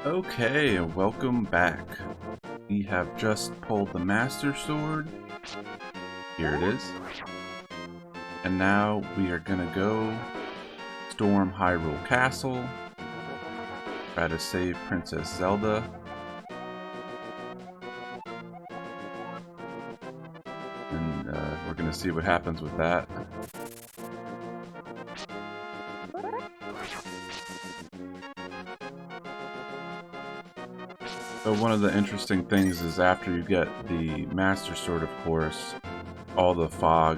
Okay, welcome back. We have just pulled the Master Sword. Here it is. And now we are gonna go storm Hyrule Castle. Try to save Princess Zelda. And we're gonna see what happens with that. So one of the interesting things is after you get the Master Sword, of course, all the fog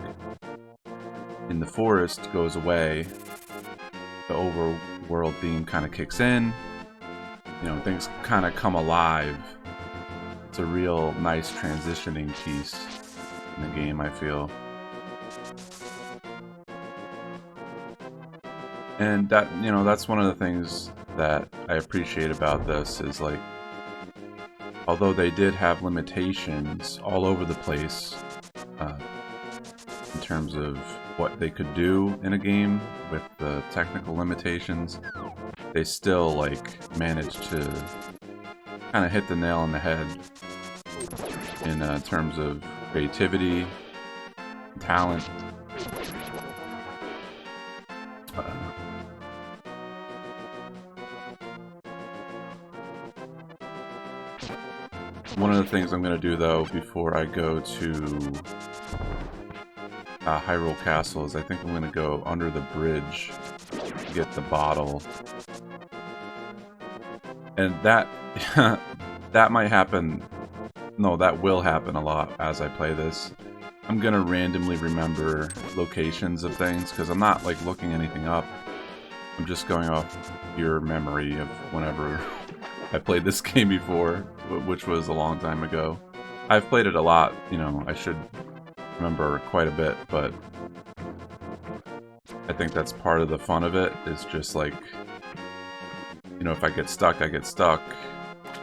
in the forest goes away. The overworld theme kind of kicks in. You know, things kind of come alive. It's a real nice transitioning piece in the game, I feel. And that, you know, that's one of the things that I appreciate about this is like, although they did have limitations all over the place in terms of what they could do in a game with the technical limitations, they still like managed to kind of hit the nail on the head in terms of creativity, talent. One of the things I'm going to do, though, before I go to Hyrule Castle is I think I'm going to go under the bridge to get the bottle. And that that might happen. No, that will happen a lot as I play this. I'm going to randomly remember locations of things because I'm not like looking anything up. I'm just going off pure memory of whenever I played this game before, which was a long time ago. I've played it a lot, you know, I should remember quite a bit, but I think that's part of the fun of it, is just like, you know, if I get stuck, I get stuck.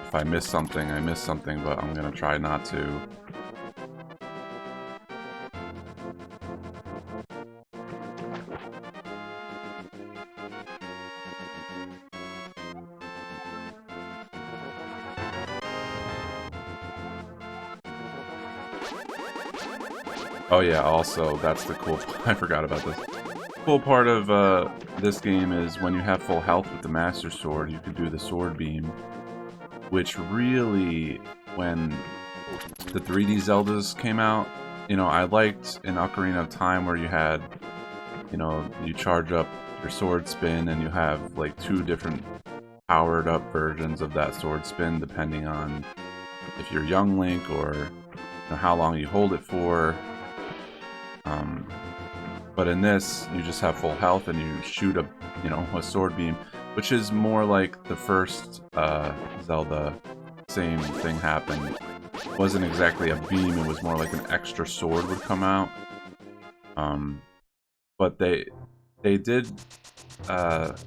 If I miss something, I miss something, but I'm gonna try not to. Oh yeah, also, that's the cool I forgot about this. Cool part of this game is when you have full health with the Master Sword, you can do the Sword Beam, which really, when the 3D Zeldas came out, you know, I liked in Ocarina of Time where you had, you know, you charge up your sword spin and you have like two different powered up versions of that sword spin depending on if you're young Link or, you know, how long you hold it for. But in this, you just have full health and you shoot a, you know, a sword beam, which is more like the first Zelda. Same thing happened. It wasn't exactly a beam; it was more like an extra sword would come out. But they did have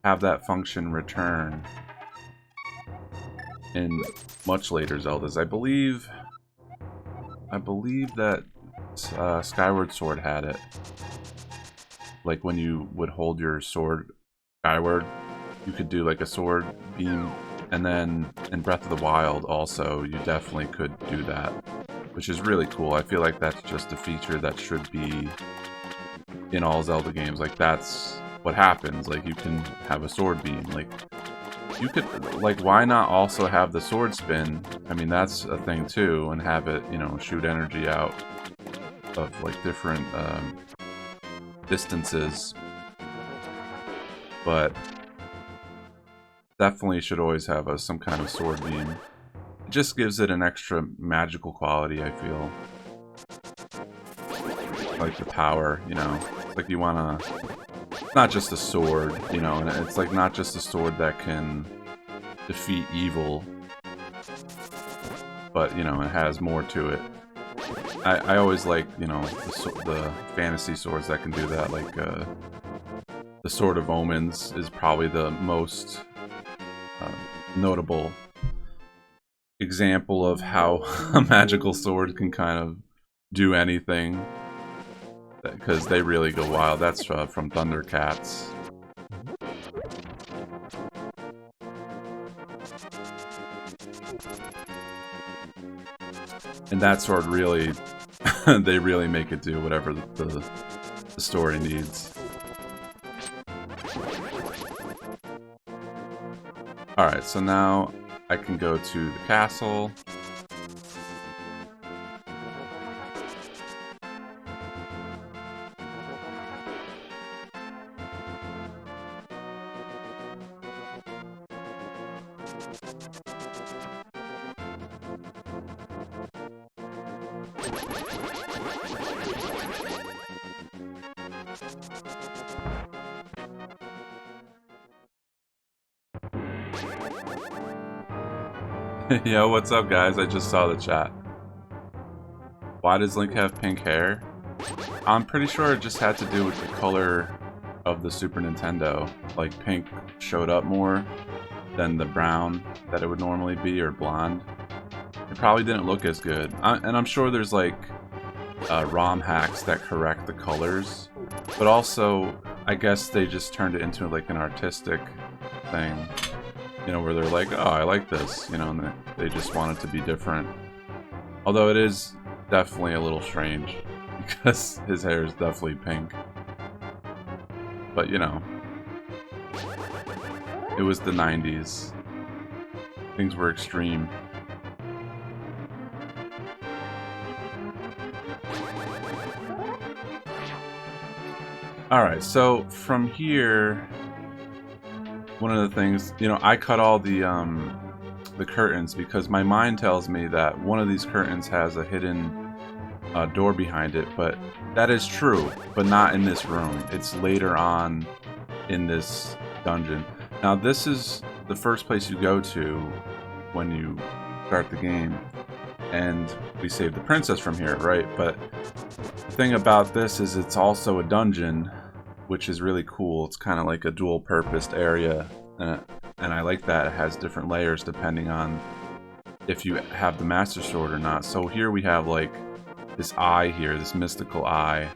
that function return in much later Zeldas. I believe that Skyward Sword had it. Like when you would hold your sword skyward, you could do like a sword beam, and then in Breath of the Wild also, you definitely could do that, which is really cool. I feel like that's just a feature that should be in all Zelda games. Like that's what happens. Like you can have a sword beam. Like you could, like, why not also have the sword spin? I mean, that's a thing too, and have it, you know, shoot energy out of like different distances, but definitely should always have some kind of sword beam. It just gives it an extra magical quality, I feel. Like the power, you know, like you wanna, not just a sword, you know, and it's like not just a sword that can defeat evil, but, you know, it has more to it. I always like, you know, the fantasy swords that can do that, like the Sword of Omens is probably the most notable example of how a magical sword can kind of do anything, because they really go wild. That's from Thundercats. And that sword really, they really make it do whatever the story needs. Alright, so now I can go to the castle. Yo, what's up, guys? I just saw the chat. Why does Link have pink hair? I'm pretty sure it just had to do with the color of the Super Nintendo. Like, pink showed up more than the brown that it would normally be, or blonde. It probably didn't look as good. And I'm sure there's, like, ROM hacks that correct the colors. But also, I guess they just turned it into, like, an artistic thing. You know, where they're like, oh, I like this, you know, and they just want it to be different. Although it is definitely a little strange, because his hair is definitely pink. But, you know, it was the 90s. Things were extreme. Alright, so from here, one of the things, you know, I cut all the curtains because my mind tells me that one of these curtains has a hidden door behind it, but that is true, but not in this room. It's later on in this dungeon. Now, this is the first place you go to when you start the game, and we save the princess from here, right? But the thing about this is it's also a dungeon, which is really cool. It's kind of like a dual-purposed area, and I like that it has different layers depending on if you have the Master Sword or not. So here we have like this eye here, this mystical eye.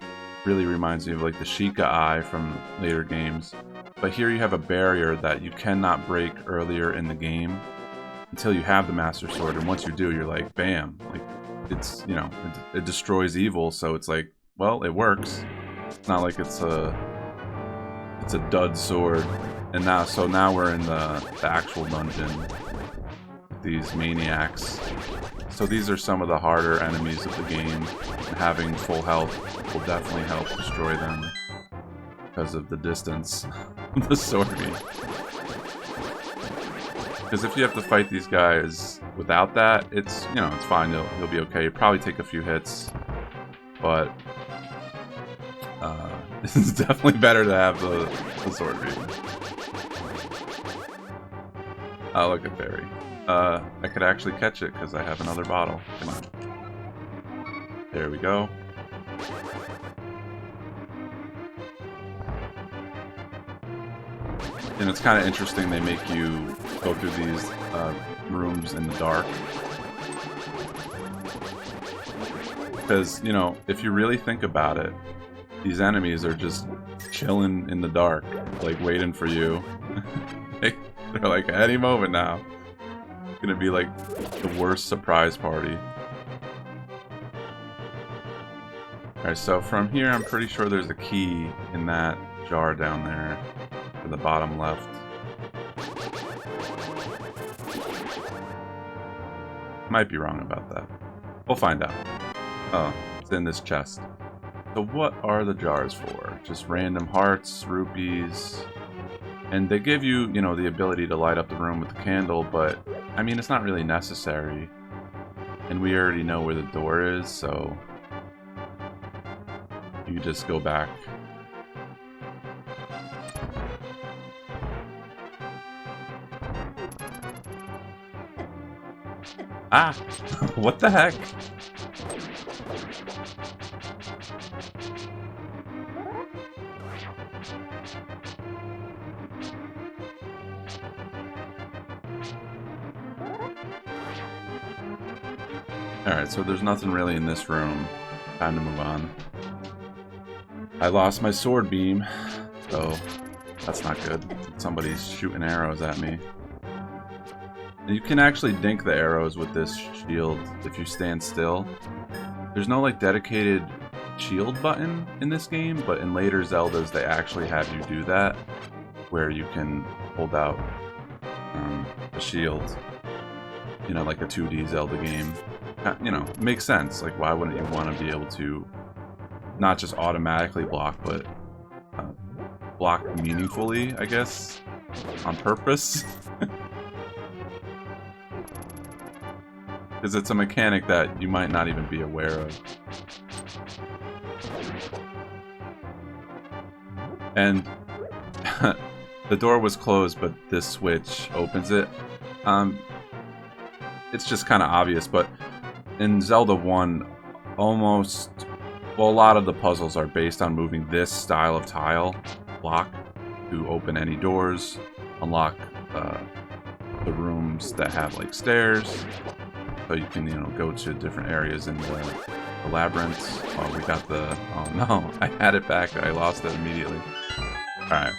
Really reminds me of like the Sheikah eye from later games. But here you have a barrier that you cannot break earlier in the game until you have the Master Sword, and once you do, you're like, bam, like it's, you know, it destroys evil. So it's like, well, it works. It's not like it's a dud sword. And now we're in the actual dungeon with these maniacs. So these are some of the harder enemies of the game, and having full health will definitely help destroy them because of the distance of the sword beam. Because if you have to fight these guys without that, it's, you know, it's fine. You'll be okay. You'll probably take a few hits, but it's definitely better to have the sword beam. Oh, look at Barry. I could actually catch it because I have another bottle. Come on. There we go. And it's kind of interesting they make you go through these rooms in the dark. Because, you know, if you really think about it, these enemies are just chilling in the dark, like waiting for you. They're like, any moment now. It's gonna be like the worst surprise party. Alright, so from here I'm pretty sure there's a key in that jar down there to the bottom left. Might be wrong about that. We'll find out. Oh, it's in this chest. So what are the jars for? Just random hearts, rupees, and they give you, you know, the ability to light up the room with the candle, but I mean, it's not really necessary. And we already know where the door is, so you just go back. Ah! What the heck? Alright, so there's nothing really in this room. Time to move on. I lost my sword beam, so that's not good. Somebody's shooting arrows at me. You can actually dink the arrows with this shield if you stand still. There's no like dedicated shield button in this game, but in later Zeldas they actually have you do that, where you can hold out a shield. You know, like a 2D Zelda game. You know, makes sense. Like, why wouldn't you want to be able to not just automatically block, but block meaningfully, I guess, on purpose? Because it's a mechanic that you might not even be aware of. And the door was closed, but this switch opens it. It's just kind of obvious, but in Zelda 1, almost, well, a lot of the puzzles are based on moving this style of tile block to open any doors, unlock the rooms that have like stairs, so you can, you know, go to different areas in the labyrinths. Oh, we got the, oh no, I had it back, I lost it immediately. Alright.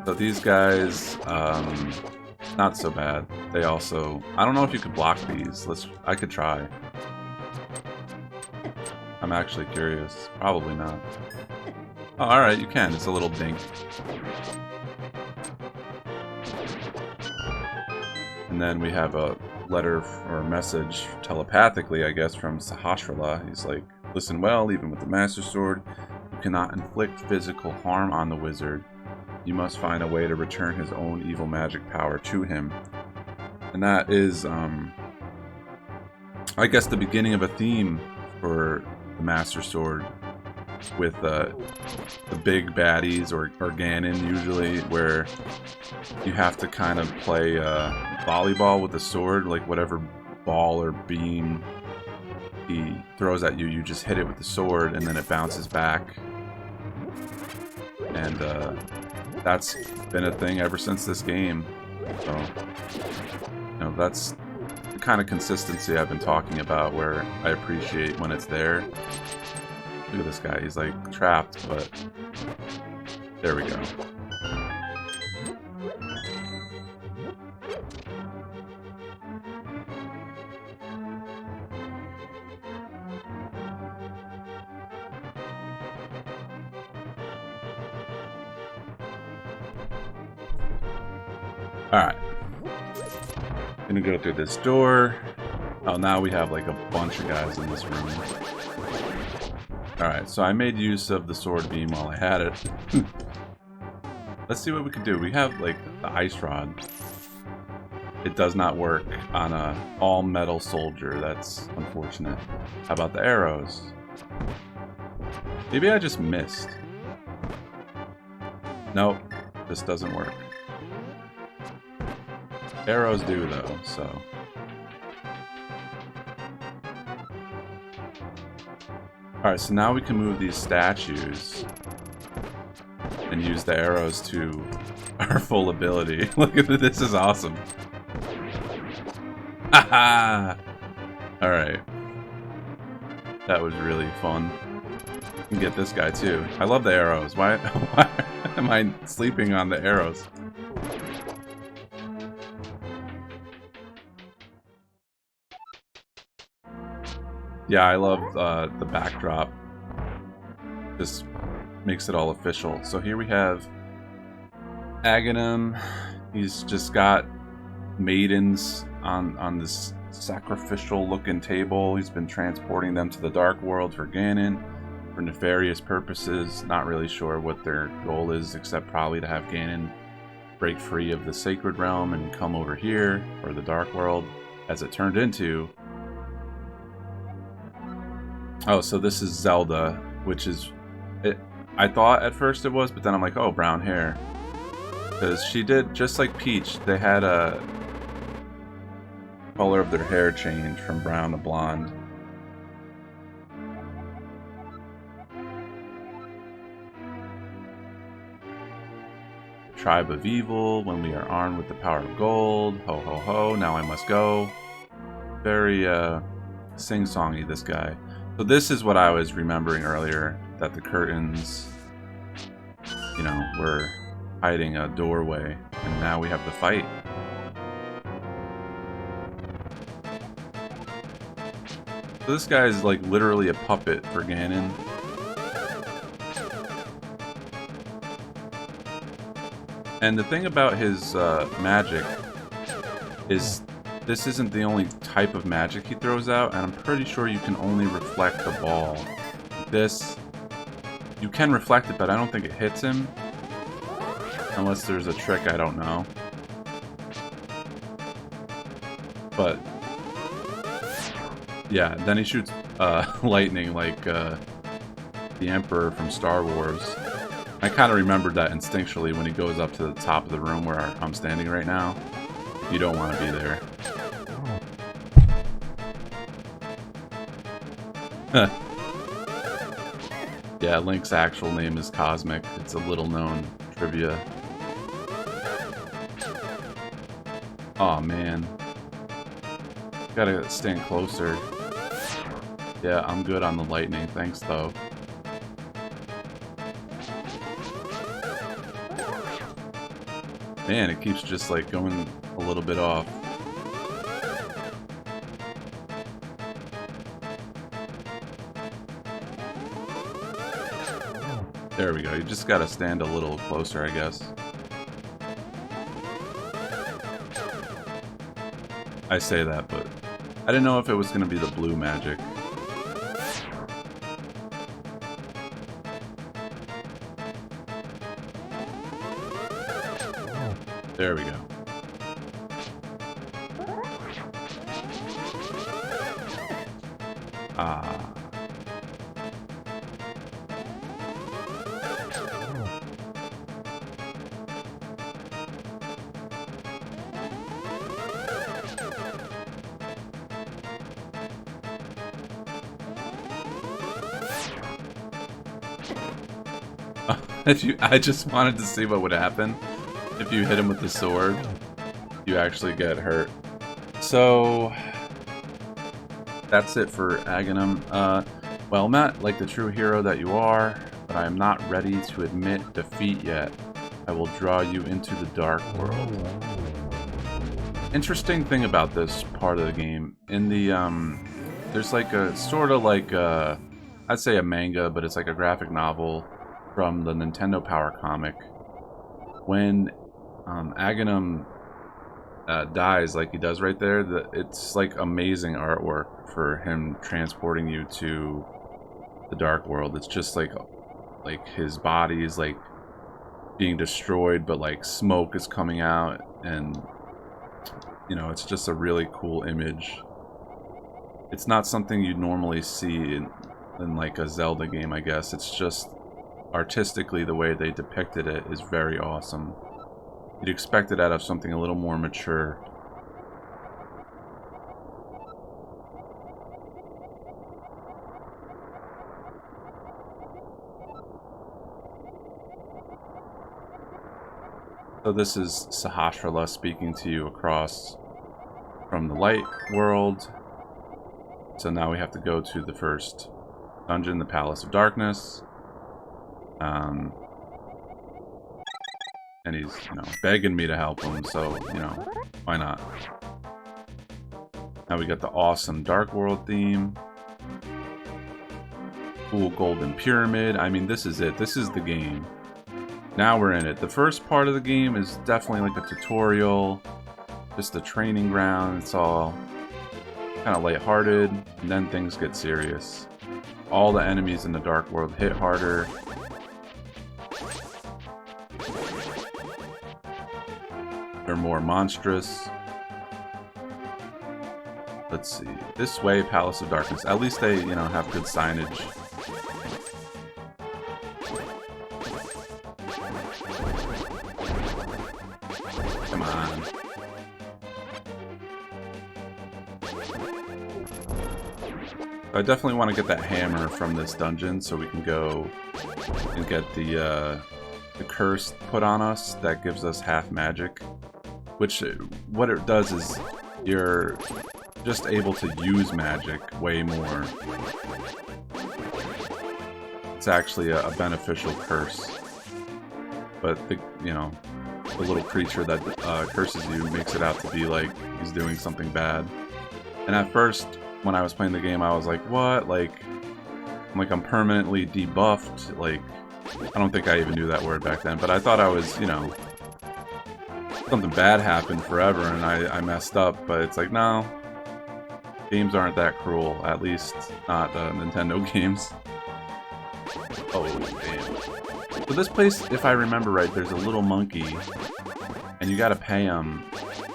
So these guys, not so bad. They also, I don't know if you could block these. I could try. I'm actually curious. Probably not. Oh, alright, you can. It's a little dink. And then we have a letter or a message telepathically, I guess, from Sahasrara. He's like, listen well, even with the Master Sword, you cannot inflict physical harm on the wizard. You must find a way to return his own evil magic power to him. And that is, I guess, the beginning of a theme for the Master Sword, with the big baddies, or Ganon usually, where you have to kind of play volleyball with the sword, like whatever ball or beam he throws at you, you just hit it with the sword and then it bounces back. And that's been a thing ever since this game. So, you know, that's the kind of consistency I've been talking about, where I appreciate when it's there. Look at this guy, he's like trapped, but there we go. Alright. Gonna go through this door. Oh, now we have like a bunch of guys in this room. Alright, so I made use of the sword beam while I had it. Let's see what we can do. We have like the ice rod. It does not work on a all-metal soldier. That's unfortunate. How about the arrows? Maybe I just missed. Nope, this doesn't work. Arrows do though, so. Alright, so now we can move these statues and use the arrows to our full ability. Look at this, is awesome. Haha! Alright. That was really fun. You can get this guy too. I love the arrows. Why am I sleeping on the arrows? Yeah, I love the backdrop. Just makes it all official. So here we have Aghanim. He's just got maidens on this sacrificial looking table. He's been transporting them to the Dark World for Ganon for nefarious purposes. Not really sure what their goal is, except probably to have Ganon break free of the Sacred Realm and come over here for the Dark World, as it turned into. Oh, so this is Zelda, which is it. I thought at first it was, but then I'm like, oh, brown hair. Because she did, just like Peach, they had a color of their hair change from brown to blonde. Tribe of Evil, when we are armed with the power of gold. Ho ho ho, now I must go. Very sing-songy, this guy. So this is what I was remembering earlier, that the curtains you know, we're hiding a doorway, and now we have the fight. So this guy is like literally a puppet for Ganon. And the thing about his magic is this isn't the only type of magic he throws out, and I'm pretty sure you can only reflect the ball. This, you can reflect it, but I don't think it hits him. Unless there's a trick I don't know. But yeah, then he shoots lightning like the Emperor from Star Wars. I kind of remembered that instinctually when he goes up to the top of the room where I'm standing right now. You don't want to be there. Yeah, Link's actual name is Cosmic. It's a little known trivia. Aw, man. Gotta stand closer. Yeah, I'm good on the lightning. Thanks, though. Man, it keeps just, like, going a little bit off. There we go. You just gotta stand a little closer, I guess. I say that, but I didn't know if it was gonna be the blue magic. There we go. Ah. I just wanted to see what would happen if you hit him with the sword. You actually get hurt. So that's it for Aghanim. Well, Matt, like the true hero that you are, but I am not ready to admit defeat yet. I will draw you into the dark world. Interesting thing about this part of the game, in the there's like a sort of like I'd say a manga, but it's like a graphic novel from the Nintendo Power comic. When Aghanim dies, like he does right there, it's like amazing artwork for him transporting you to the dark world. It's just like his body is like being destroyed, but like smoke is coming out, and you know, it's just a really cool image. It's not something you'd normally see in like a Zelda game, I guess. It's just artistically, the way they depicted it is very awesome. You'd expect it out of something a little more mature. So this is Sahasrahla speaking to you across from the light world. So now we have to go to the first dungeon, the Palace of Darkness. And he's, you know, begging me to help him, so, you know, why not? Now we got the awesome Dark World theme. Cool golden pyramid. I mean, this is it. This is the game. Now we're in it. The first part of the game is definitely like a tutorial, just a training ground. It's all kind of lighthearted, and then things get serious. All the enemies in the Dark World hit harder. They're more monstrous. Let's see. This way, Palace of Darkness. At least they, you know, have good signage. Come on. I definitely want to get that hammer from this dungeon so we can go and get the curse put on us that gives us half magic. Which, what it does is you're just able to use magic way more. It's actually a beneficial curse. but the the little creature that curses you makes it out to be like he's doing something bad. And at first, when I was playing the game, I was like, what? Like I'm permanently debuffed. Like, I don't think I even knew that word back then, but I thought I was, something bad happened forever and I messed up, but it's like, no. Games aren't that cruel, at least not Nintendo games. Oh, damn. So this place, if I remember right, there's a little monkey, and you gotta pay him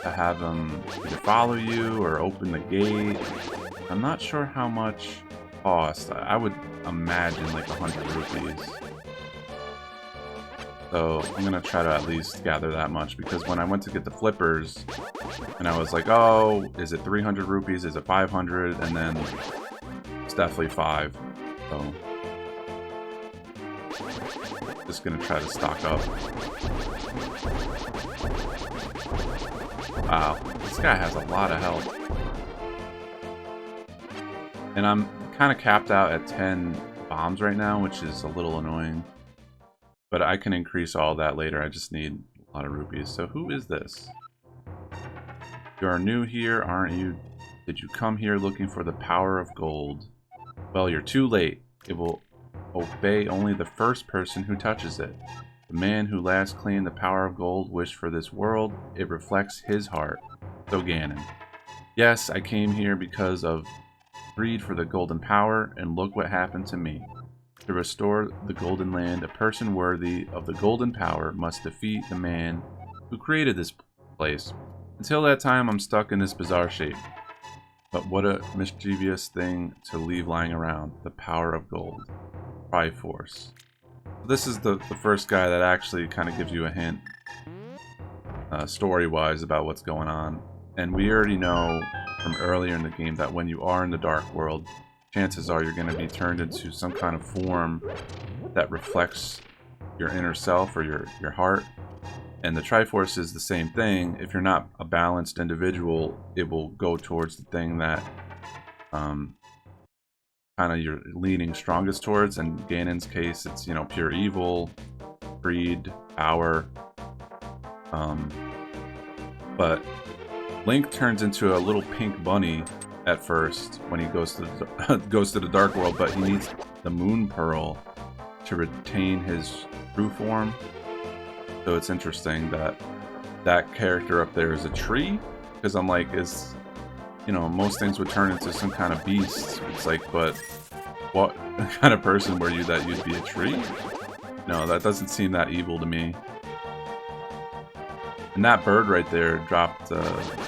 to have him either follow you or open the gate. I'm not sure how much cost. I would imagine like 100 rupees. So I'm gonna try to at least gather that much, because when I went to get the flippers, and I was like, oh, is it 300 rupees? Is it 500? And then it's definitely 5. So just gonna try to stock up. Wow, this guy has a lot of health. And I'm kind of capped out at 10 bombs right now, which is a little annoying. But I can increase all that later. I just need a lot of rupees. So who is this? You are new here, aren't you? Did you come here looking for the power of gold? Well, you're too late. It will obey only the first person who touches it. The man who last claimed the power of gold wished for this world. It reflects his heart. So Ganon. Yes, I came here because of greed for the golden power, and look what happened to me. To restore the Golden Land, a person worthy of the golden power must defeat the man who created this place. Until that time, I'm stuck in this bizarre shape. But what a mischievous thing to leave lying around. The power of gold. Triforce. This is the first guy that actually kind of gives you a hint, story-wise, about what's going on. And we already know from earlier in the game that when you are in the Dark World, chances are you're going to be turned into some kind of form that reflects your inner self or your heart. And the Triforce is the same thing. If you're not a balanced individual, it will go towards the thing that kind of you're leaning strongest towards. In Ganon's case, it's, pure evil, greed, power. But Link turns into a little pink bunny at first when he goes to the Dark World, but he needs the Moon Pearl to retain his true form. So it's interesting that that character up there is a tree, because I'm like, most things would turn into some kind of beast. It's like, but what kind of person were you that you'd be a tree? No, that doesn't seem that evil to me. And that bird right there dropped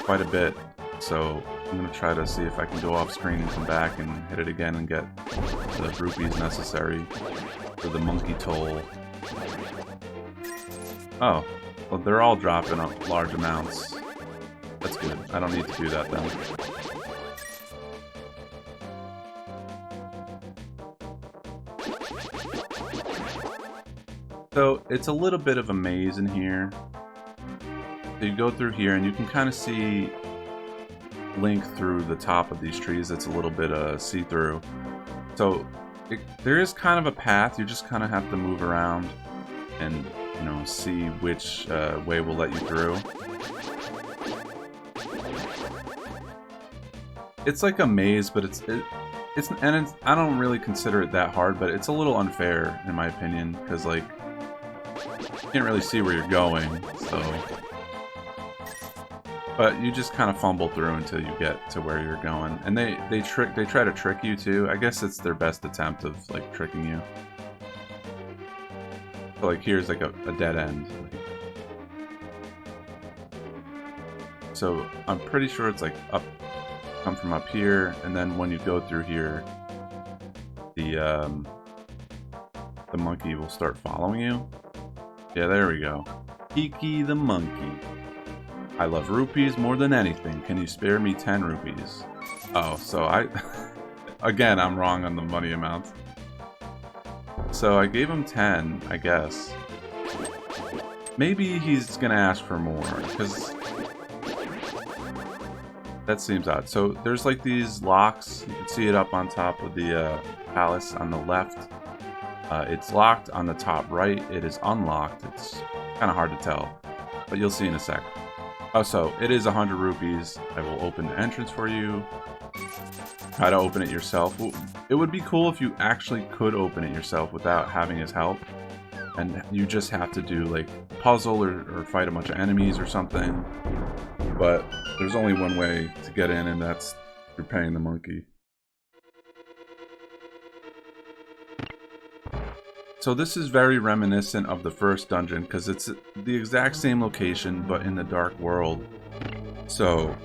quite a bit, so I'm going to try to see if I can go off screen and come back and hit it again and get the rupees necessary for the monkey toll. Oh, well, they're all dropping large amounts. That's good. I don't need to do that then. So it's a little bit of a maze in here. So you go through here and you can kind of see Link through the top of these trees. It's a little bit see-through. So there is kind of a path. You just kind of have to move around and see which way will let you through. It's like a maze, but I don't really consider it that hard, but it's a little unfair in my opinion, because like you can't really see where you're going, so. But you just kind of fumble through until you get to where you're going, and they try to trick you too. I guess it's their best attempt of like tricking you. So like here's like a dead end. So I'm pretty sure it's like come from up here, and then when you go through here, the monkey will start following you. Yeah, there we go. Kiki the monkey. I love rupees more than anything. Can you spare me 10 rupees? Oh, so again, I'm wrong on the money amount. So I gave him 10, I guess. Maybe he's gonna ask for more, because that seems odd. So there's like these locks. You can see it up on top of the palace on the left. It's locked on the top right. It is unlocked. It's kind of hard to tell, but you'll see in a sec. Oh, so it is 100 rupees. I will open the entrance for you. Try to open it yourself. It would be cool if you actually could open it yourself without having his help. And you just have to do like a puzzle or fight a bunch of enemies or something. But there's only one way to get in, and that's through paying the monkey. So this is very reminiscent of the first dungeon because it's the exact same location but in the dark world. So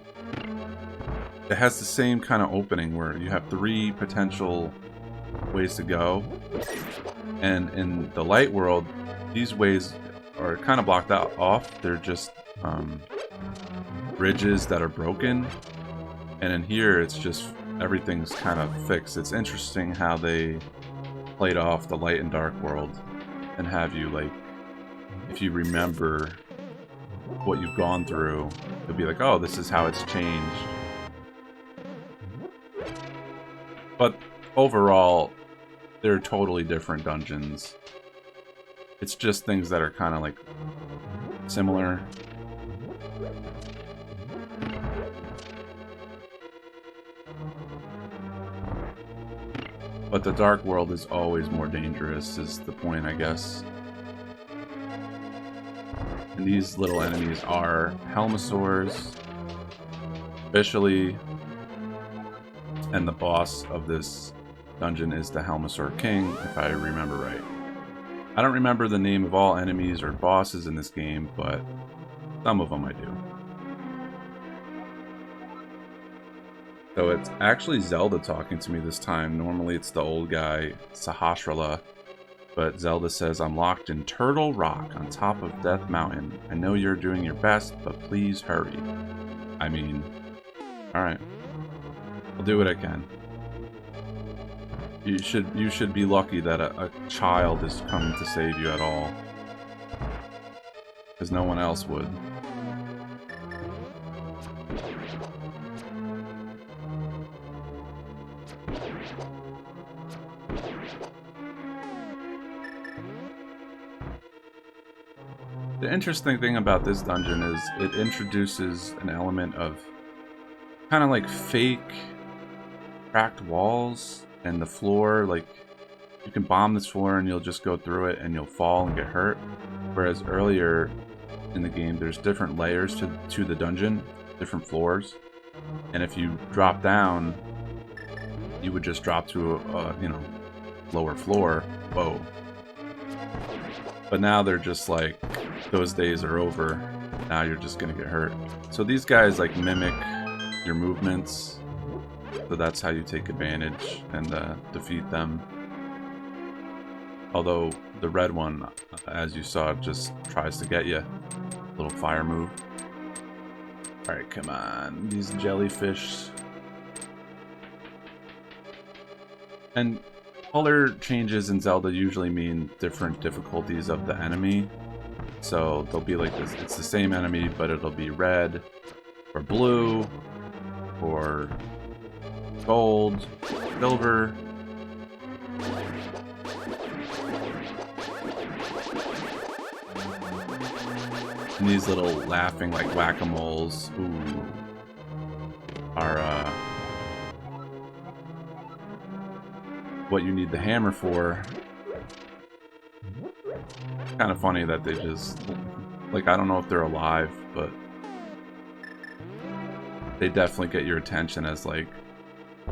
it has the same kind of opening where you have 3 potential ways to go. And in the light world, these ways are kind of blocked off. They're just bridges that are broken. And in here, it's just everything's kind of fixed. It's interesting how they played off the light and dark world and have you, like, if you remember what you've gone through, you'll be like, oh, this is how it's changed. But overall, they're totally different dungeons. It's just things that are kind of like similar. But the dark world is always more dangerous, is the point, I guess. And these little enemies are Helmosaurs, officially, and the boss of this dungeon is the Helmosaur King, if I remember right. I don't remember the name of all enemies or bosses in this game, but some of them I do. So it's actually Zelda talking to me this time. Normally it's the old guy, Sahasrahla. But Zelda says, I'm locked in Turtle Rock on top of Death Mountain. I know you're doing your best, but please hurry. I mean, alright. I'll do what I can. You should be lucky that a child is coming to save you at all. Because no one else would. The interesting thing about this dungeon is it introduces an element of kind of like fake cracked walls and the floor. Like, you can bomb this floor and you'll just go through it and you'll fall and get hurt. Whereas earlier in the game, there's different layers to the dungeon, different floors. And if you drop down, you would just drop to a you know, lower floor. Whoa. But now they're just like, those days are over. Now you're just gonna get hurt. So these guys like mimic your movements. So that's how you take advantage and defeat them. Although the red one, as you saw, just tries to get you. Little fire move. Alright, come on. These jellyfish. And color changes in Zelda usually mean different difficulties of the enemy. So they'll be like this. It's the same enemy, but it'll be red or blue or gold, silver. And these little laughing like whack-a-moles, ooh, are what you need the hammer for. Kind of funny that they just, like, I don't know if they're alive, but they definitely get your attention as like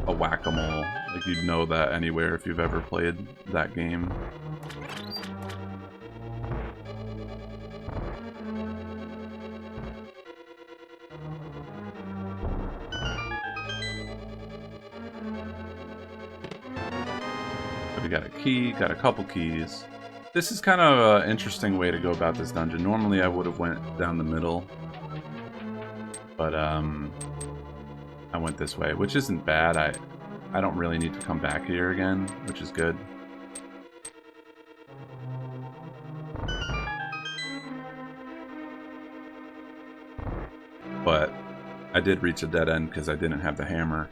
a whack-a-mole. Like, you'd know that anywhere if you've ever played that game. So we got a key, got a couple keys. This is kind of an interesting way to go about this dungeon. Normally I would have went down the middle, but I went this way, which isn't bad. I don't really need to come back here again, which is good. But I did reach a dead end because I didn't have the hammer.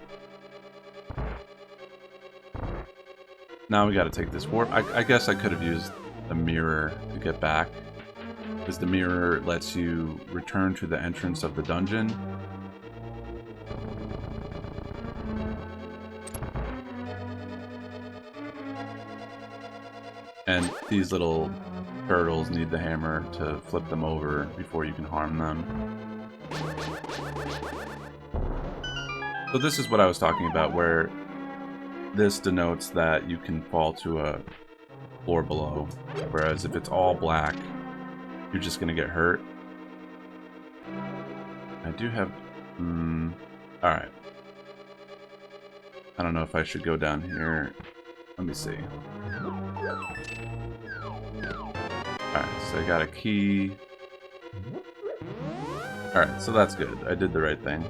Now we got to take this warp. I guess I could have used the mirror to get back. Because the mirror lets you return to the entrance of the dungeon. And these little turtles need the hammer to flip them over before you can harm them. So this is what I was talking about, where this denotes that you can fall to a floor below, whereas if it's all black, you're just gonna get hurt. I do have... alright. I don't know if I should go down here. Let me see. Alright, so I got a key. Alright, so that's good. I did the right thing.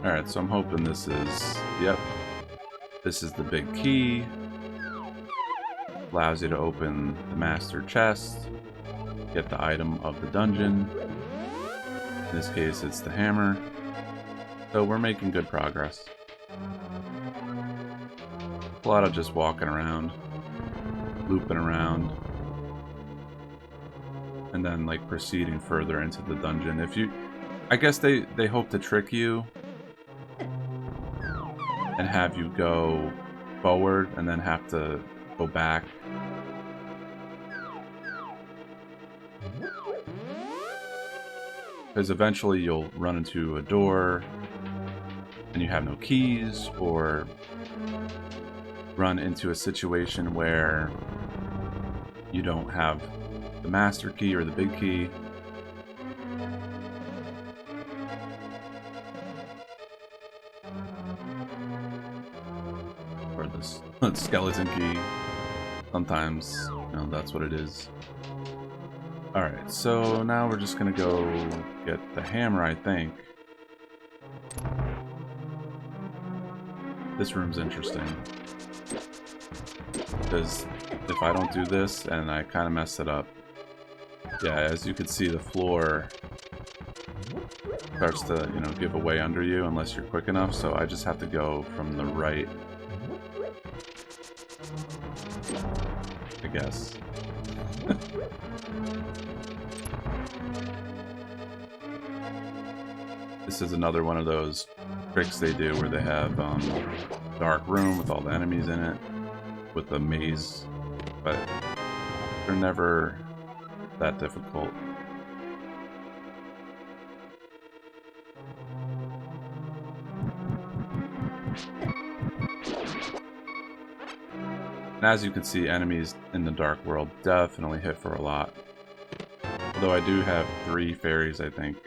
Alright, so I'm hoping this is... Yep. This is the big key. Allows you to open the master chest. Get the item of the dungeon. In this case, it's the hammer. So we're making good progress. A lot of just walking around. Looping around. And then, like, proceeding further into the dungeon. If you... I guess they hope to trick you and have you go forward and then have to go back. Because eventually you'll run into a door and you have no keys, or run into a situation where you don't have the master key or the big key. Or the skeleton key. Sometimes, you know, that's what it is. Alright, so now we're just gonna go get the hammer, I think. This room's interesting. Because if I don't do this and I kind of mess it up, yeah, as you can see, the floor starts to, you know, give away under you unless you're quick enough, so I just have to go from the right, I guess. This is another one of those tricks they do where they have dark room with all the enemies in it, with the maze, but they're never that difficult. And as you can see, enemies in the dark world definitely hit for a lot. Although I do have 3 fairies, I think.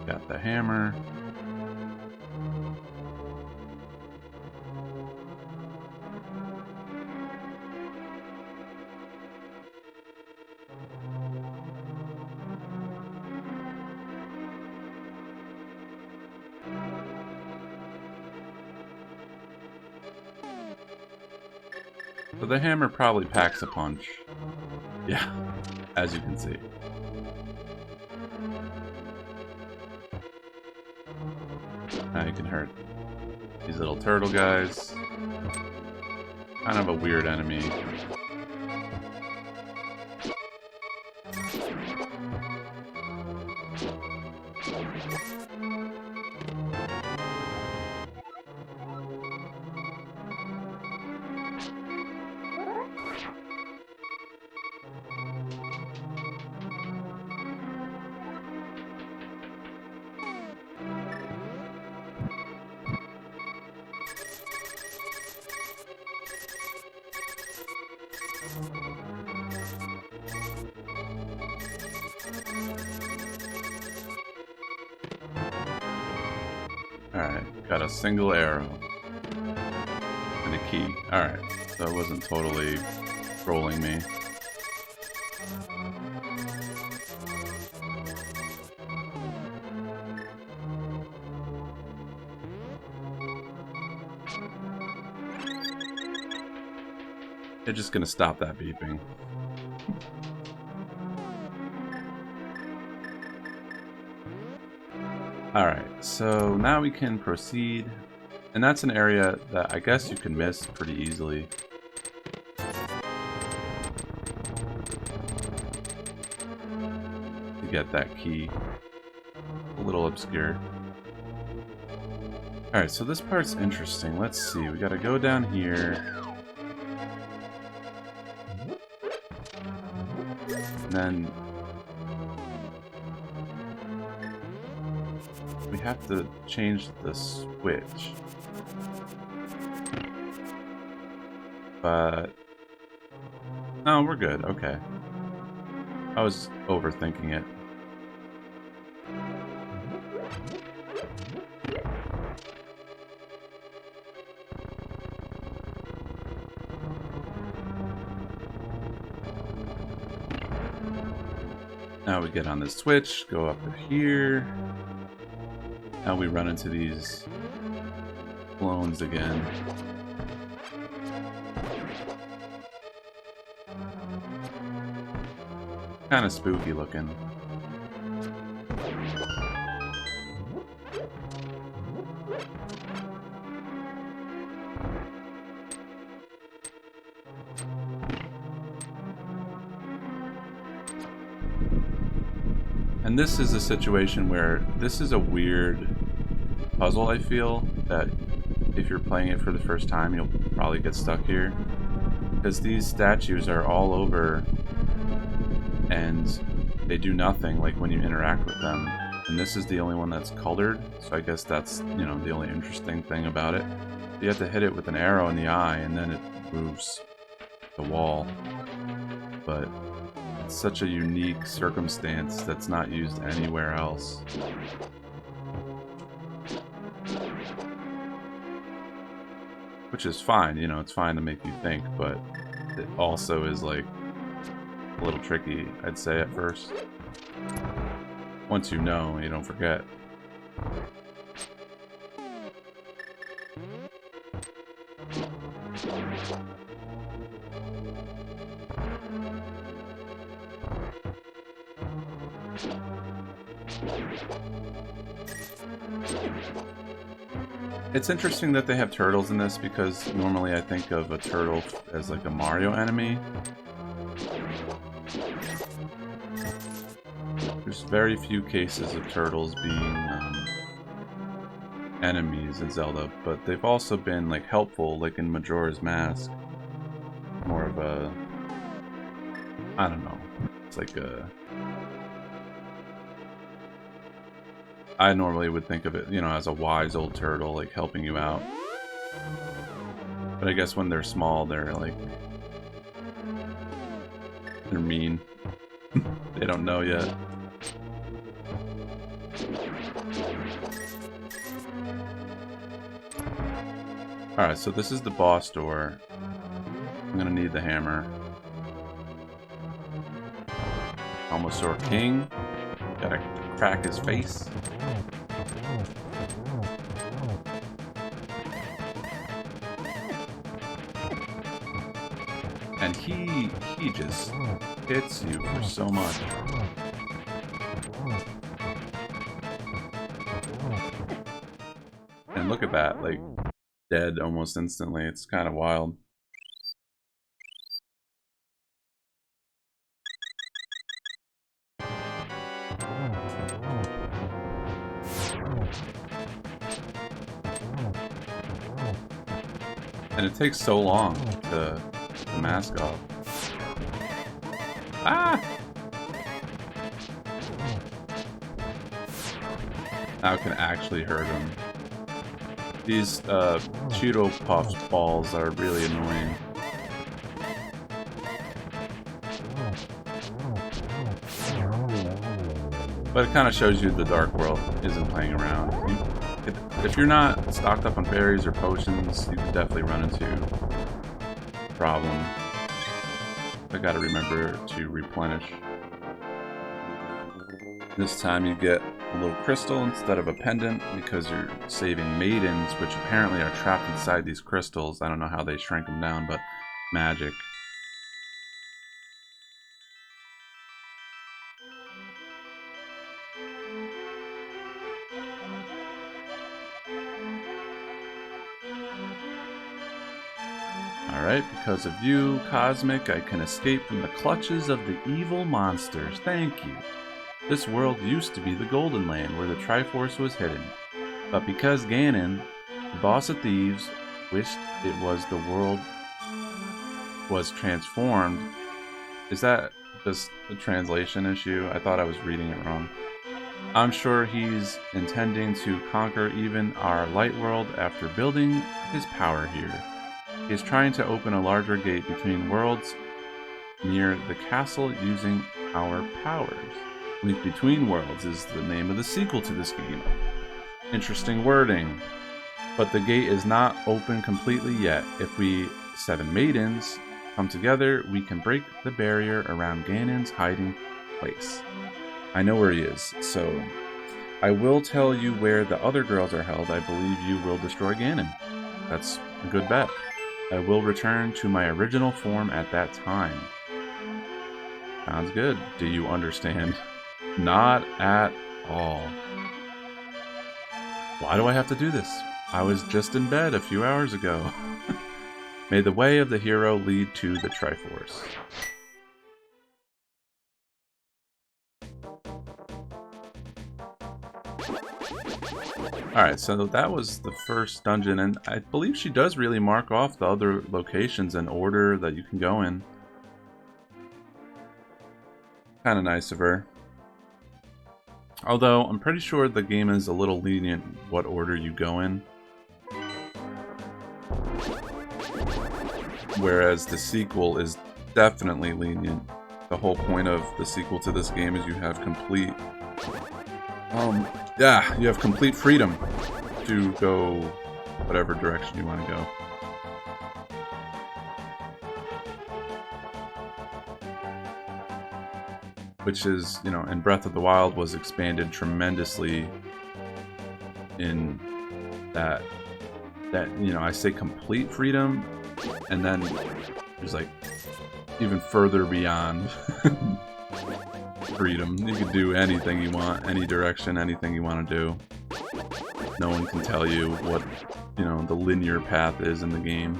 Got the hammer. So the hammer probably packs a punch. Yeah, as you can see. Now you can hurt these little turtle guys. Kind of a weird enemy. Got a single arrow. And a key. Alright, so it wasn't totally trolling me. They're just gonna stop that beeping. Alright, so now we can proceed. And that's an area that I guess you can miss pretty easily. To get that key. A little obscure. Alright, so this part's interesting. Let's see, we gotta go down here. And then we have to change the switch. But no, we're good. Okay. I was overthinking it. Now we get on the switch, go up here. Now we run into these clones again. Kind of spooky looking. And this is a situation where this is a weird puzzle, I feel, that if you're playing it for the first time, you'll probably get stuck here. Because these statues are all over and they do nothing like when you interact with them. And this is the only one that's colored, so I guess that's, you know, the only interesting thing about it. You have to hit it with an arrow in the eye and then it moves the wall. But it's such a unique circumstance that's not used anywhere else. Which is fine, you know, it's fine to make you think, but it also is like a little tricky, I'd say, at first. Once you know, you don't forget. It's interesting that they have turtles in this, because normally I think of a turtle as like a Mario enemy. There's very few cases of turtles being enemies in Zelda, but they've also been like helpful, like in Majora's Mask. More of a, I don't know, it's like a, I normally would think of it, you know, as a wise old turtle, like helping you out. But I guess when they're small, they're like, they're mean. They don't know yet. Alright, so this is the boss door. I'm gonna need the hammer. Almosaur King. Gotta crack his face. And he just hits you for so much. And look at that, like, dead almost instantly. It's kind of wild. And it takes so long to mask off. Ah! Now it can actually hurt him. These Cheeto Puffs balls are really annoying. But it kind of shows you the Dark World isn't playing around. if you're not stocked up on berries or potions, you can definitely run into a problem. I gotta remember to replenish. This time you get a little crystal instead of a pendant because you're saving maidens, which apparently are trapped inside these crystals. I don't know how they shrink them down, but magic. Alright, because of you, Cosmic, I can escape from the clutches of the evil monsters. Thank you. This world used to be the Golden Land, where the Triforce was hidden. But because Ganon, the boss of thieves, wished it was the world was transformed. Is that just a translation issue? I thought I was reading it wrong. I'm sure he's intending to conquer even our light world after building his power here. He is trying to open a larger gate between worlds near the castle using our powers. Link Between Worlds is the name of the sequel to this game. Interesting wording. But the gate is not open completely yet. If we 7 maidens come together, we can break the barrier around Ganon's hiding place. I know where he is, so I will tell you where the other girls are held. I believe you will destroy Ganon. That's a good bet. I will return to my original form at that time. Sounds good. Do you understand? Not at all. Why do I have to do this? I was just in bed a few hours ago. May the way of the hero lead to the Triforce. Alright, so that was the first dungeon, and I believe she does really mark off the other locations in order that you can go in. Kind of nice of her. Although, I'm pretty sure the game is a little lenient what order you go in. Whereas the sequel is definitely lenient. The whole point of the sequel to this game is you have complete... you have complete freedom to go whatever direction you want to go. Which is, you know, in Breath of the Wild was expanded tremendously in that, you know, I say complete freedom, and then there's like even further beyond freedom. You can do anything you want, any direction, anything you want to do. No one can tell you what, you know, the linear path is in the game.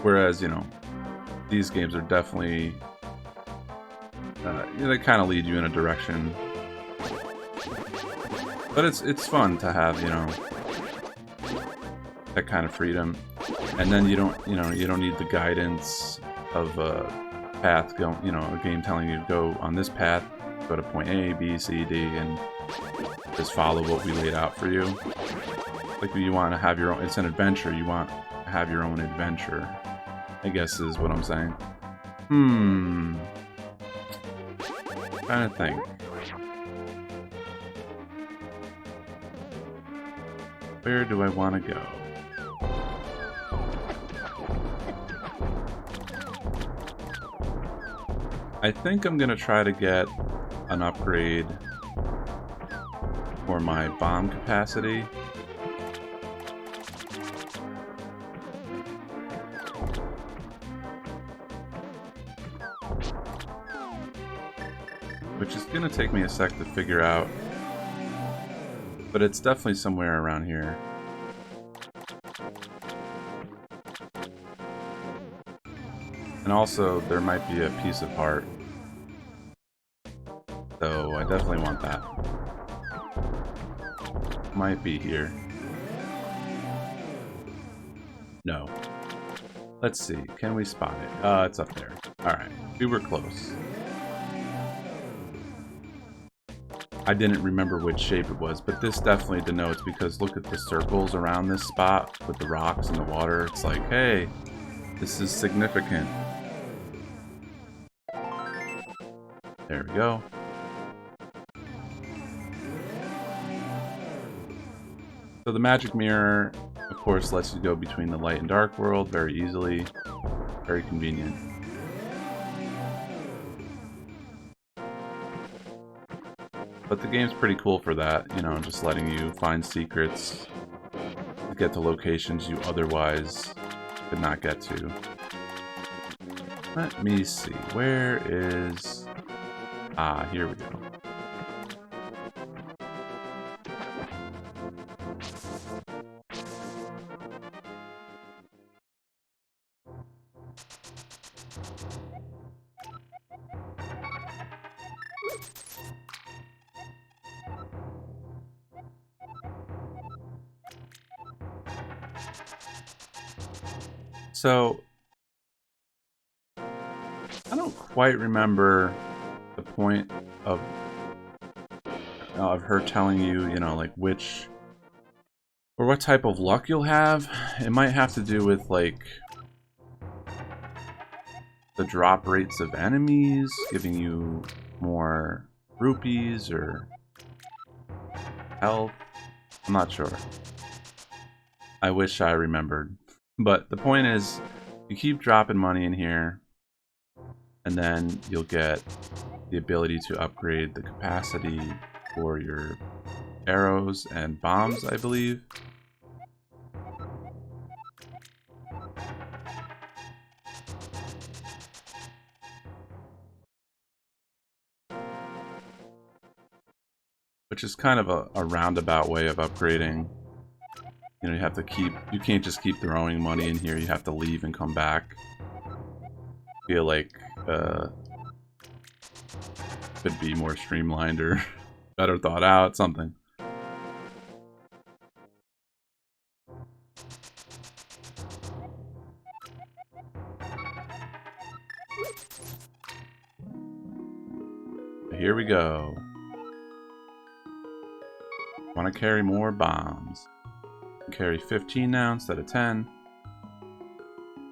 Whereas, you know, these games are definitely, they kind of lead you in a direction. But it's fun to have, you know, that kind of freedom. And then you don't need the guidance of a path going, you know, a game telling you to go on this path, go to point A, B, C, D, and just follow what we laid out for you. Like, you want to have your own, it's an adventure, you want to have your own adventure, I guess is what I'm saying. Trying to think. Where do I want to go? I think I'm gonna try to get an upgrade for my bomb capacity. Which is gonna take me a sec to figure out, but it's definitely somewhere around here. And also, there might be a piece of heart. So, I definitely want that. Might be here. No. Let's see, can we spot it? It's up there. Alright, we were close. I didn't remember which shape it was, but this definitely denotes, because look at the circles around this spot with the rocks and the water. It's like, hey, this is significant. There we go. So the magic mirror, of course, lets you go between the light and dark world very easily. Very convenient. But the game's pretty cool for that, you know, just letting you find secrets, get to locations you otherwise could not get to. Let me see, where is... Ah, here we go. So, I don't quite remember the point of her telling you, you know, like which or what type of luck you'll have. It might have to do with like the drop rates of enemies, giving you more rupees or health. I'm not sure. I wish I remembered. But the point is, you keep dropping money in here, and then you'll get the ability to upgrade the capacity for your arrows and bombs, I believe. Which is kind of a roundabout way of upgrading. You know, you have to keep... You can't just keep throwing money in here, you have to leave and come back. Feel like, could be more streamlined or better thought out, something. Here we go. Want to carry more bombs. Carry 15 now instead of 10.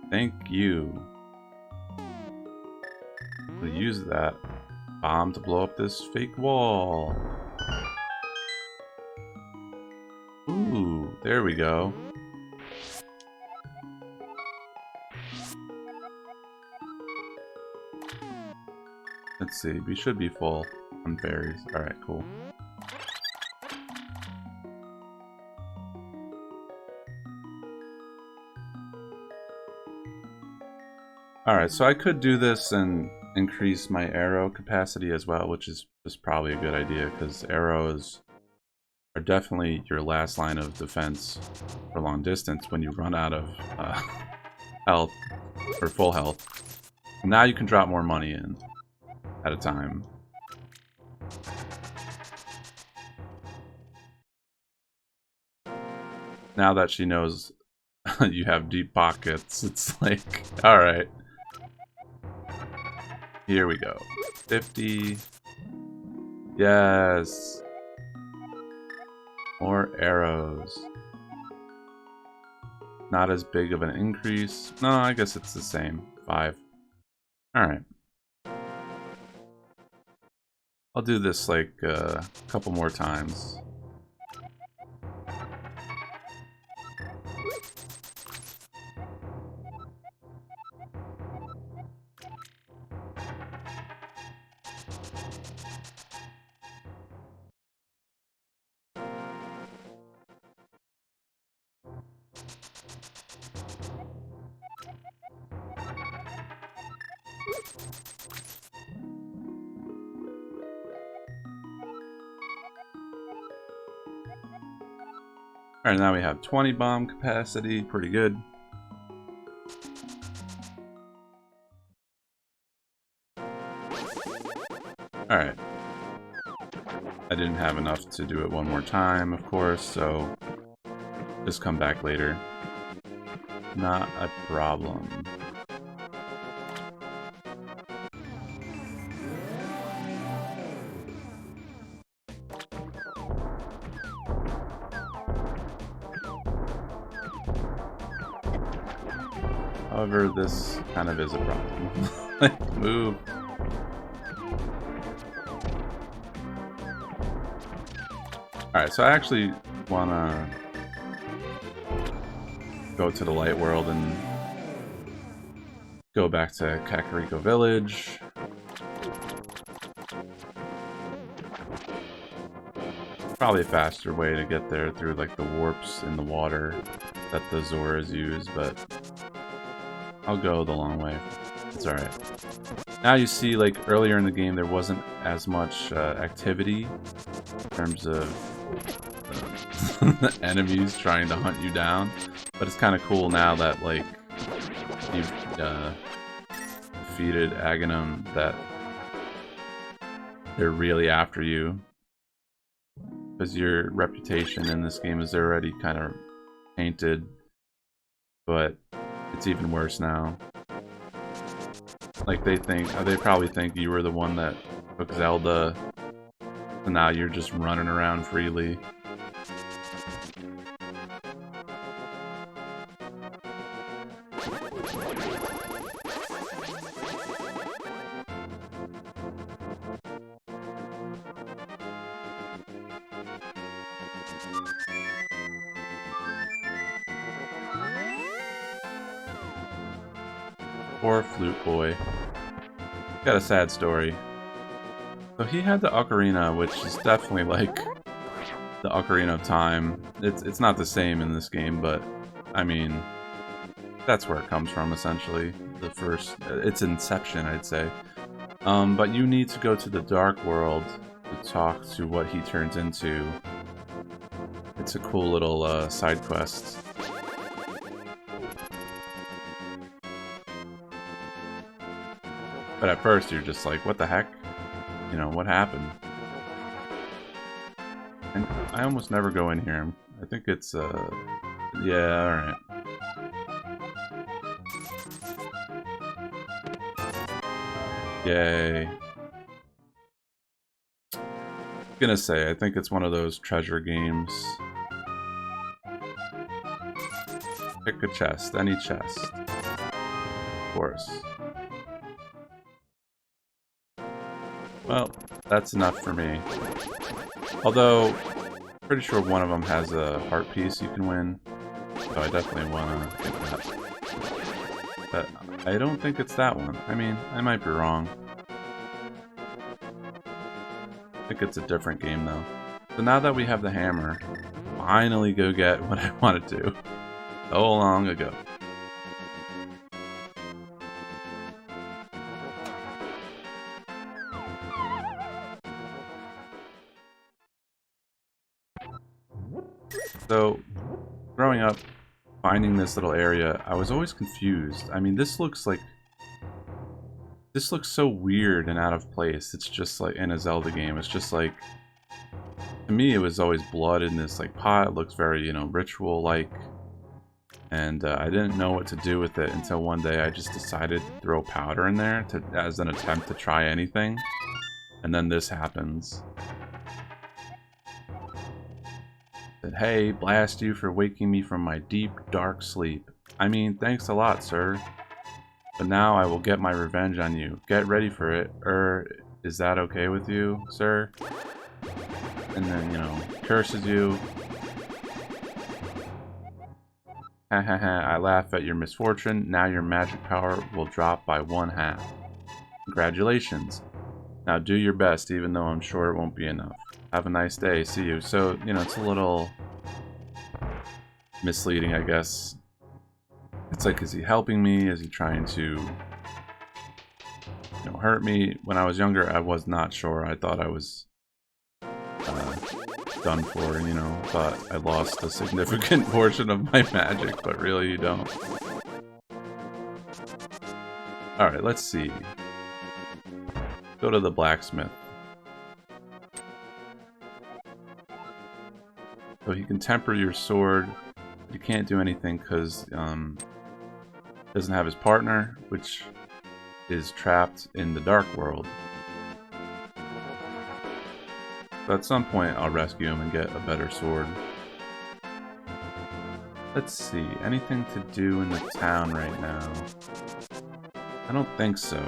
Thank you. We'll use that bomb to blow up this fake wall. Ooh, there we go. Let's see, we should be full on fairies. Alright, cool. Alright, so I could do this and increase my arrow capacity as well, which is probably a good idea, because arrows are definitely your last line of defense for long distance when you run out of health, or full health. Now you can drop more money in at a time. Now that she knows you have deep pockets, it's like, alright. Here we go. 50. Yes. More arrows. Not as big of an increase. No, I guess it's the same. 5. Alright. I'll do this like a couple more times. Alright, now we have 20 bomb capacity, pretty good. Alright. I didn't have enough to do it one more time, of course, so just come back later. Not a problem. However, this kind of is a problem. Like, move. Alright, so I actually want to go to the light world and go back to Kakariko Village. Probably a faster way to get there through like the warps in the water that the Zoras use, but I'll go the long way. It's alright. Now you see, like, earlier in the game there wasn't as much activity in terms of enemies trying to hunt you down, but it's kind of cool now that, like, you've defeated Aghanim, that they're really after you. Because your reputation in this game is already kind of tainted, but it's even worse now. Like, they probably think you were the one that took Zelda, and now you're just running around freely. Poor Flute Boy. Got a sad story. So he had the Ocarina, which is definitely like the Ocarina of Time. It's not the same in this game, but I mean, that's where it comes from, essentially. The first, it's Inception, I'd say. But you need to go to the Dark World to talk to what he turns into. It's a cool little side quest. But at first you're just like, what the heck? You know, what happened? And I almost never go in here. I think it's, yeah, alright. Yay. Gonna say, I think it's one of those treasure games. Pick a chest, any chest. Of course. Well, that's enough for me. Although, pretty sure one of them has a heart piece you can win. So I definitely want to get that. But I don't think it's that one. I mean, I might be wrong. I think it's a different game though. So now that we have the hammer, finally go get what I wanted to. So long ago. So, growing up, finding this little area, I was always confused. I mean, this looks so weird and out of place. It's just like in a Zelda game. It's just like, to me, it was always blood in this like pot. It looks very, you know, ritual-like. And I didn't know what to do with it until one day I just decided to throw powder in there as an attempt to try anything. And then this happens. Said, hey, blast you for waking me from my deep, dark sleep. I mean, thanks a lot, sir. But now I will get my revenge on you. Get ready for it. Is that okay with you, sir? And then, you know, curses you. Ha ha ha, I laugh at your misfortune. Now your magic power will drop by 1/2. Congratulations. Now do your best, even though I'm sure it won't be enough. Have a nice day. See you. So, you know, it's a little misleading, I guess. It's like, is he helping me? Is he trying to, you know, hurt me? When I was younger, I was not sure. I thought I was done for, you know. Thought I lost a significant portion of my magic, but really you don't. Alright, let's see. Go to the blacksmith. So he can temper your sword. You can't do anything because doesn't have his partner, which is trapped in the Dark World. So at some point I'll rescue him and get a better sword. Let's see, anything to do in the town right now? I don't think so.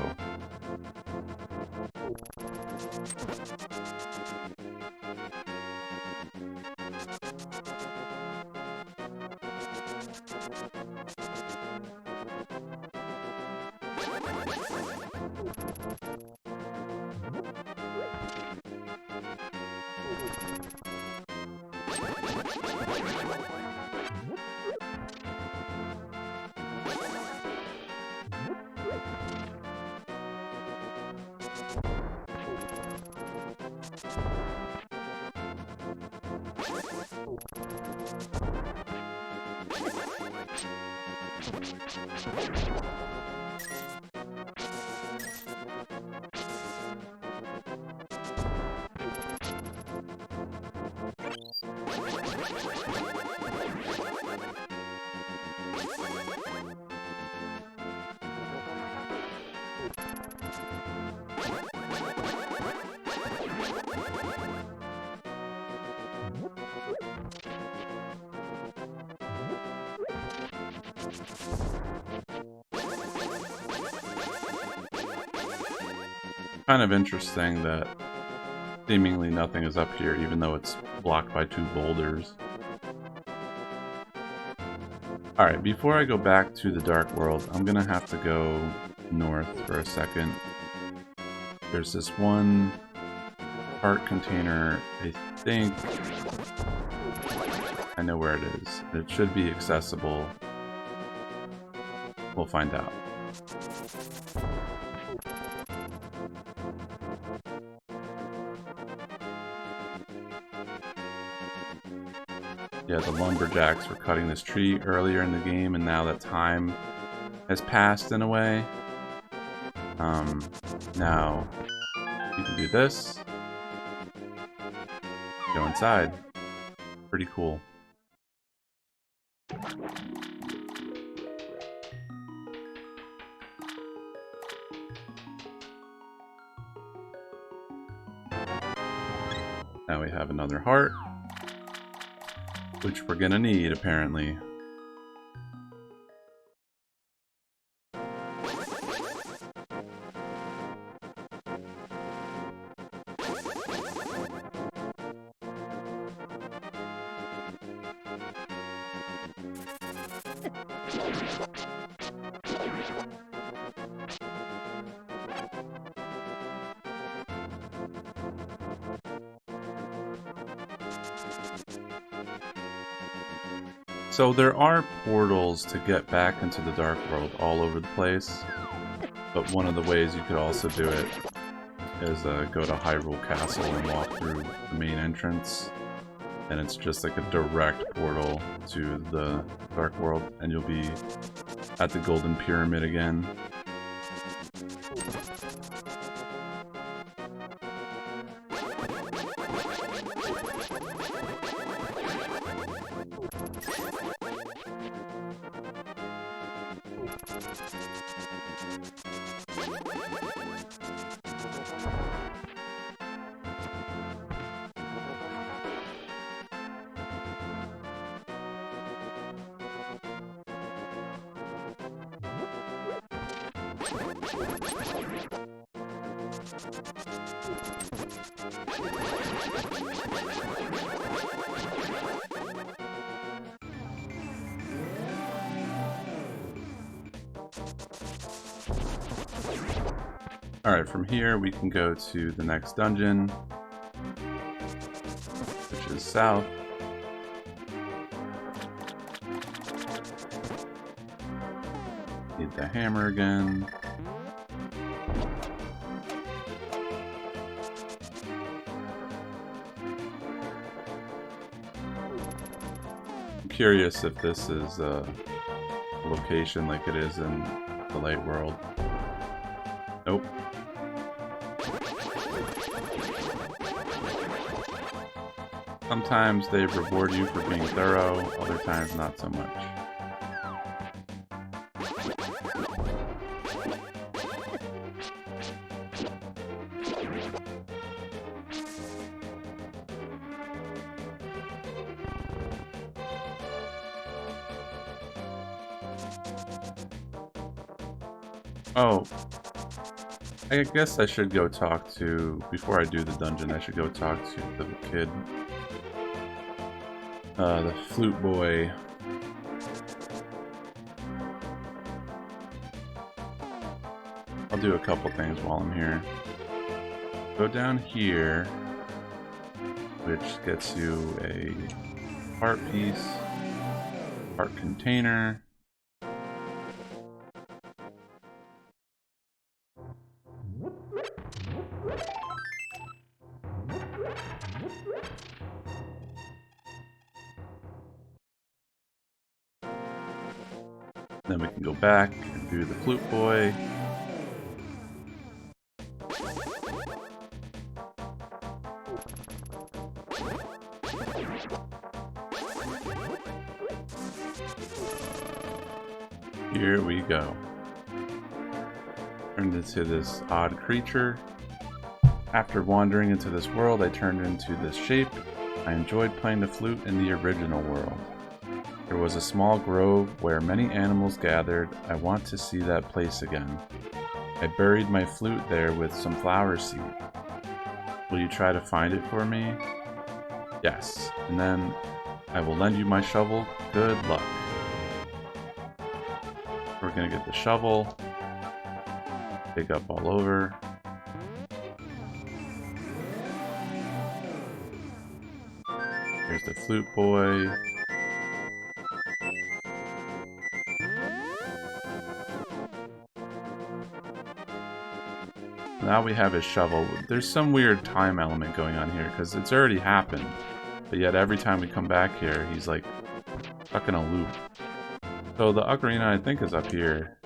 Kind of interesting that seemingly nothing is up here, even though it's blocked by 2 boulders. Alright, before I go back to the Dark World, I'm gonna have to go north for a second. There's this one heart container. I think I know where it is. It should be accessible. We'll find out. Yeah, the lumberjacks were cutting this tree earlier in the game, and now that time has passed in a way. Now you can do this. Go inside. Pretty cool. Now we have another heart, which we're gonna need, apparently. So there are portals to get back into the Dark World all over the place, but one of the ways you could also do it is go to Hyrule Castle and walk through the main entrance, and it's just like a direct portal to the Dark World, and you'll be at the Golden Pyramid again. Alright, from here we can go to the next dungeon, which is south. Need the hammer again. I'm curious if this is a location like it is in the Light World. Nope. Sometimes they reward you for being thorough, other times not so much. Oh, I guess I should go talk to, before I do the dungeon, I should go talk to the kid. The flute boy. I'll do a couple things while I'm here. Go down here, which gets you a heart piece, heart container. Then we can go back and do the flute boy. Here we go. Turned into this odd creature. After wandering into this world, I turned into this shape. I enjoyed playing the flute in the original world. There was a small grove where many animals gathered. I want to see that place again. I buried my flute there with some flower seed. Will you try to find it for me? Yes, and then I will lend you my shovel. Good luck. We're gonna get the shovel, dig up all over. Here's the flute boy. Now we have his shovel. There's some weird time element going on here because it's already happened, but yet every time we come back here, he's like stuck in a loop. So the ocarina, I think, is up here.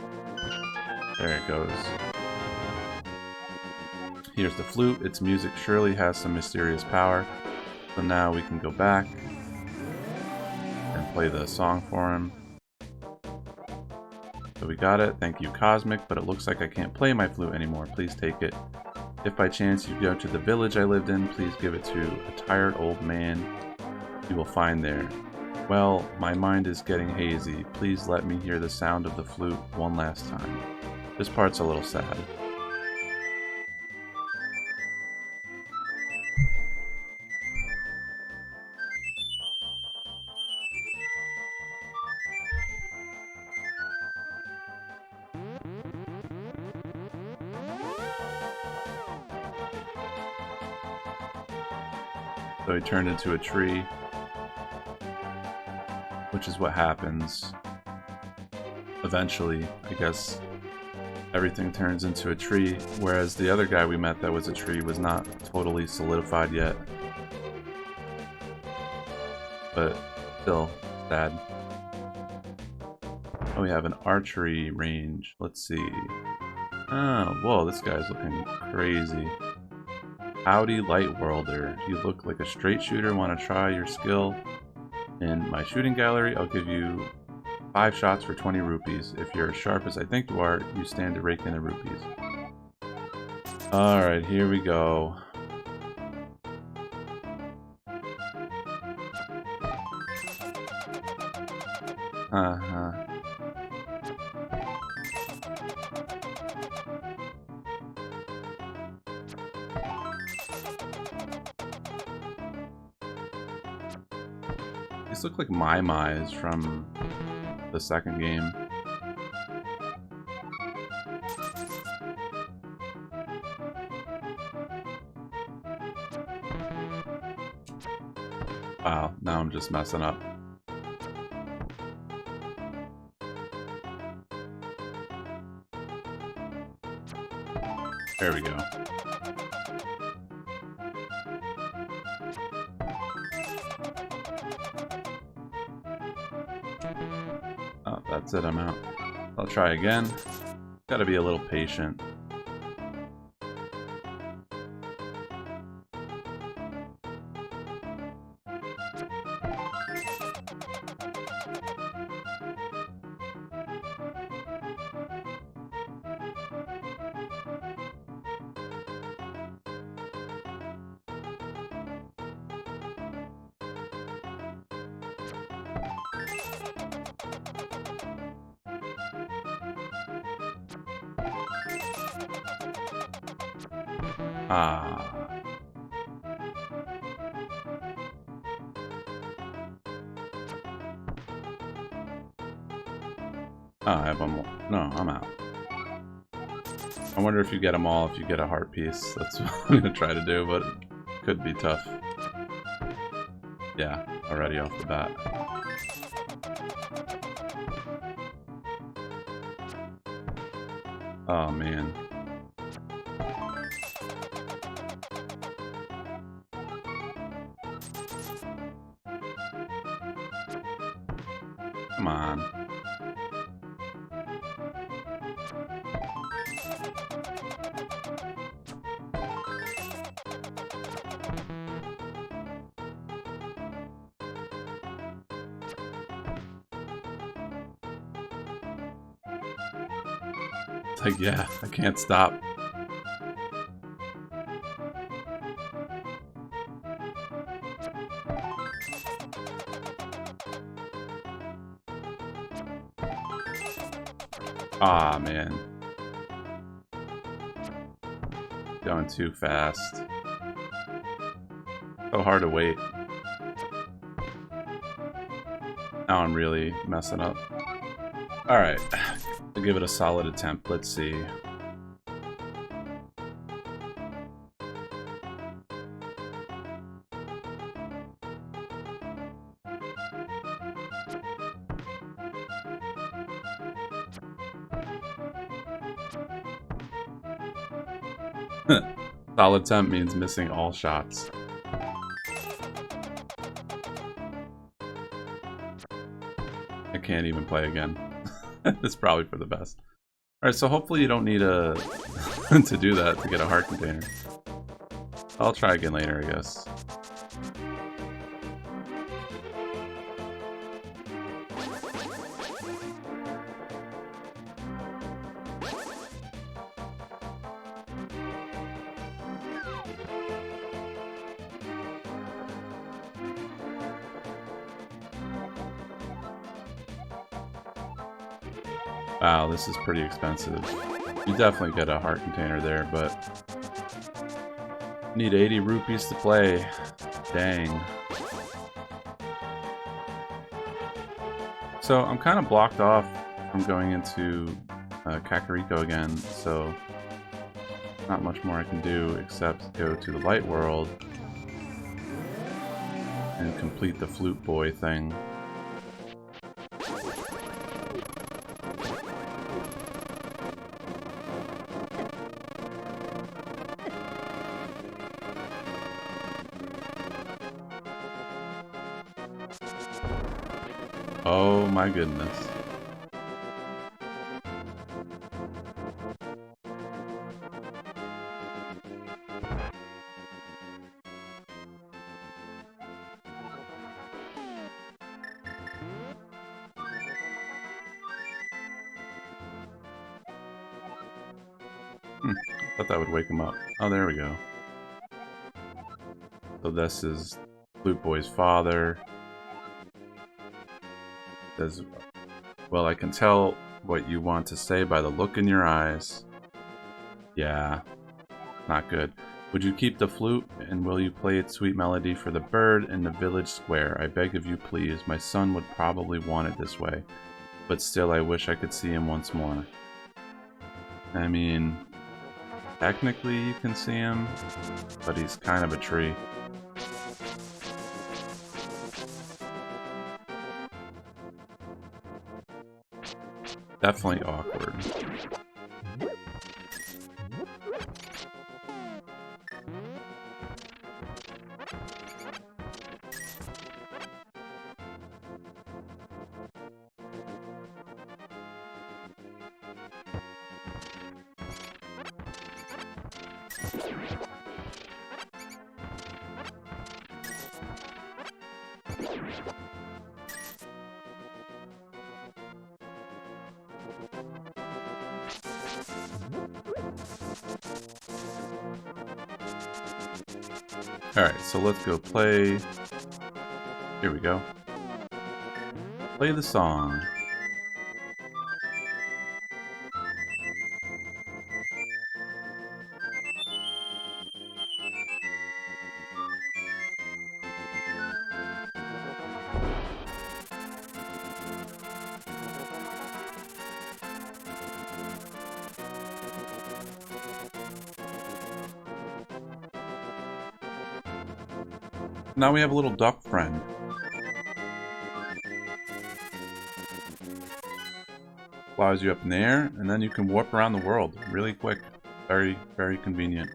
There it goes. Here's the flute. Its music surely has some mysterious power. So now we can go back and play the song for him. So we got it. Thank you, Cosmic, but it looks like I can't play my flute anymore. Please take it. If by chance you go to the village I lived in, please give it to a tired old man you will find there. Well, my mind is getting hazy. Please let me hear the sound of the flute one last time. This part's a little sad. So he turned into a tree, which is what happens eventually. I guess everything turns into a tree, whereas the other guy we met that was a tree was not totally solidified yet. But still sad. Oh, we have an archery range. Let's see. Oh, whoa, this guy's looking crazy. Howdy, Light Worlder. You look like a straight shooter. Want to try your skill in my shooting gallery? I'll give you 5 shots for 20 rupees. If you're as sharp as I think you are, you stand to rake in the rupees. Alright, here we go. These look like my from the second game. Wow, now I'm just messing up. There we go. Oh, that's it, I'm out. I'll try again. Gotta be a little patient. Ah. Oh, I have one more. No, I'm out. I wonder if you get them all if you get a heart piece. That's what I'm gonna try to do, but it could be tough. Yeah, already off the bat. Oh man. Come on. It's like, yeah, I can't stop. Ah, man. Going too fast. So hard to wait. Now I'm really messing up. Alright. I'll give it a solid attempt. Let's see. Solid attempt means missing all shots. I can't even play again. It's probably for the best. Alright, so hopefully you don't need a to do that to get a heart container. I'll try again later, I guess. Wow, this is pretty expensive. You definitely get a heart container there, but need 80 rupees to play. Dang. So I'm kind of blocked off from going into Kakariko again, so not much more I can do except go to the light world and complete the flute boy thing. Oh my goodness. Thought that would wake him up. Oh, there we go. So this is Flute Boy's father. Says, well, I can tell what you want to say by the look in your eyes. Yeah, not good. Would you keep the flute, and will you play its sweet melody for the bird in the village square? I beg of you, please. My son would probably want it this way, but still I wish I could see him once more. I mean, technically you can see him, but he's kind of a tree. Definitely awkward. Alright, so let's go play. Here we go. Play the song. Now we have a little duck friend. Flies you up in the air, and then you can warp around the world really quick. Very, very convenient.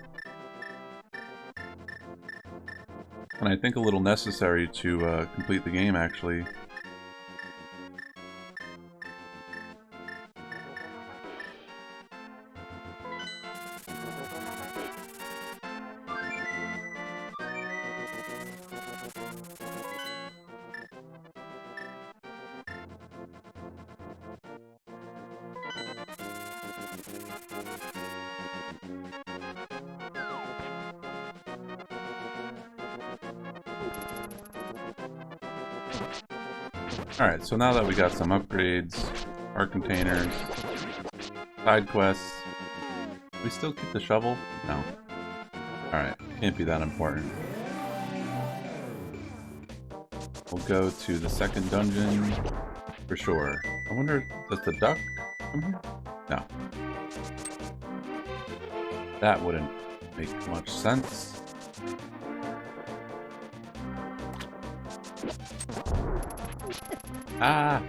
And I think a little necessary to complete the game, actually. Alright, so now that we got some upgrades, art containers, side quests, we still keep the shovel? No. Alright, can't be that important. We'll go to the second dungeon for sure. I wonder, does the duck come here? No. That wouldn't make much sense. Ah!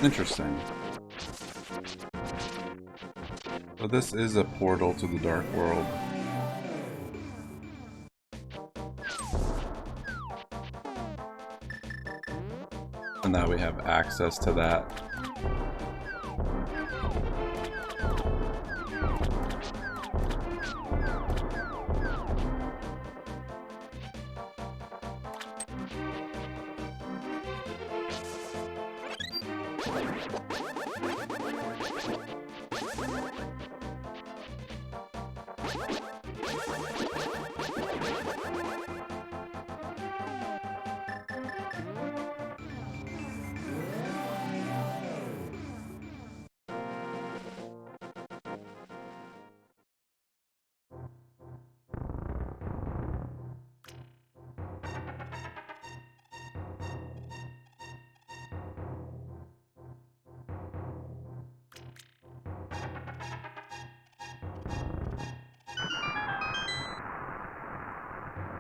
Interesting. So this is a portal to the Dark World. And now we have access to that.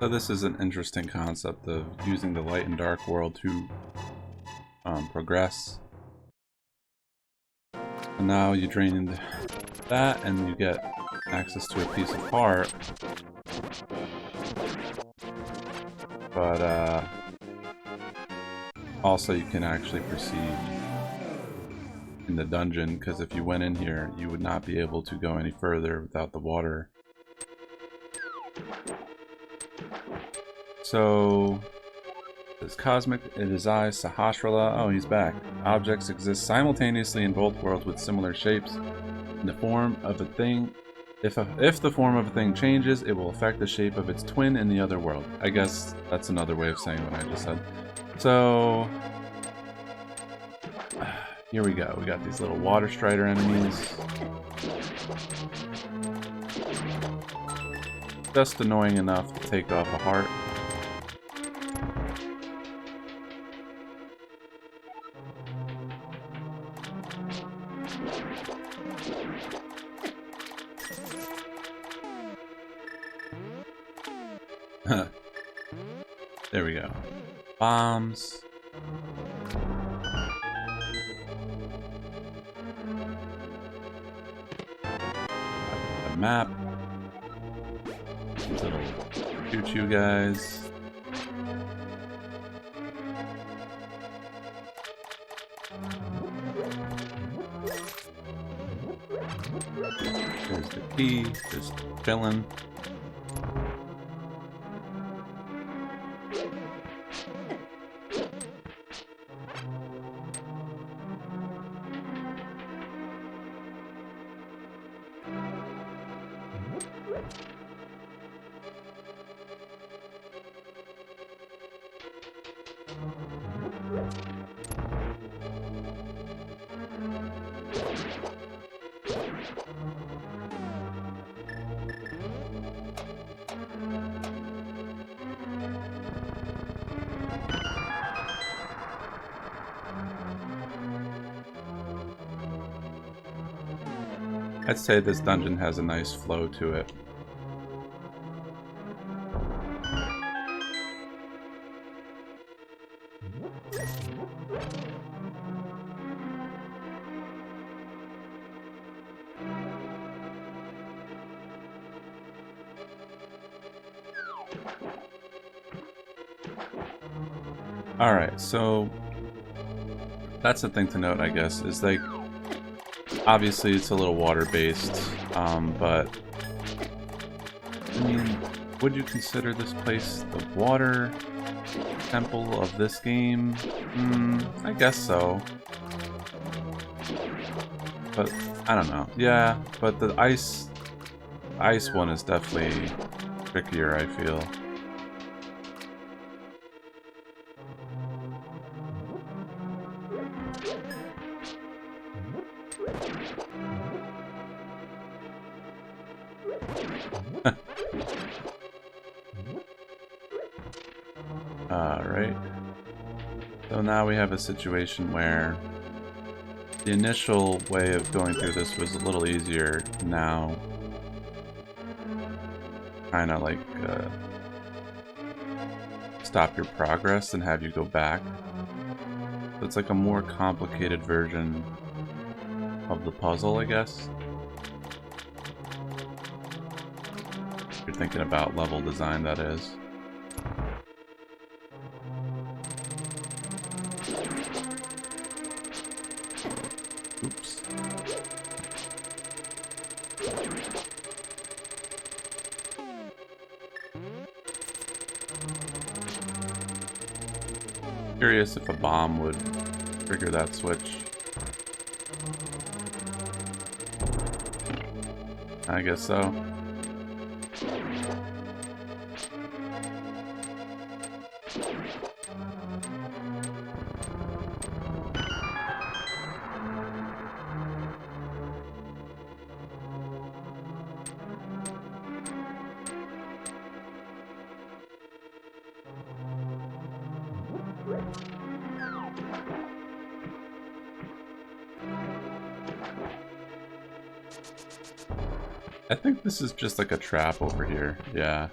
So this is an interesting concept of using the light and dark world to progress. And now you drain that and you get access to a piece of heart. But also you can actually proceed in the dungeon, because if you went in here you would not be able to go any further without the water. So, this cosmic, it is I, Sahasrara. Oh, he's back. Objects exist simultaneously in both worlds with similar shapes. In the form of a thing, if the form of a thing changes, it will affect the shape of its twin in the other world. I guess that's another way of saying what I just said. So, here we go. We got these little water strider enemies. Just annoying enough to take off a heart. There we go. Bombs. A map. These little choo-choo guys. There's the key, just chilling. I'd say this dungeon has a nice flow to it. Alright, so that's the thing to note, I guess, is like, obviously it's a little water-based, but I mean, would you consider this place the water temple of this game? I guess so. But, I don't know. Yeah, but the ice one is definitely trickier, I feel. Alright. So now we have a situation where the initial way of going through this was a little easier. Now, kind of like stop your progress and have you go back. So it's like a more complicated version of the puzzle, I guess. If you're thinking about level design, that is. Oops. Curious if a bomb would trigger that switch. I guess so. I think this is just like a trap over here. Yeah.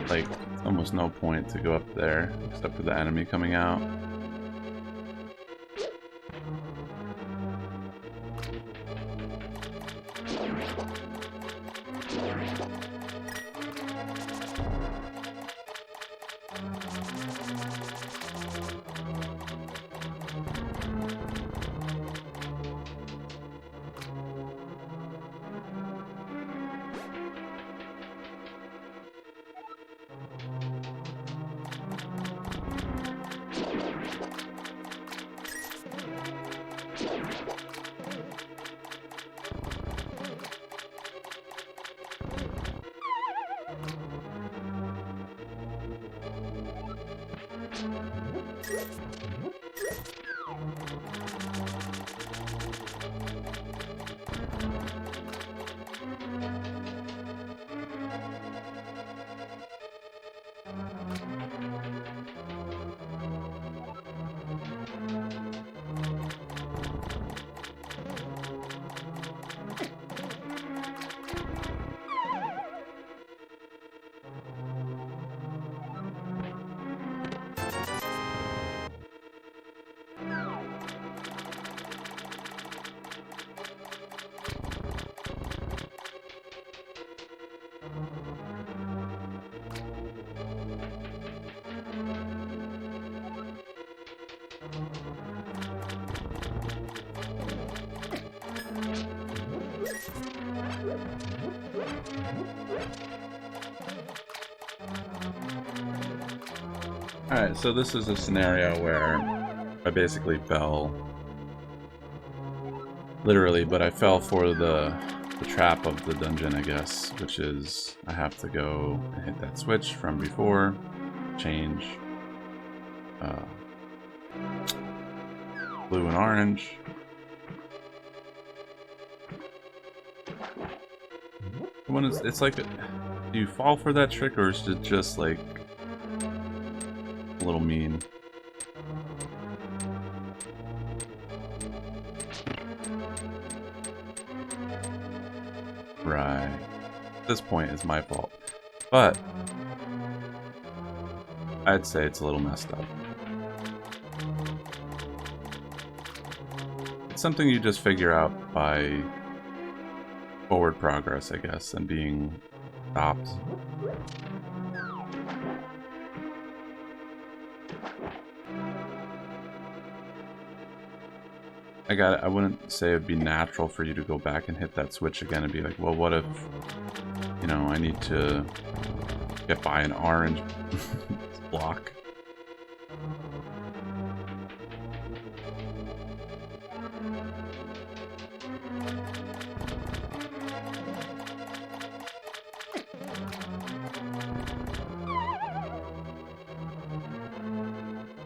Like, almost no point to go up there, except for the enemy coming out. Alright, so this is a scenario where I basically fell, literally, but I fell for the trap of the dungeon, I guess, which is I have to go and hit that switch from before, change blue and orange, When it's like, do you fall for that trick, or is it just like a little mean? Right. At this point, it's my fault. But I'd say it's a little messed up. It's something you just figure out by forward progress, I guess, and being stopped. I wouldn't say it would be natural for you to go back and hit that switch again and be like, well, what if, you know, I need to get by an orange block.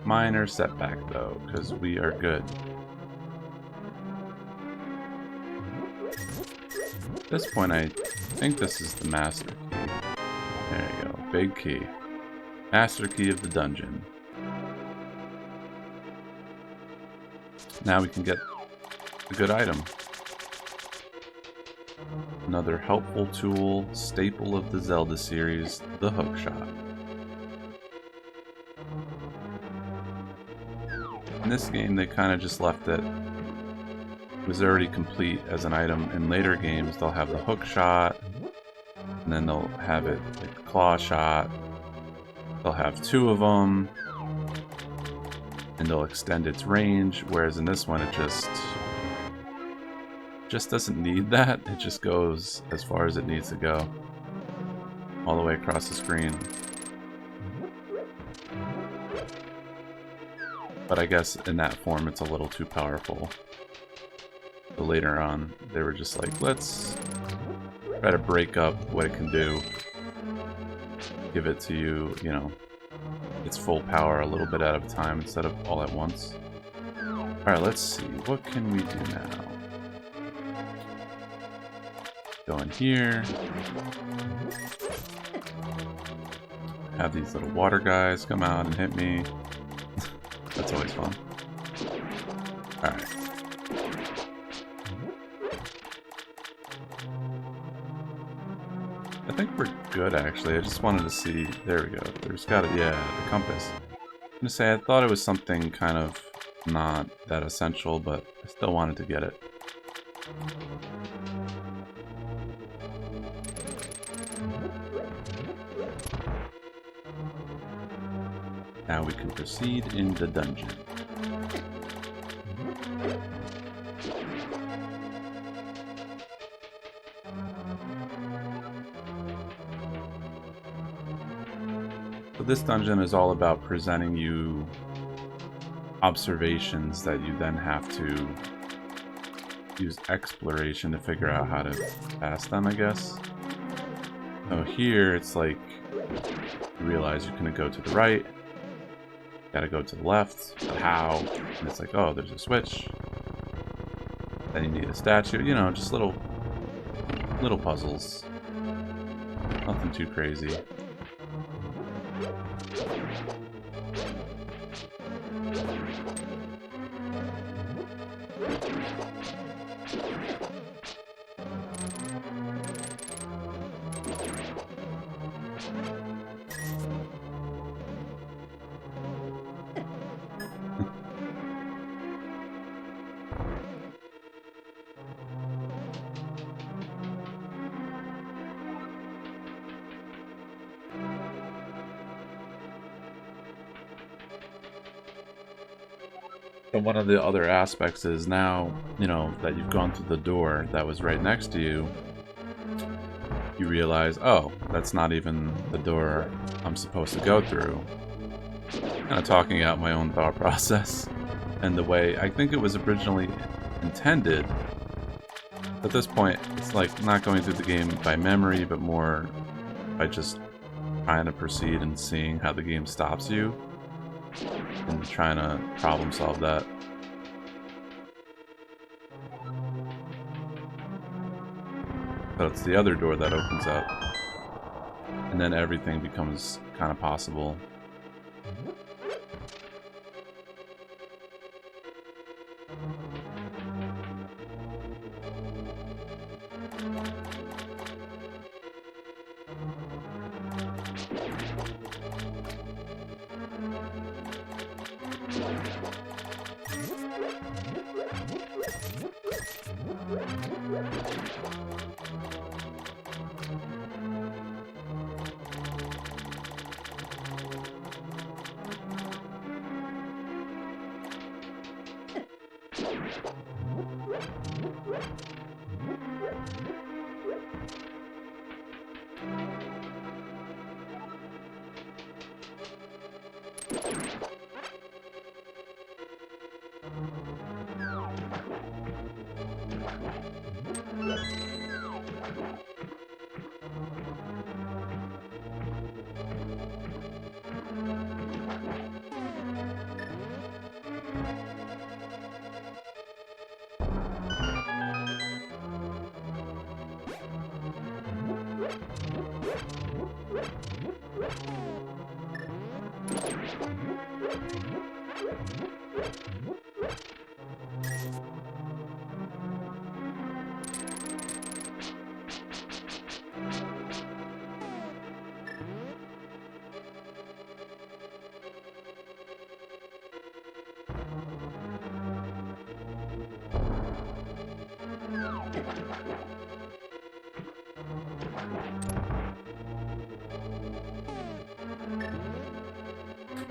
Minor setback though, because we are good. At this point, I think this is the master key. There you go, big key. Master key of the dungeon. Now we can get a good item. Another helpful tool, staple of the Zelda series, the hookshot. In this game, they kind of just left it. It was already complete as an item. In later games, they'll have the hook shot, and then they'll have it like the claw shot. They'll have two of them, and they'll extend its range. Whereas in this one, it just doesn't need that. It just goes as far as it needs to go, all the way across the screen. But I guess in that form, it's a little too powerful. So later on, they were just like, let's try to break up what it can do. Give it to you, you know, its full power a little bit at a time instead of all at once. Alright, let's see. What can we do now? Go in here. Have these little water guys come out and hit me. That's always fun. Alright. I think we're good, actually. I just wanted to see... There we go. There's got it. Yeah, the compass. I'm gonna say I thought it was something kind of not that essential, but I still wanted to get it. Now we can proceed in the dungeon. So this dungeon is all about presenting you observations that you then have to use exploration to figure out how to pass them, I guess. So here it's like you realize you're gonna go to the right. Gotta go to the left, but how? And it's like, oh, there's a switch. Then you need a statue. You know, just little puzzles. Nothing too crazy. And one of the other aspects is now, you know, that you've gone through the door that was right next to you, you realize, oh, that's not even the door I'm supposed to go through. Kind of talking out my own thought process and the way I think it was originally intended. At this point, it's like not going through the game by memory, but more by just trying to proceed and seeing how the game stops you. And trying to problem solve that. So it's the other door that opens up. And then everything becomes kind of possible.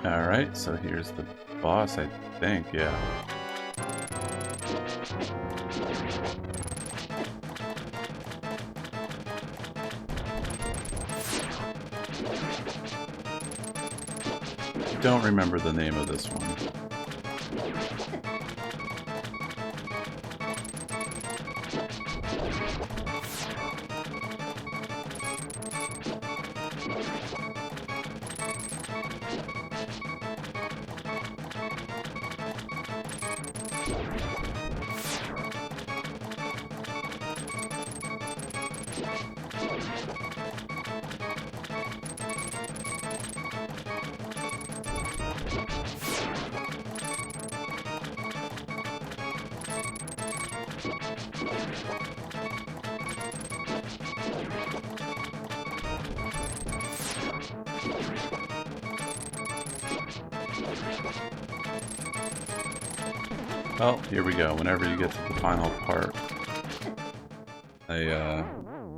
Alright, so here's the boss, I think, yeah. I don't remember the name of this one. Well, here we go. Whenever you get to the final part, the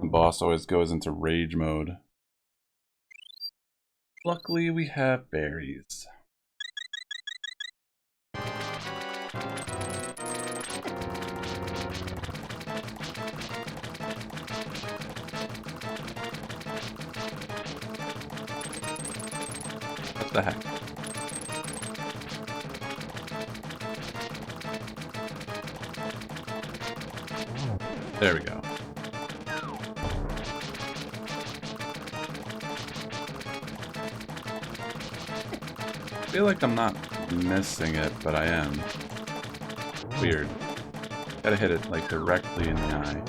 boss always goes into rage mode. Luckily, we have berries. What the heck? There we go. I feel like I'm not missing it, but I am. Weird. Gotta hit it like directly in the eye.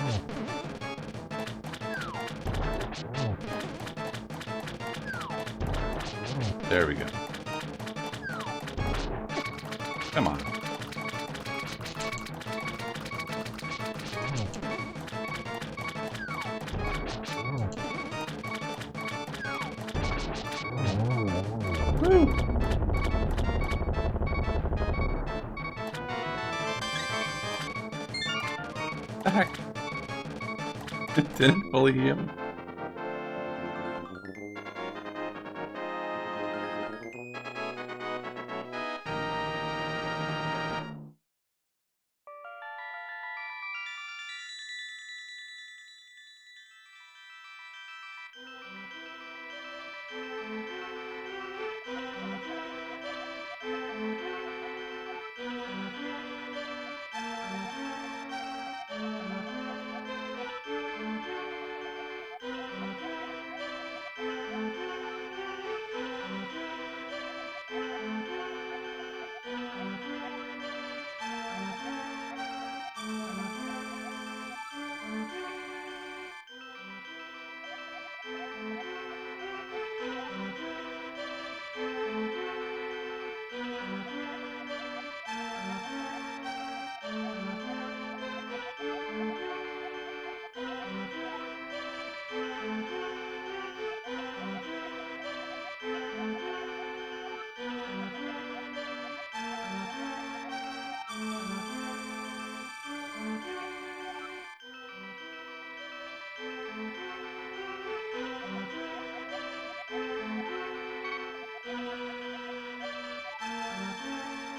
There we go. Come on. Woo! The heck? It didn't fully heal.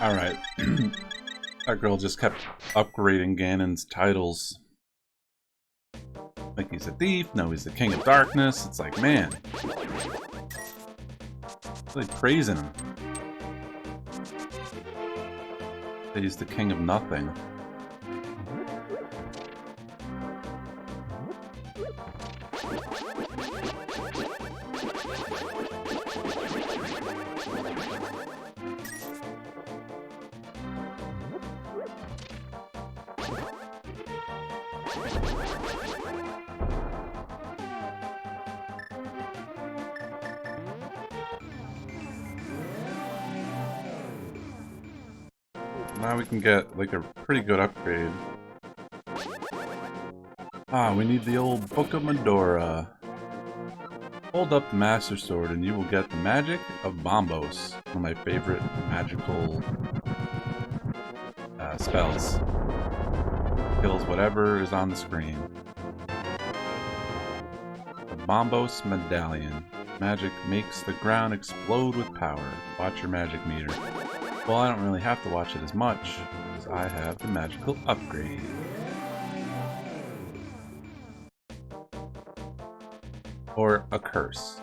Alright. That girl just kept upgrading Ganon's titles. Like he's a thief, no he's the king of darkness. It's like, man. Really praising him. That he's the king of nothing. Now we can get like a pretty good upgrade. Ah, we need the old Book of Medora. Hold up the Master Sword and you will get the magic of Bombos, one of my favorite magical spells. Kills whatever is on the screen. The Bombos Medallion. Magic makes the ground explode with power. Watch your magic meter. Well, I don't really have to watch it as much, because I have the magical upgrade. Or a curse.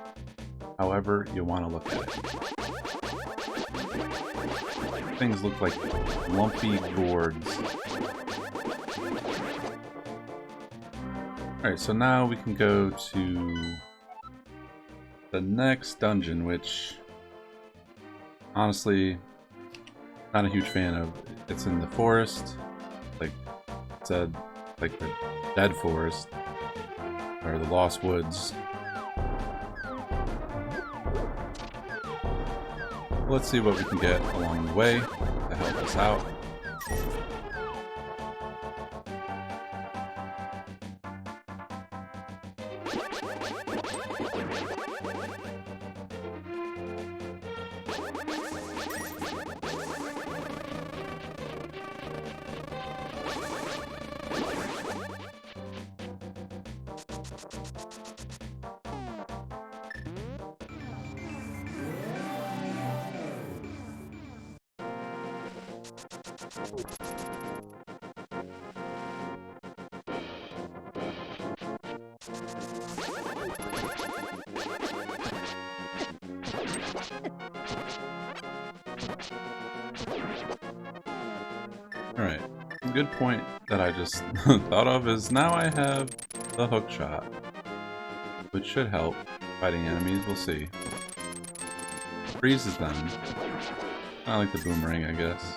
However you want to look at it. Things look like lumpy gourds. Alright, so now we can go to the next dungeon, which honestly not a huge fan of. It's in the forest, like it said, like the dead forest or the lost woods. Let's see what we can get along the way to help us out. Alright, a good point that I just thought of is now I have the hook shot, which should help fighting enemies, we'll see. Freezes them. I like the boomerang, I guess.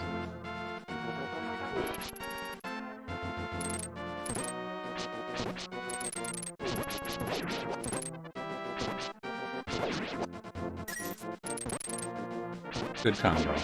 Good combo.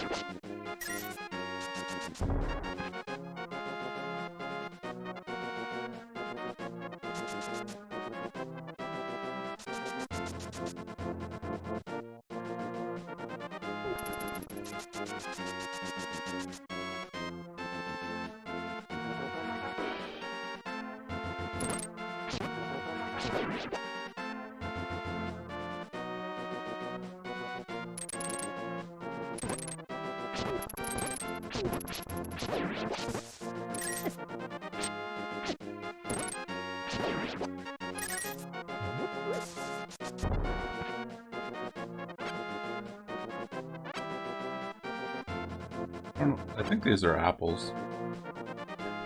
I think these are apples.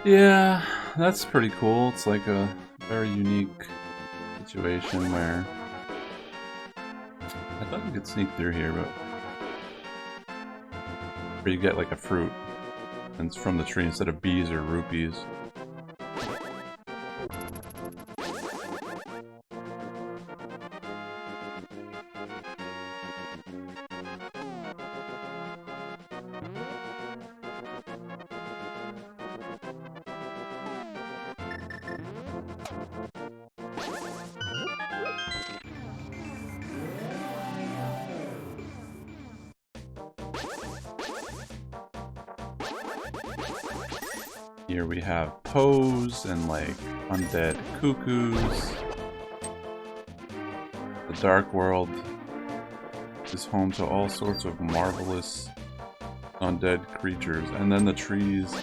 Yeah, that's pretty cool. It's like a very unique situation where I thought you could sneak through here, but where you get like a fruit and it's from the tree instead of bees or rupees. Here we have Pose and like undead cuckoos. The Dark World is home to all sorts of marvelous undead creatures, and then the trees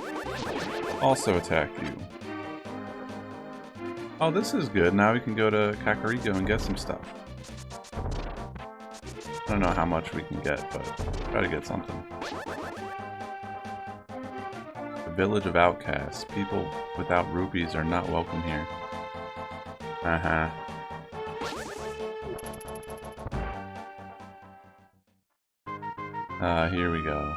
also attack you. Oh, this is good. Now we can go to Kakariko and get some stuff. I don't know how much we can get, but try to get something. The village of outcasts. People without rupees are not welcome here. Uh-huh. Here we go.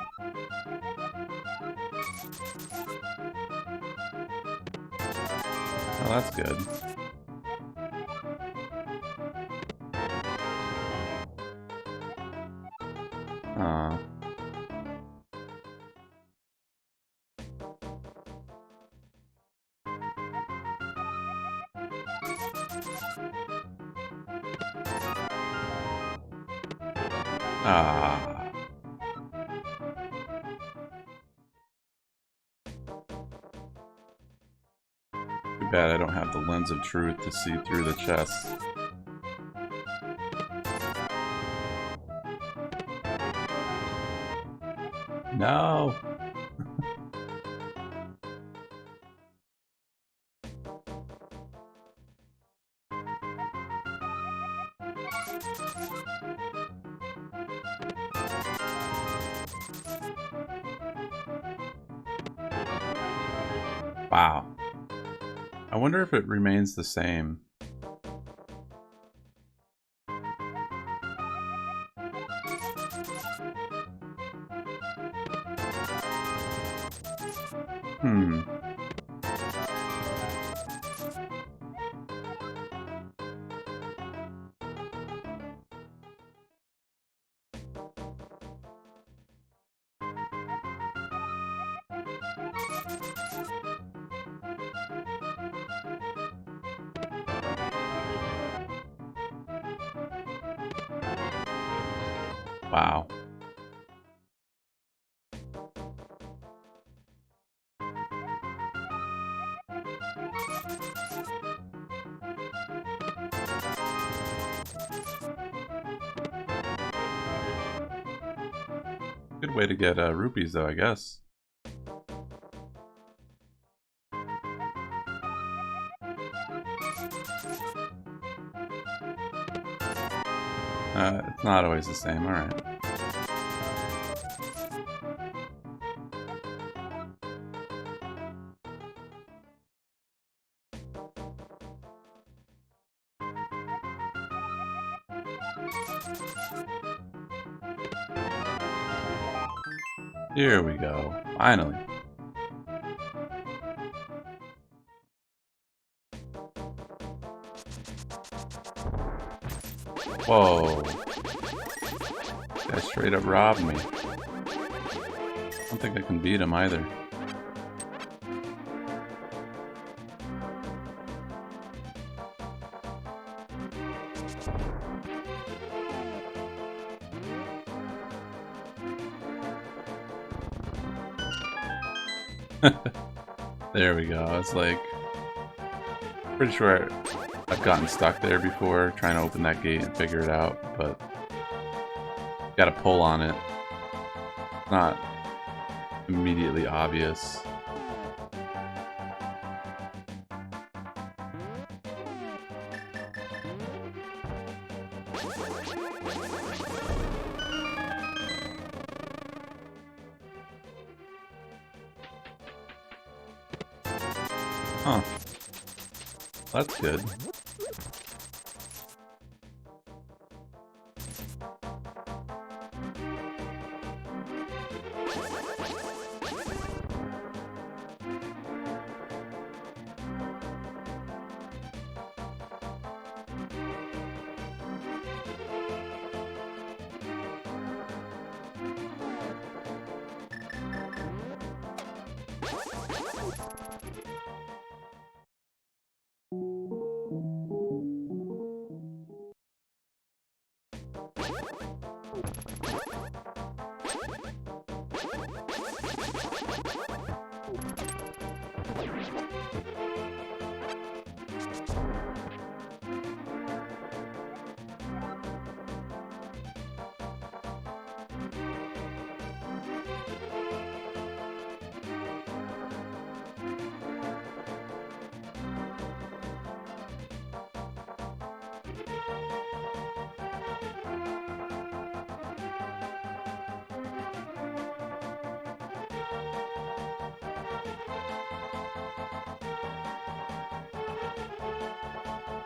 Oh, that's good. Ah. Too bad I don't have the lens of truth to see through the chest. No! Wow. I wonder if it remains the same. Wow. Good way to get rupees, though, I guess. It's not always the same, alright. Here we go. Finally. Whoa. This guy straight up robbed me. I don't think I can beat him either. There we go. It's like, pretty sure I've gotten stuck there before trying to open that gate and figure it out, but gotta pull on it. It's not immediately obvious. Huh. That's good.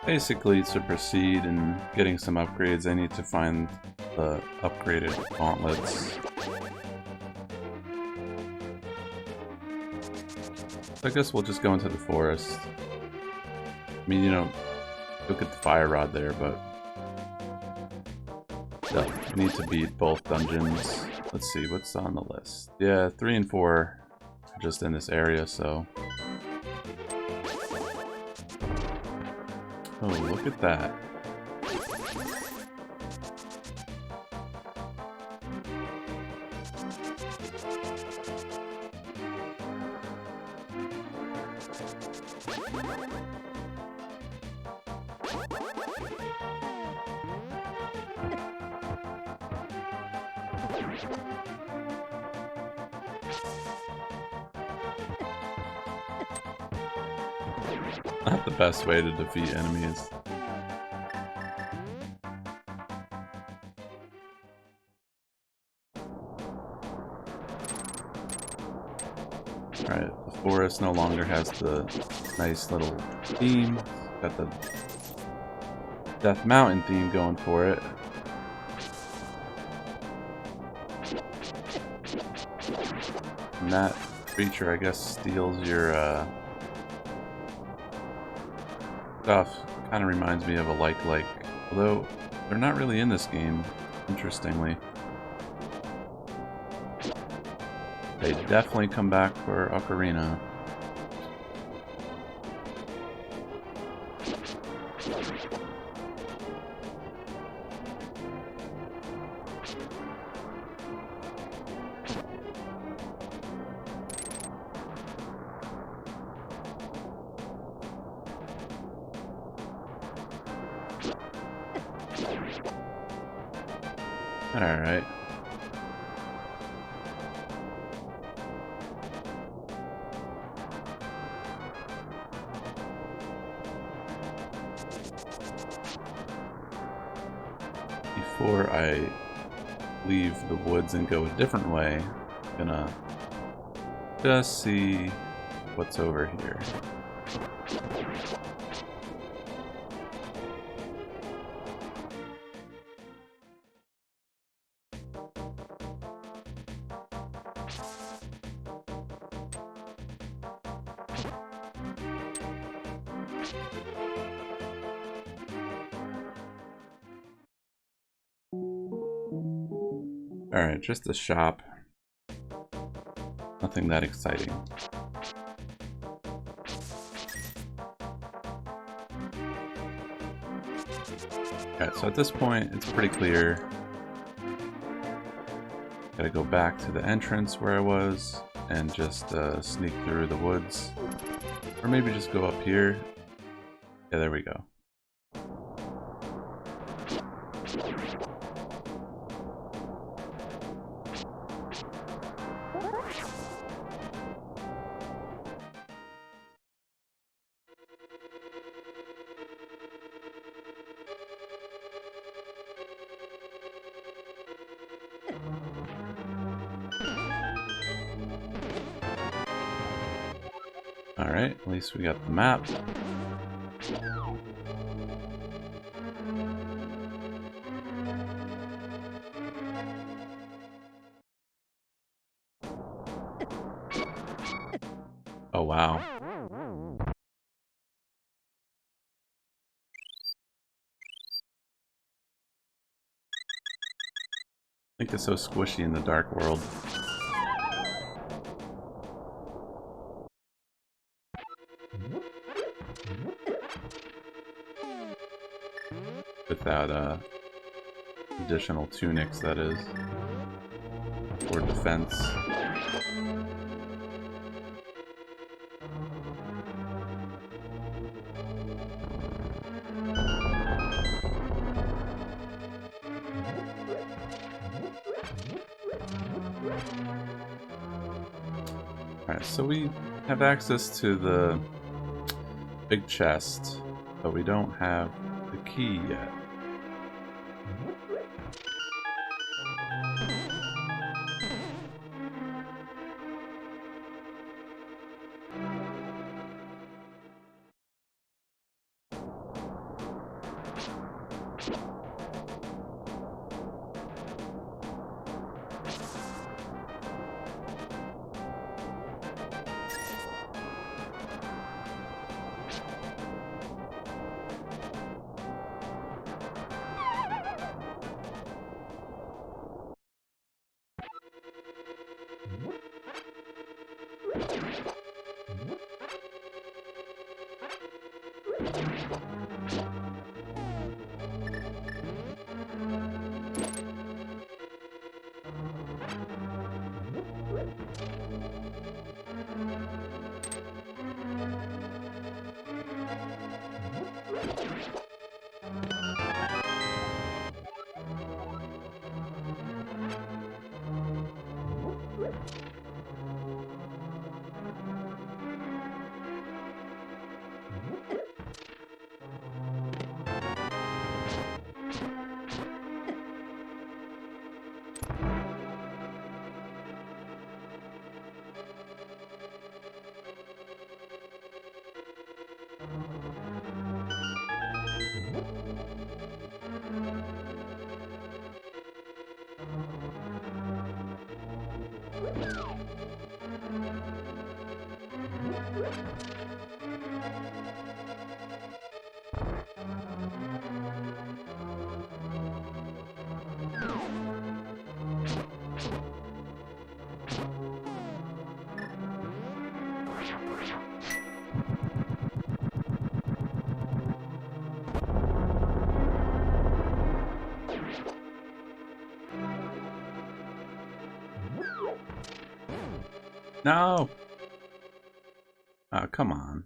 Basically, to proceed in getting some upgrades, I need to find the upgraded gauntlets. I guess we'll just go into the forest. I mean, you know, look at the fire rod there, but no, I need to beat both dungeons. Let's see, what's on the list? Yeah, 3 and 4 are just in this area, so... Oh, look at that. Not the best way to defeat enemies. Alright, the forest no longer has the nice little theme. Got the Death Mountain theme going for it. And that creature, I guess, steals your stuff. Kind of reminds me of a like, although they're not really in this game, interestingly. They definitely come back for Ocarina. Alright. Before I leave the woods and go a different way, I'm gonna just see what's over here. Alright, just a shop. Nothing that exciting. Alright, so at this point, it's pretty clear. Gotta go back to the entrance where I was and just sneak through the woods. Or maybe just go up here. Yeah, there we go. Alright, at least we got the map. Oh wow. I think it's so squishy in the dark world. Without additional tunics, that is. Or defense. Alright, so we have access to the big chest, but we don't have the key yet. No! Oh, come on.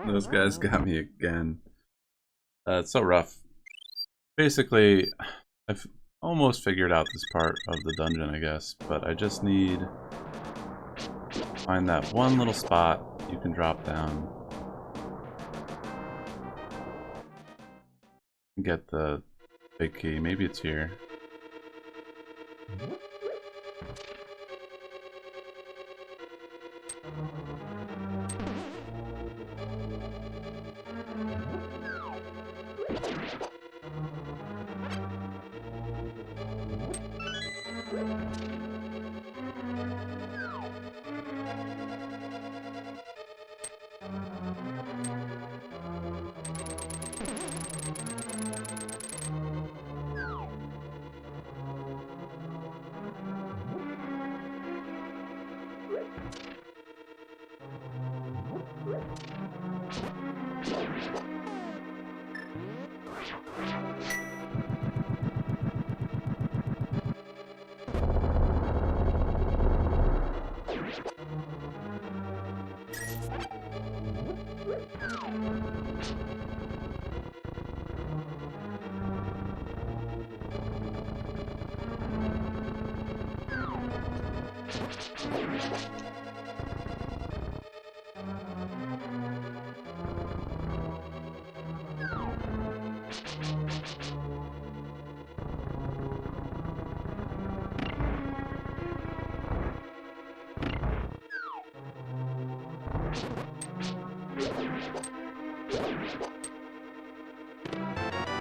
Those guys got me again. It's so rough. Basically, I've almost figured out this part of the dungeon, I guess, but I just need to find that one little spot you can drop down and get the big key. Maybe it's here.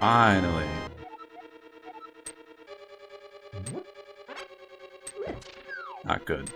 Finally. Not good.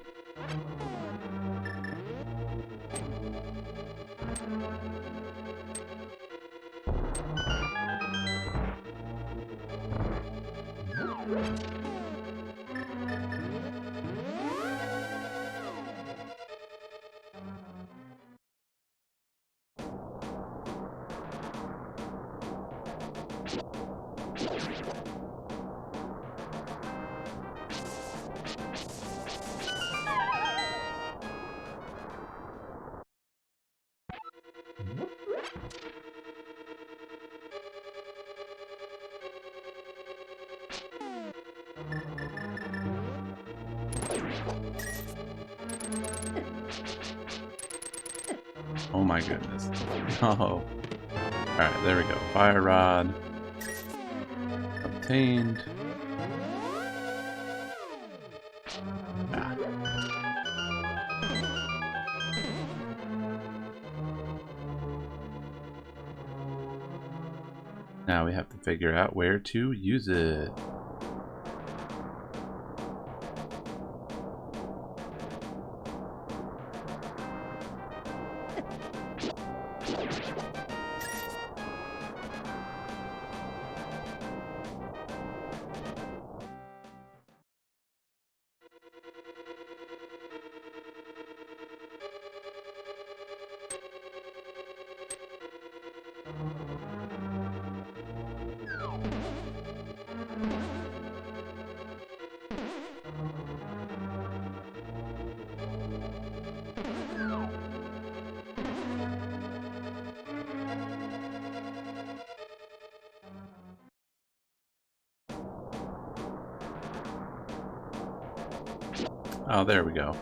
Oh my goodness. Oh. Alright, there we go. Fire rod. Obtained. Ah. Now we have to figure out where to use it. Oh, there we go.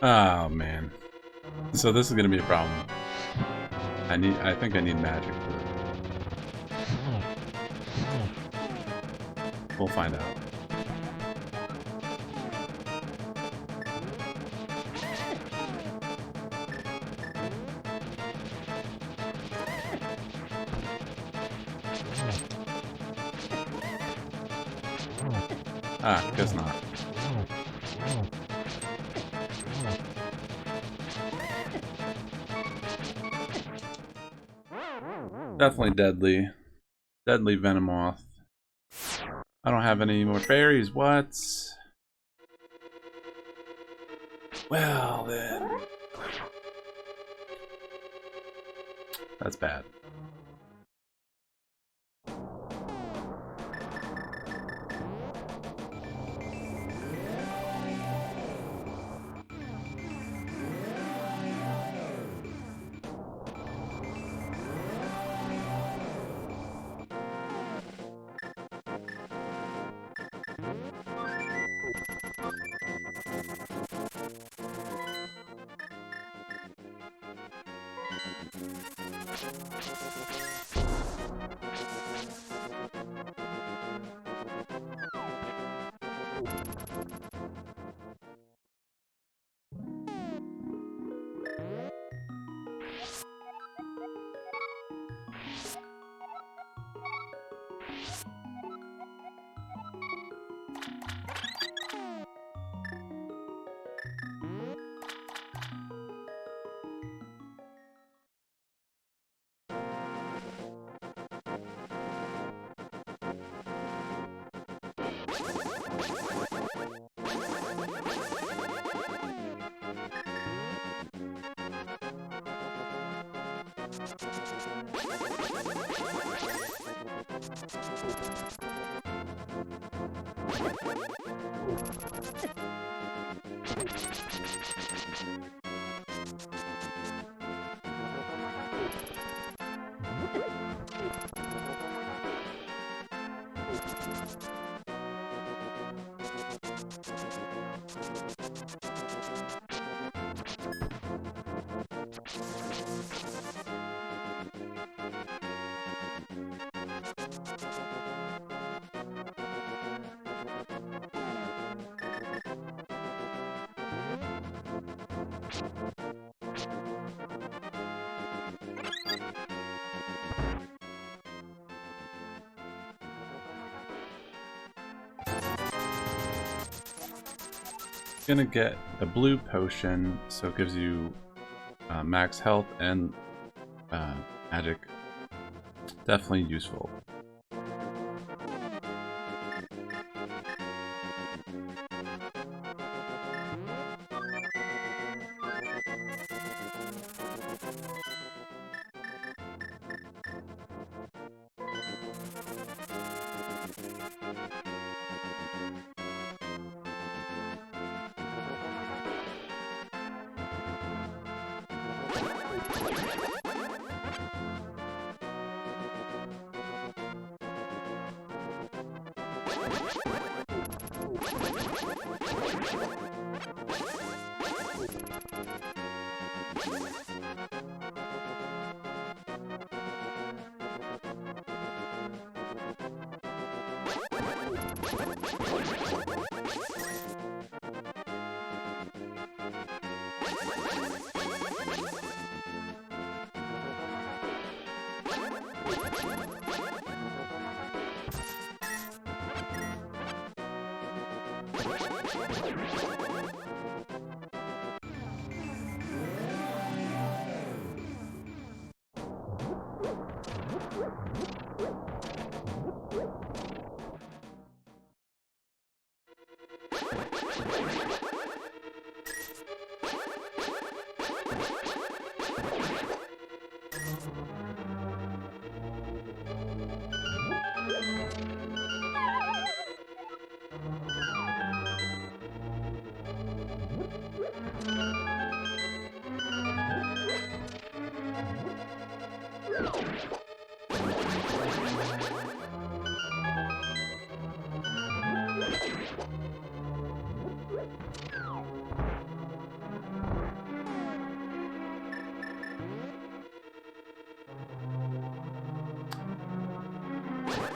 Oh man. So this is gonna be a problem. I think I need magic for it. We'll find out. Ah, guess not. Definitely deadly. Deadly Venomoth. I don't have any more fairies, what? Well then. That's bad. Gonna get a blue potion, so it gives you max health and magic. Definitely useful.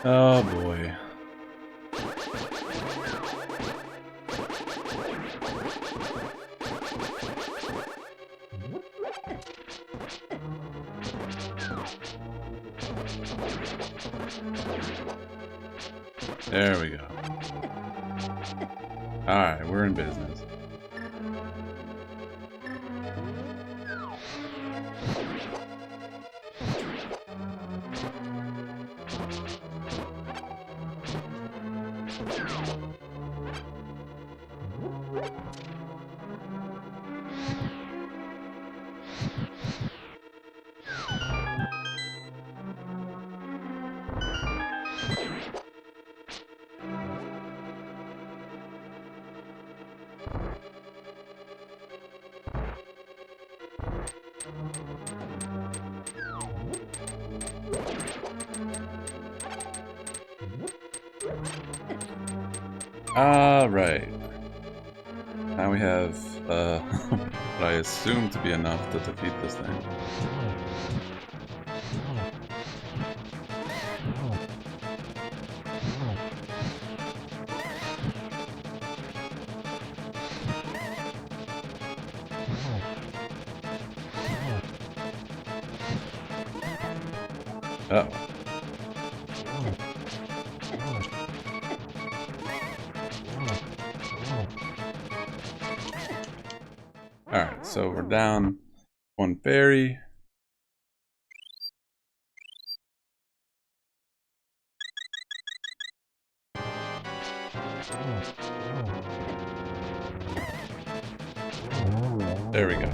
Oh boy. There we go. Alright, we're in business. Alright. Now we have what I assume to be enough to defeat this thing. Uh-oh. Alright, so we're down one fairy. There we go.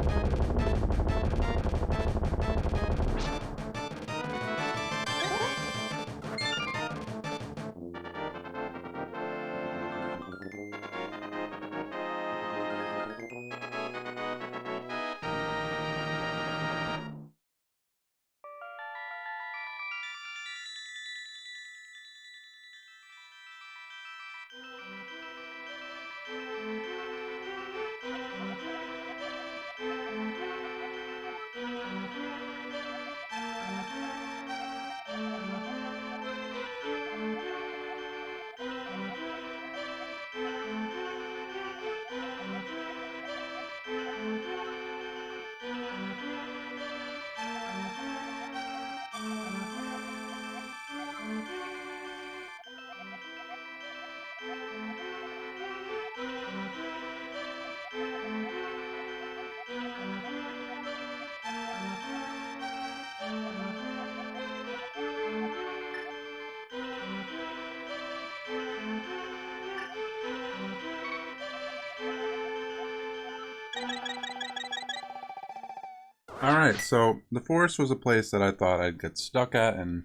Alright, so the forest was a place that I thought I'd get stuck at, and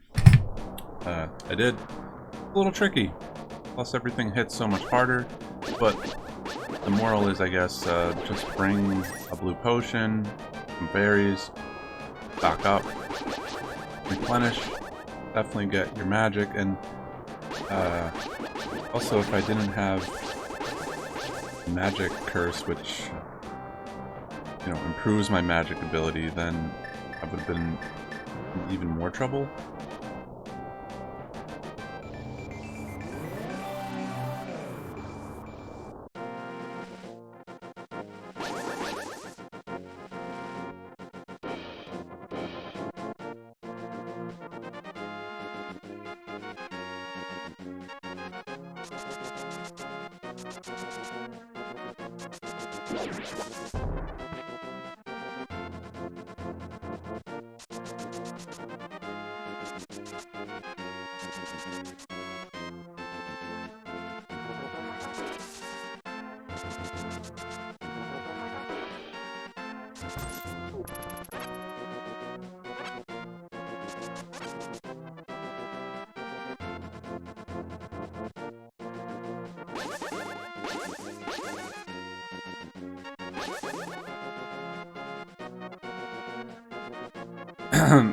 I did. A little tricky. Plus everything hits so much harder, but the moral is, I guess, just bring a blue potion, some berries, stock up, replenish, definitely get your magic, and also if I didn't have magic curse, which, you know, improves my magic ability, then I would have been in even more trouble.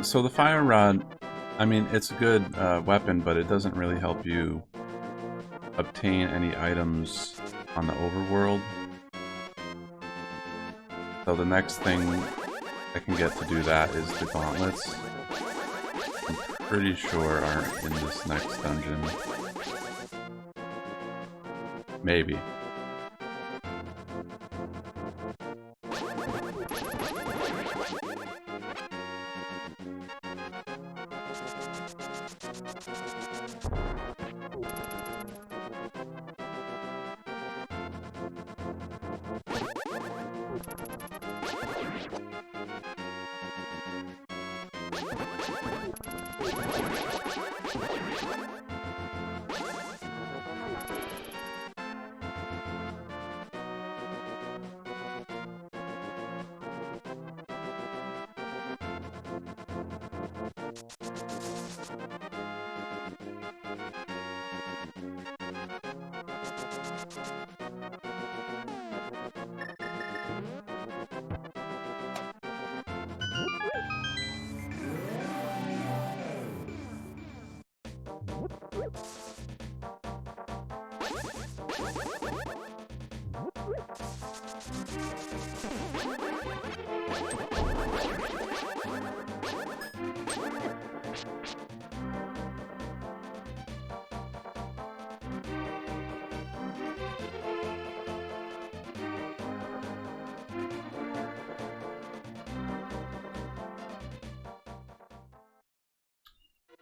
So the fire rod, I mean, it's a good weapon, but it doesn't really help you obtain any items on the overworld. So the next thing I can get to do that is the gauntlets. I'm pretty sure aren't in this next dungeon. Maybe.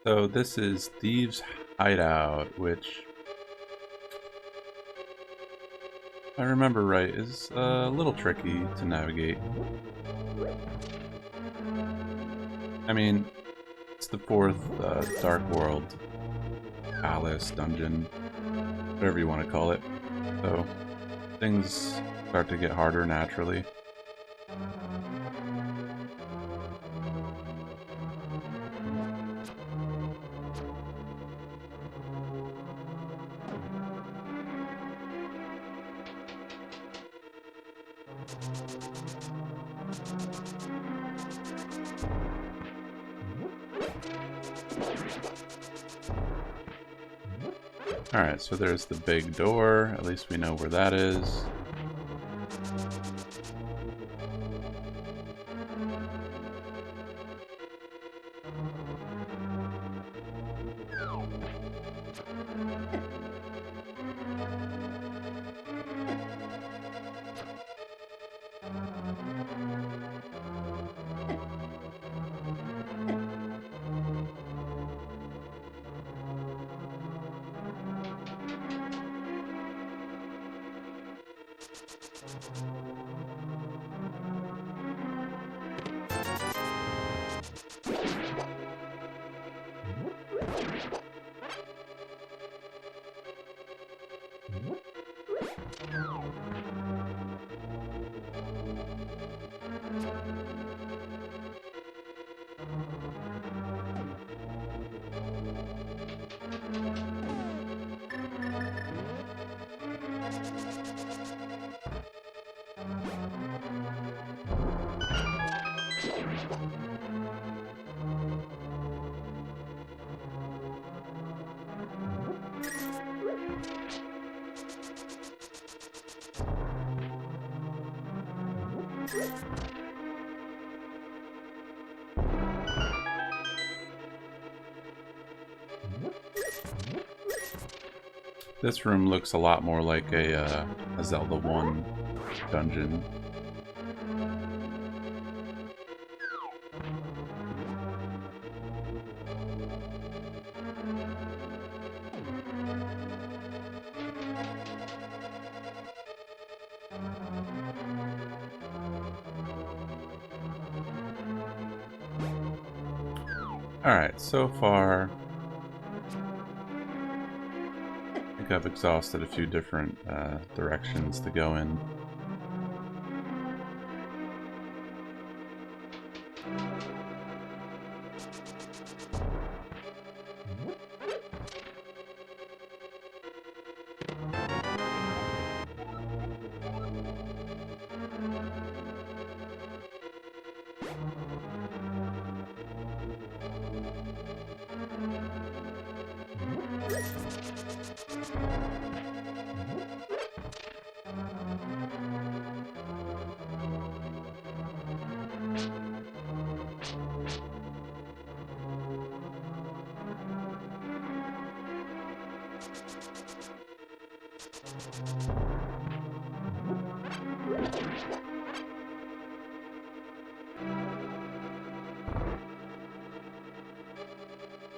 So this is Thieves' Hideout, which, if I remember right, is a little tricky to navigate. I mean, it's the fourth Dark World palace, dungeon, whatever you want to call it. So things start to get harder naturally. Alright, so there's the big door. At least we know where that is. This room looks a lot more like a Zelda 1 dungeon. Alright, so far I think I've exhausted a few different directions to go in.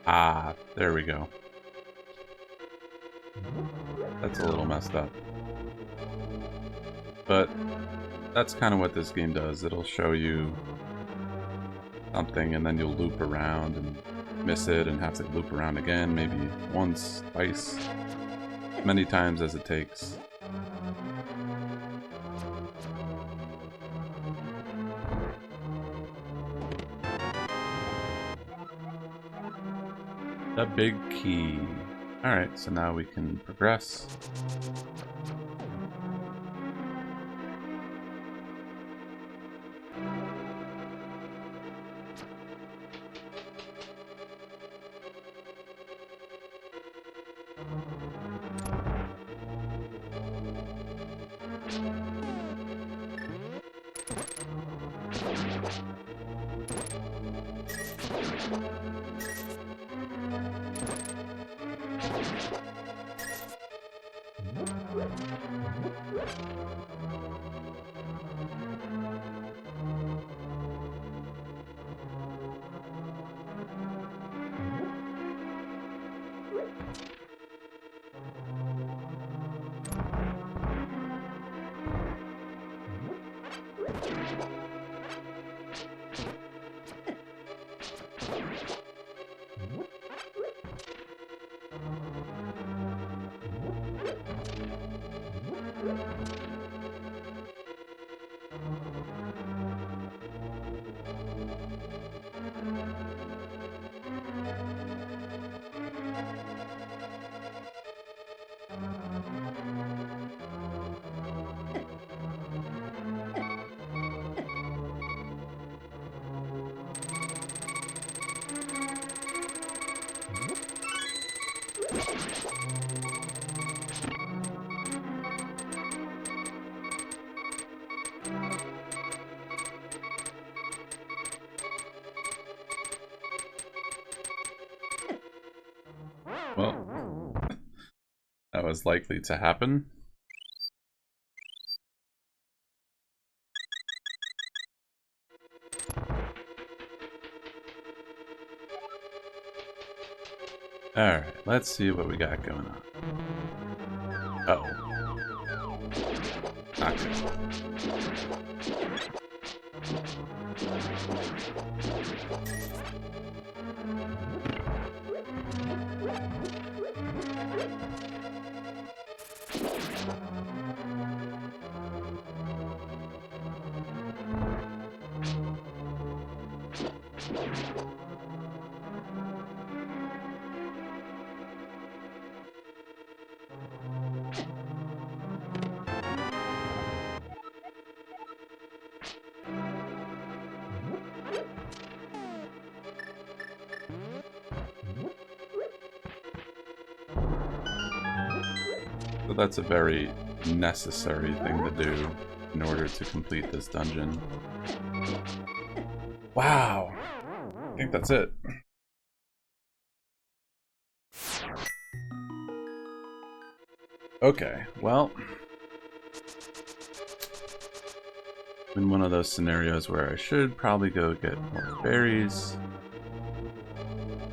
Ah, there we go. That's a little messed up. But that's kind of what this game does. It'll show you something and then you'll loop around and miss it and have to loop around again, maybe once, twice, many times as it takes. The big key. Alright, so now we can progress. Well, that was likely to happen. Alright, let's see what we got going on. Uh-oh. Not good. So that's a very necessary thing to do in order to complete this dungeon. Wow! I think that's it. Okay, well, in one of those scenarios where I should probably go get more berries,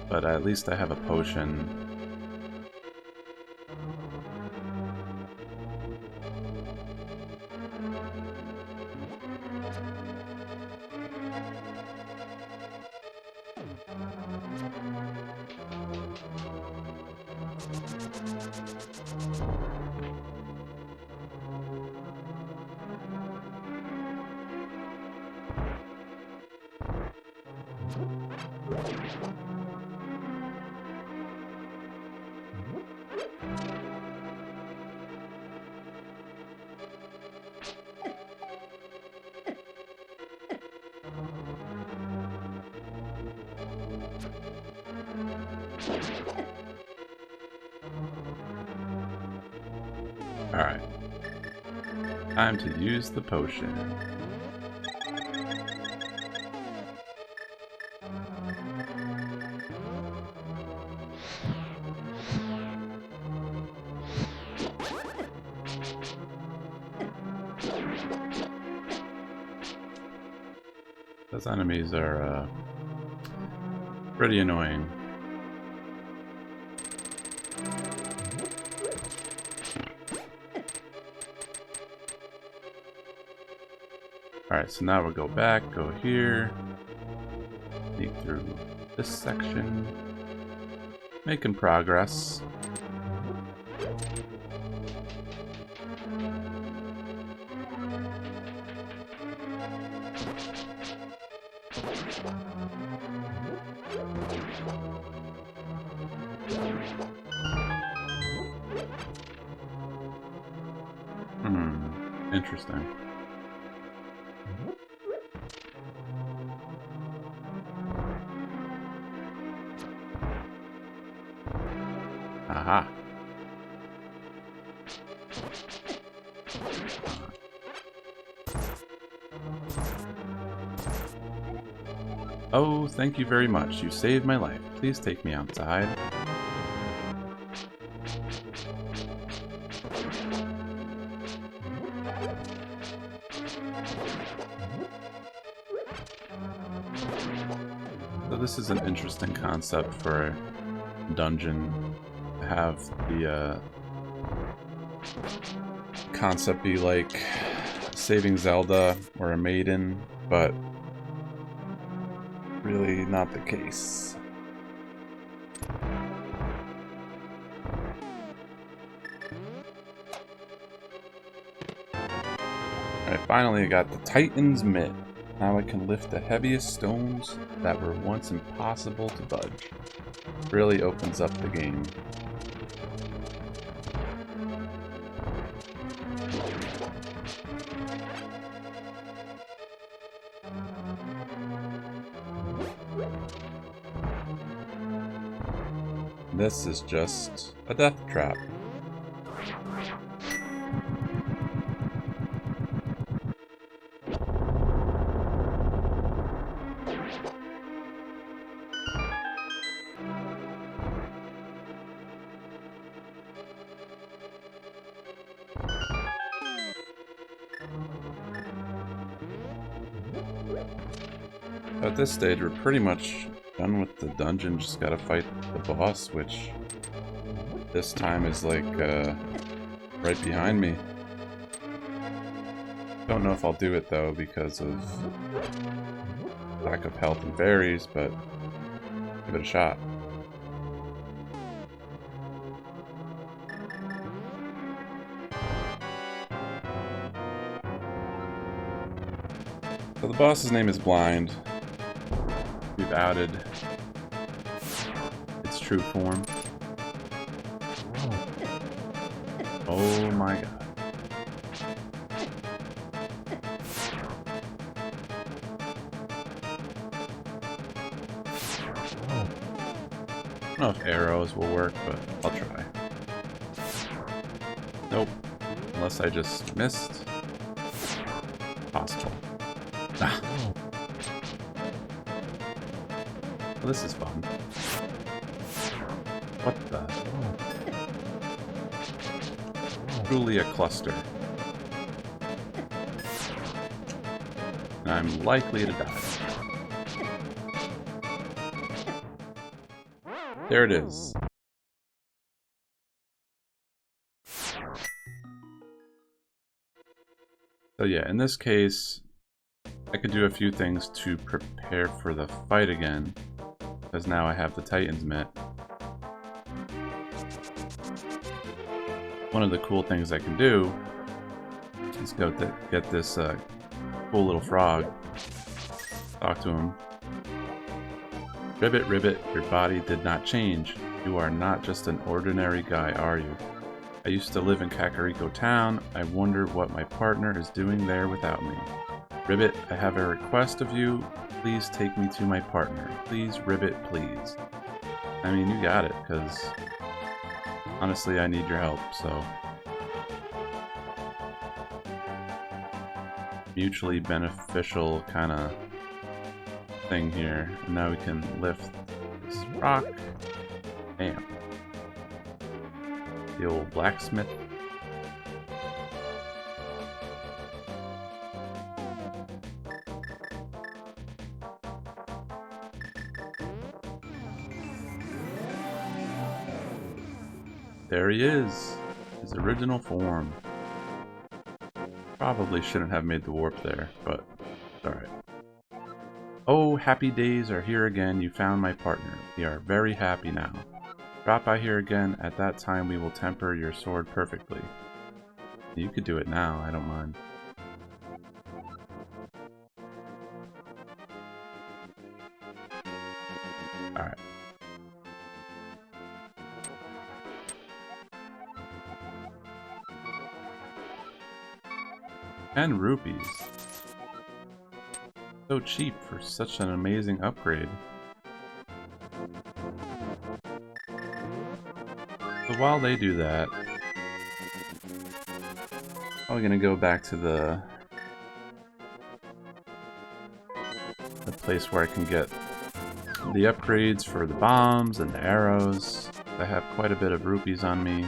but at least I have a potion. Alright. Time to use the potion. Those enemies are pretty annoying. Alright, so now we'll go back, go here, sneak through this section, making progress. Interesting. Aha. Oh, thank you very much. You saved my life. Please take me outside. So this is an interesting concept for a dungeon. Have the concept be like saving Zelda or a maiden, but really not the case. Alright, finally I got the Titan's Mitt. Now I can lift the heaviest stones that were once impossible to budge. Really opens up the game. This is just a death trap. At this stage, we're pretty much done with the dungeon. Just gotta fight the boss, which this time is like right behind me. Don't know if I'll do it though because of lack of health and berries, but give it a shot. So the boss's name is Blind. We've added its true form. Oh my god. I don't know if arrows will work, but I'll try. Nope. Unless I just missed. Possible. Ah. Well, this is fun. What the? Truly a cluster. I'm likely to die. There it is. So yeah, in this case, I could do a few things to prepare for the fight again, because now I have the Titan's Mitt. One of the cool things I can do is go to get this cool little frog. Talk to him. Ribbit, Ribbit, your body did not change. You are not just an ordinary guy, are you? I used to live in Kakariko Town. I wonder what my partner is doing there without me. Ribbit, I have a request of you. Please take me to my partner. Please, Ribbit, please. I mean, you got it, because honestly, I need your help, so. Mutually beneficial kind of thing here. And now we can lift this rock. Bam. The old blacksmith. There he is, his original form. Probably shouldn't have made the warp there, but it's alright. Oh, happy days are here again. You found my partner. We are very happy now. Drop by here again. At that time, we will temper your sword perfectly. You could do it now. I don't mind. Alright. And rupees. So cheap for such an amazing upgrade. So while they do that, I'm gonna go back to the place where I can get the upgrades for the bombs and the arrows. I have quite a bit of rupees on me.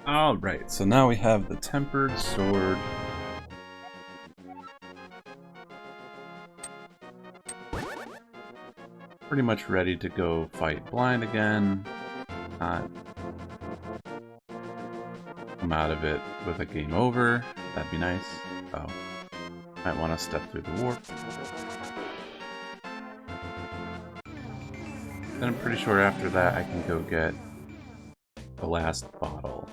Alright, so now we have the tempered sword. Pretty much ready to go fight blind again. Not come out of it with a game over. That'd be nice. Oh, might want to step through the warp. Then I'm pretty sure after that I can go get the last bottle.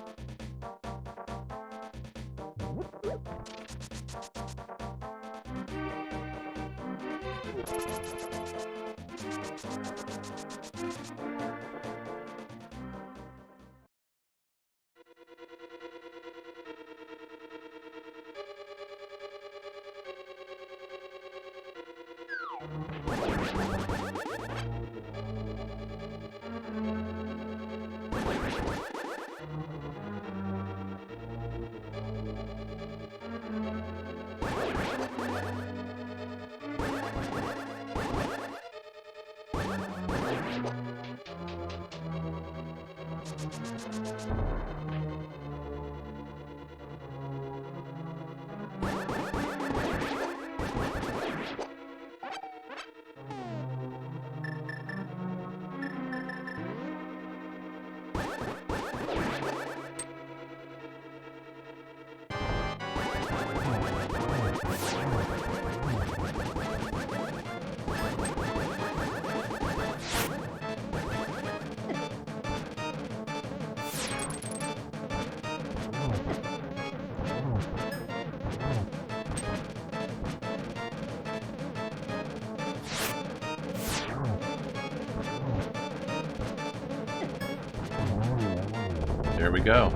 There we go.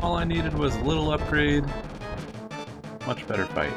All I needed was a little upgrade. Much better fight.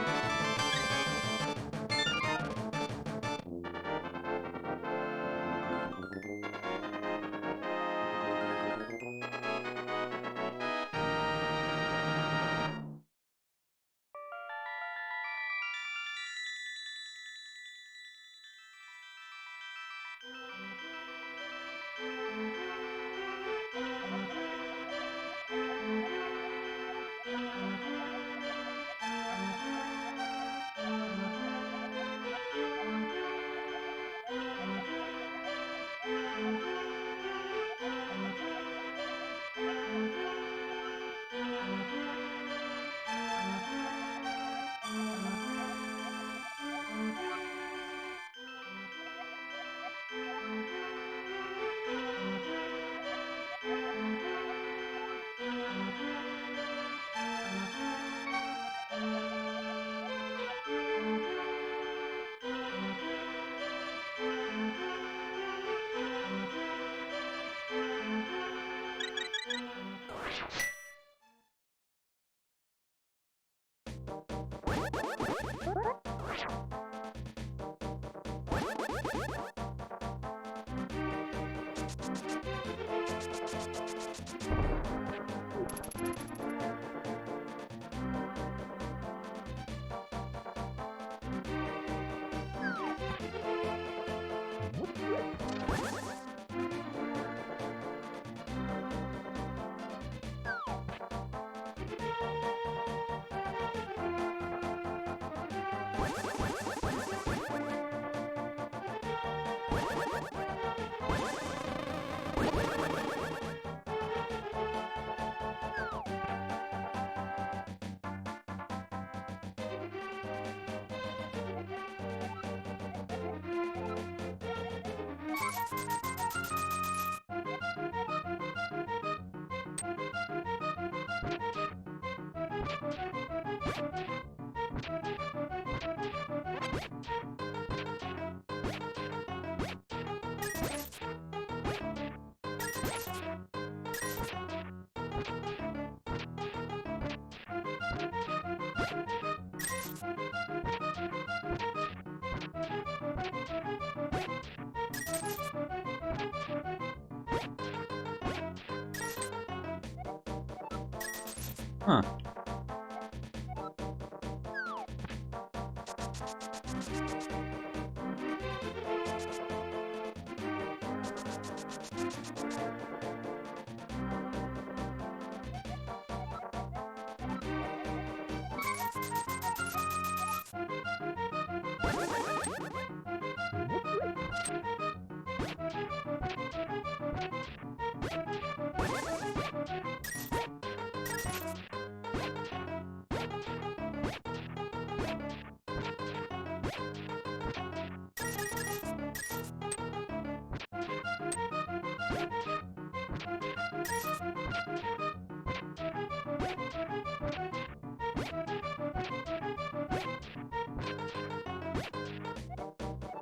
Huh.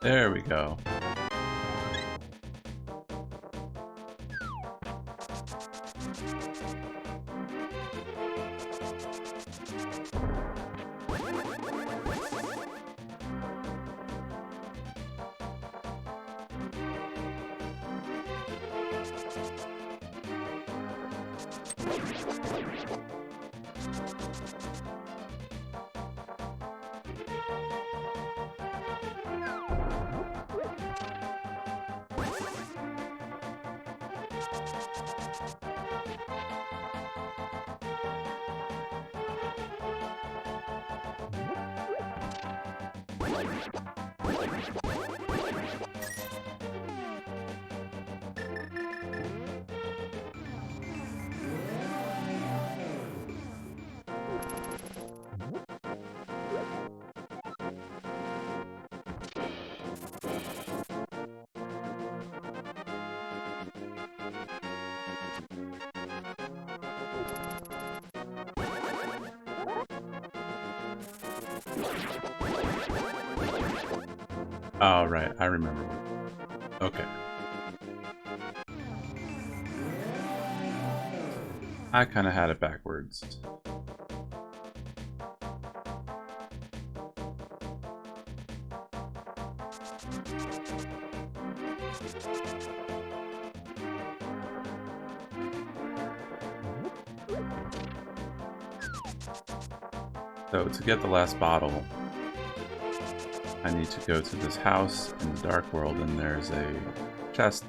There we go. Oh, right. I remember. Okay. I kind of had it backwards. So to get the last bottle, I need to go to this house in the dark world, and there's a chest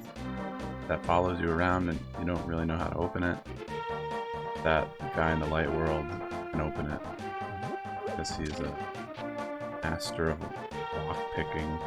that follows you around and you don't really know how to open it. That guy in the light world can open it because he's a master of lock picking.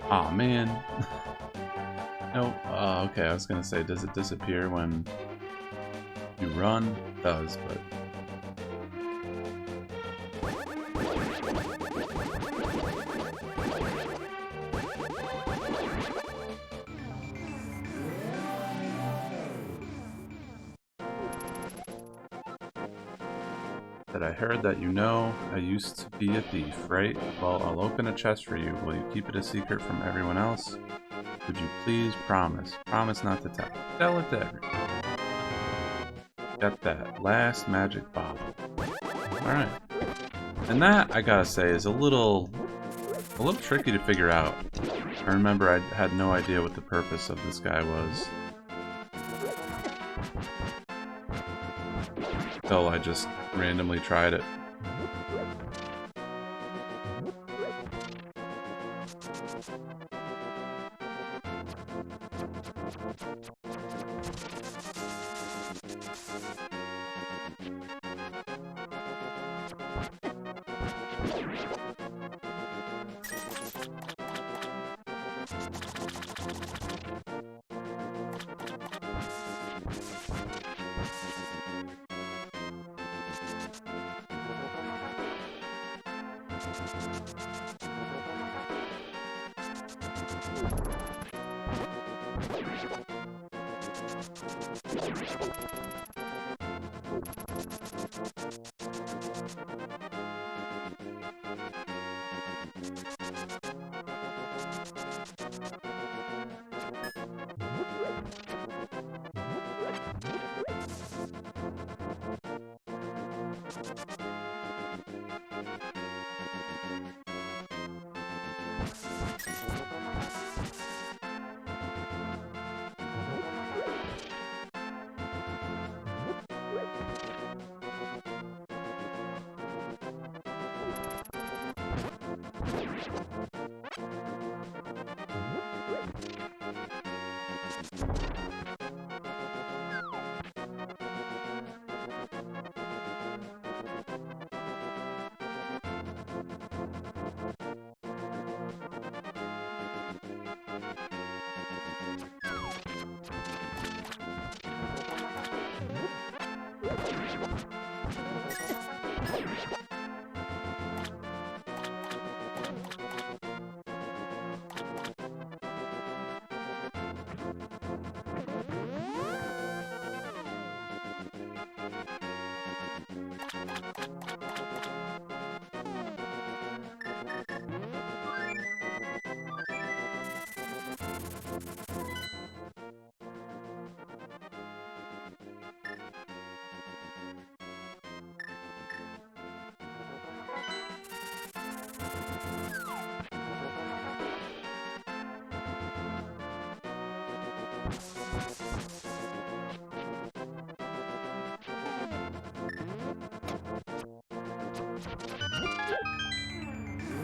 Aw, man. Nope. Okay, I was gonna say, does it disappear when you run? It does, but... That I heard that you know I used to be a thief, right? Well, I'll open a chest for you. Will you keep it a secret from everyone else? Would you please promise? Promise not to tell. Tell it to everyone. Got that last magic bottle. Alright. And that, I gotta say, is a little tricky to figure out. I remember I had no idea what the purpose of this guy was. Until I just randomly tried it.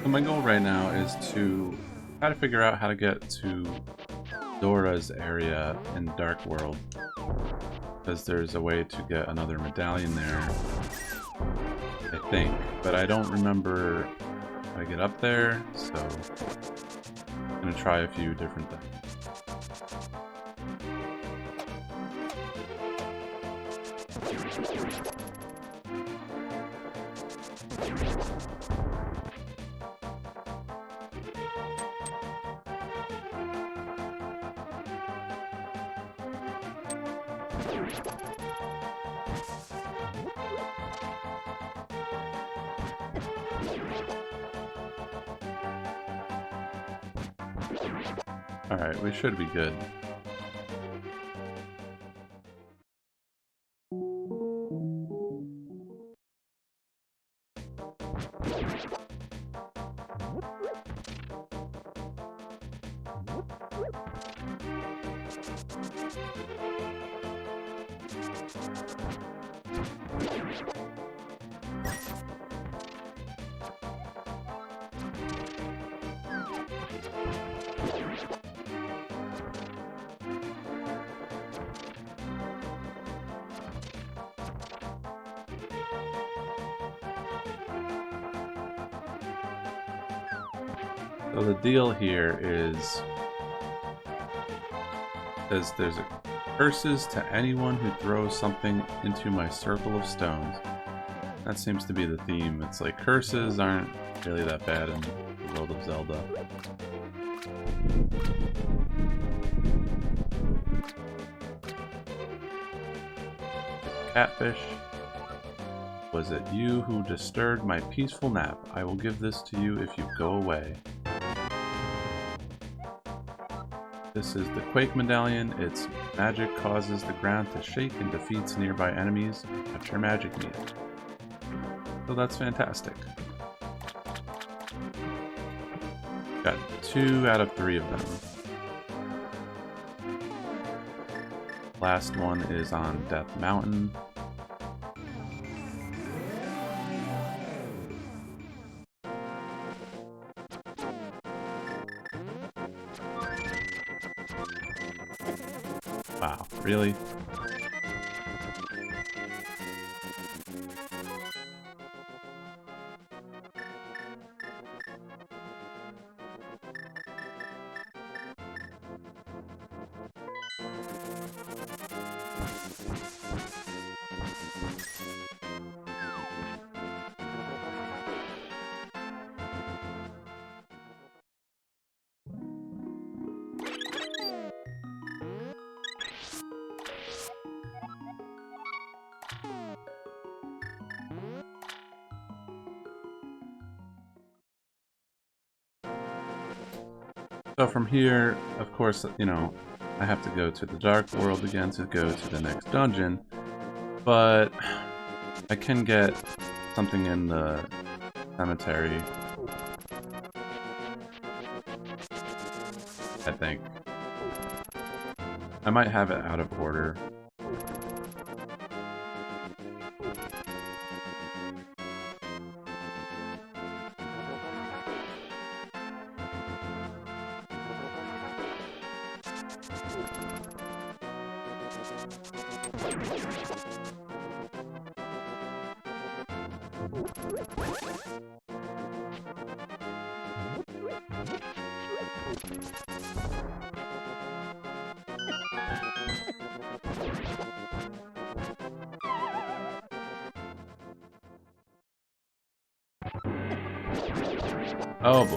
So my goal right now is to try to figure out how to get to Dora's area in Dark World, because there's a way to get another medallion there, I think, but I don't remember how to get up there, so I'm gonna try a few different things. Alright, we should be good. So the deal here is there's a curses to anyone who throws something into my circle of stones. That seems to be the theme. It's like curses aren't really that bad in the world of Zelda. Catfish. Was it you who disturbed my peaceful nap? I will give this to you if you go away. This is the Quake Medallion. Its magic causes the ground to shake and defeats nearby enemies. Touch your magic meter. So that's fantastic. Got 2 out of 3 of them. Last one is on Death Mountain. Wow, really? So from here, of course, you know, I have to go to the Dark World again to go to the next dungeon, but I can get something in the cemetery, I think. I might have it out of order. Oh boy.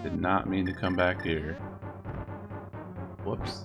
Did not mean to come back here. Whoops.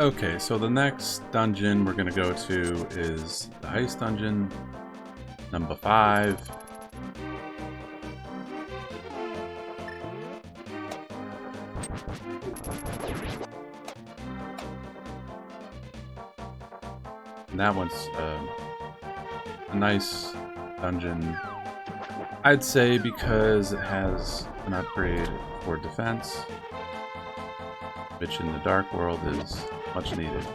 Okay, so the next dungeon we're gonna go to is the heist dungeon number 5. And that one's a nice dungeon, I'd say, because it has an upgrade for defense, which in the Dark World is much needed.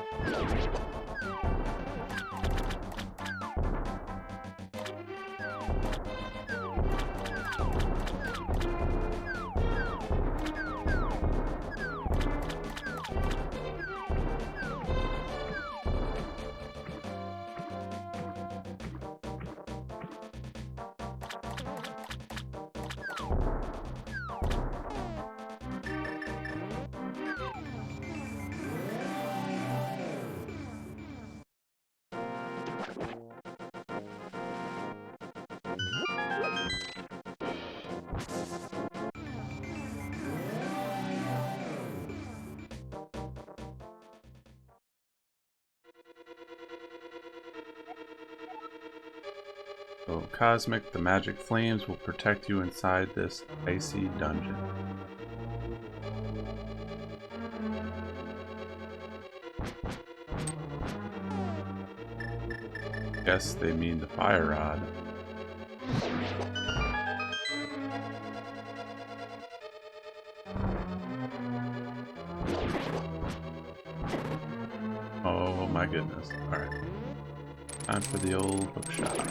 So, Cosmic, the magic flames will protect you inside this icy dungeon. Guess they mean the fire rod. Oh my goodness. Alright. Time for the old bookshop.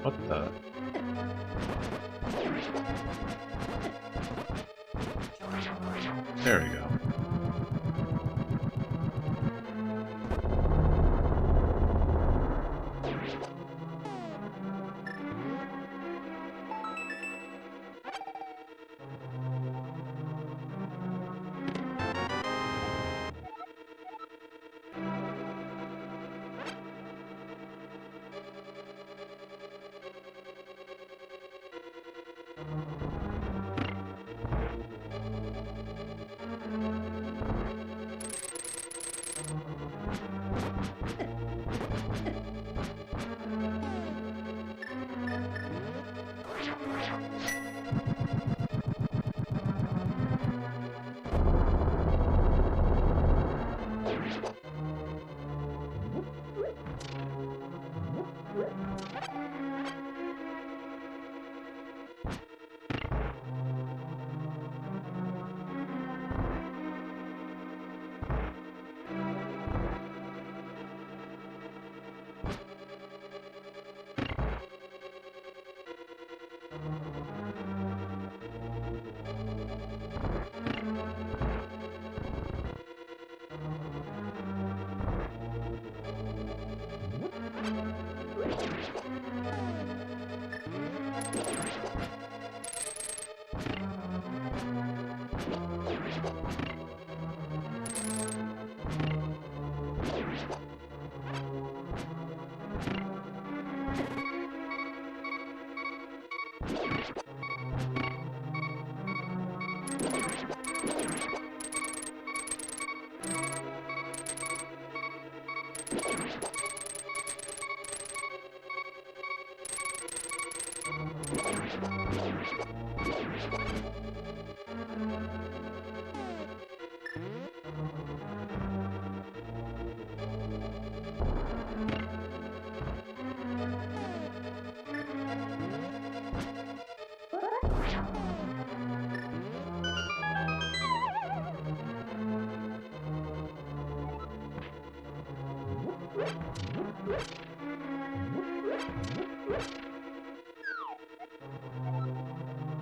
What the? There we go.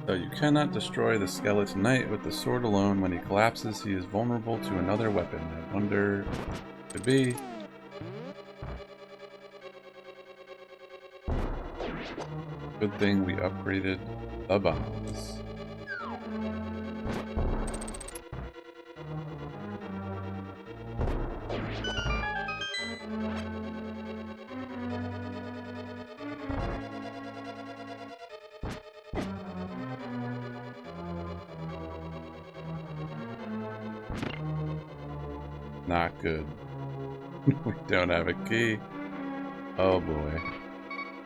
So you cannot destroy the skeleton knight with the sword alone. When he collapses, he is vulnerable to another weapon. I wonder what it could be. Good thing we upgraded the bombs. Not good. We don't have a key. Oh boy.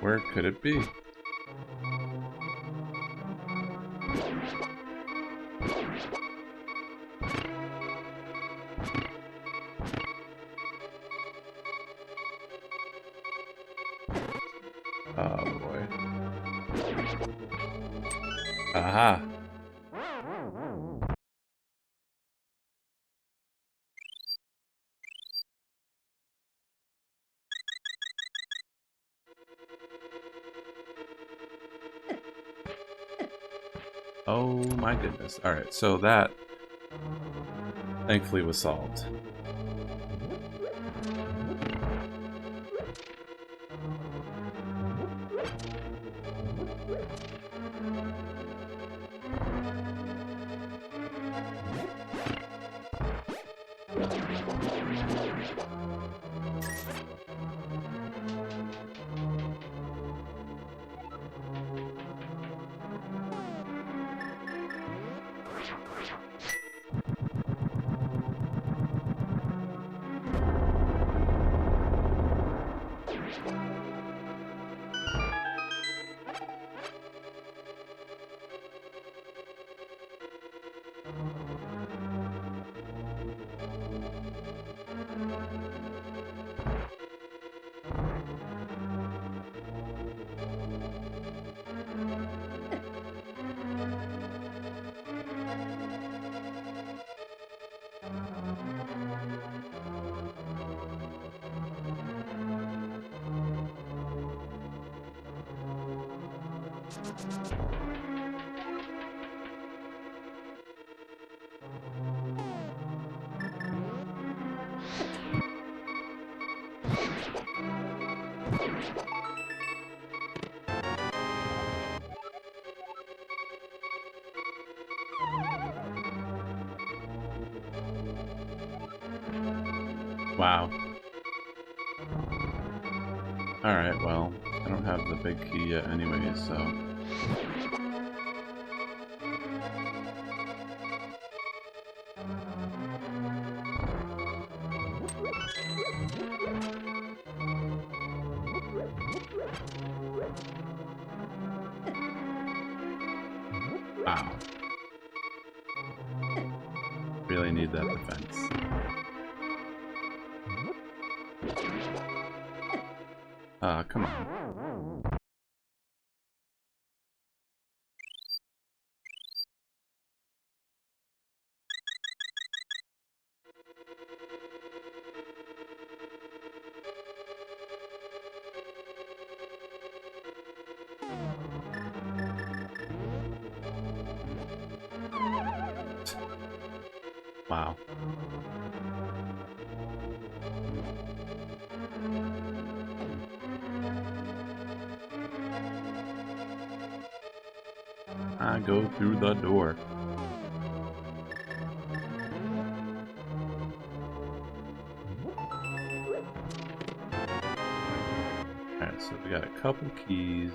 Where could it be? Oh boy. Aha! Oh my goodness. Alright, so that thankfully was solved. Wow. Alright, well, I don't have the big key yet anyways, so... Wow. Really need that defense. Come on. Wow. I go through the door. Alright, so we got a couple keys.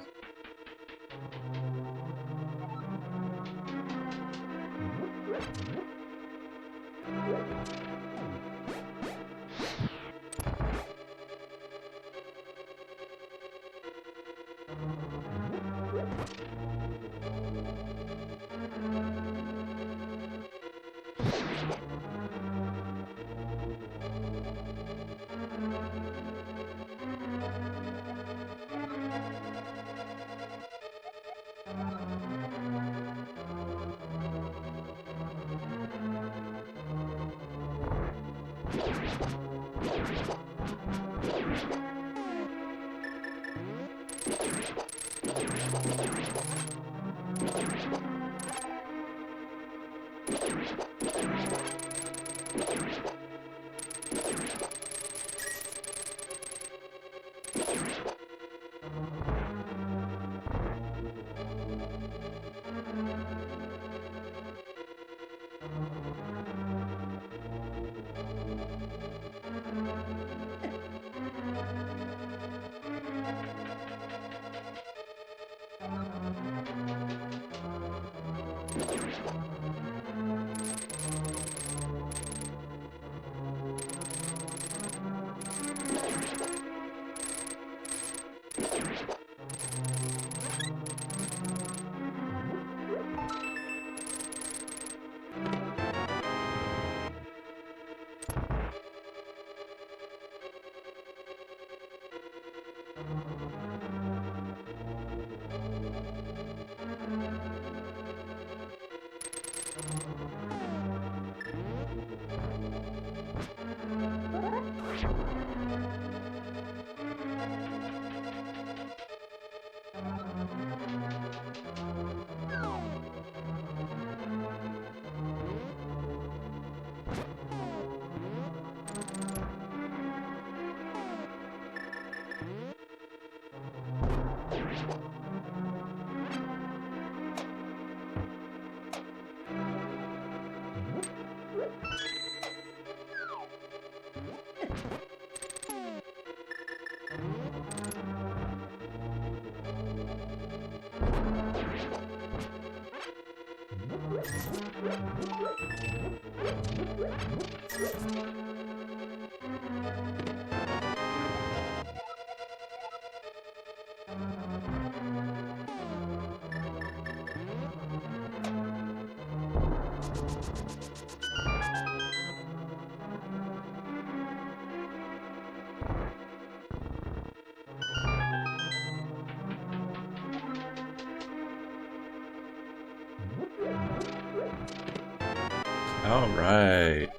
Alright.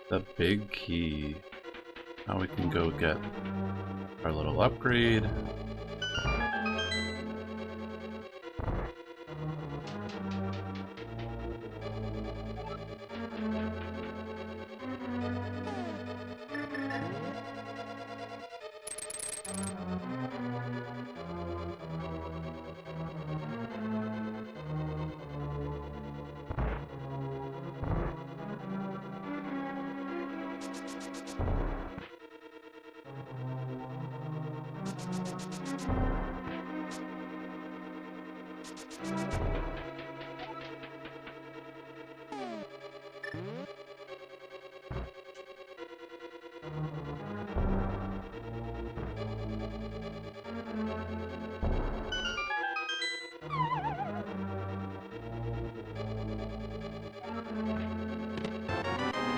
The big key. Now we can go get our little upgrade.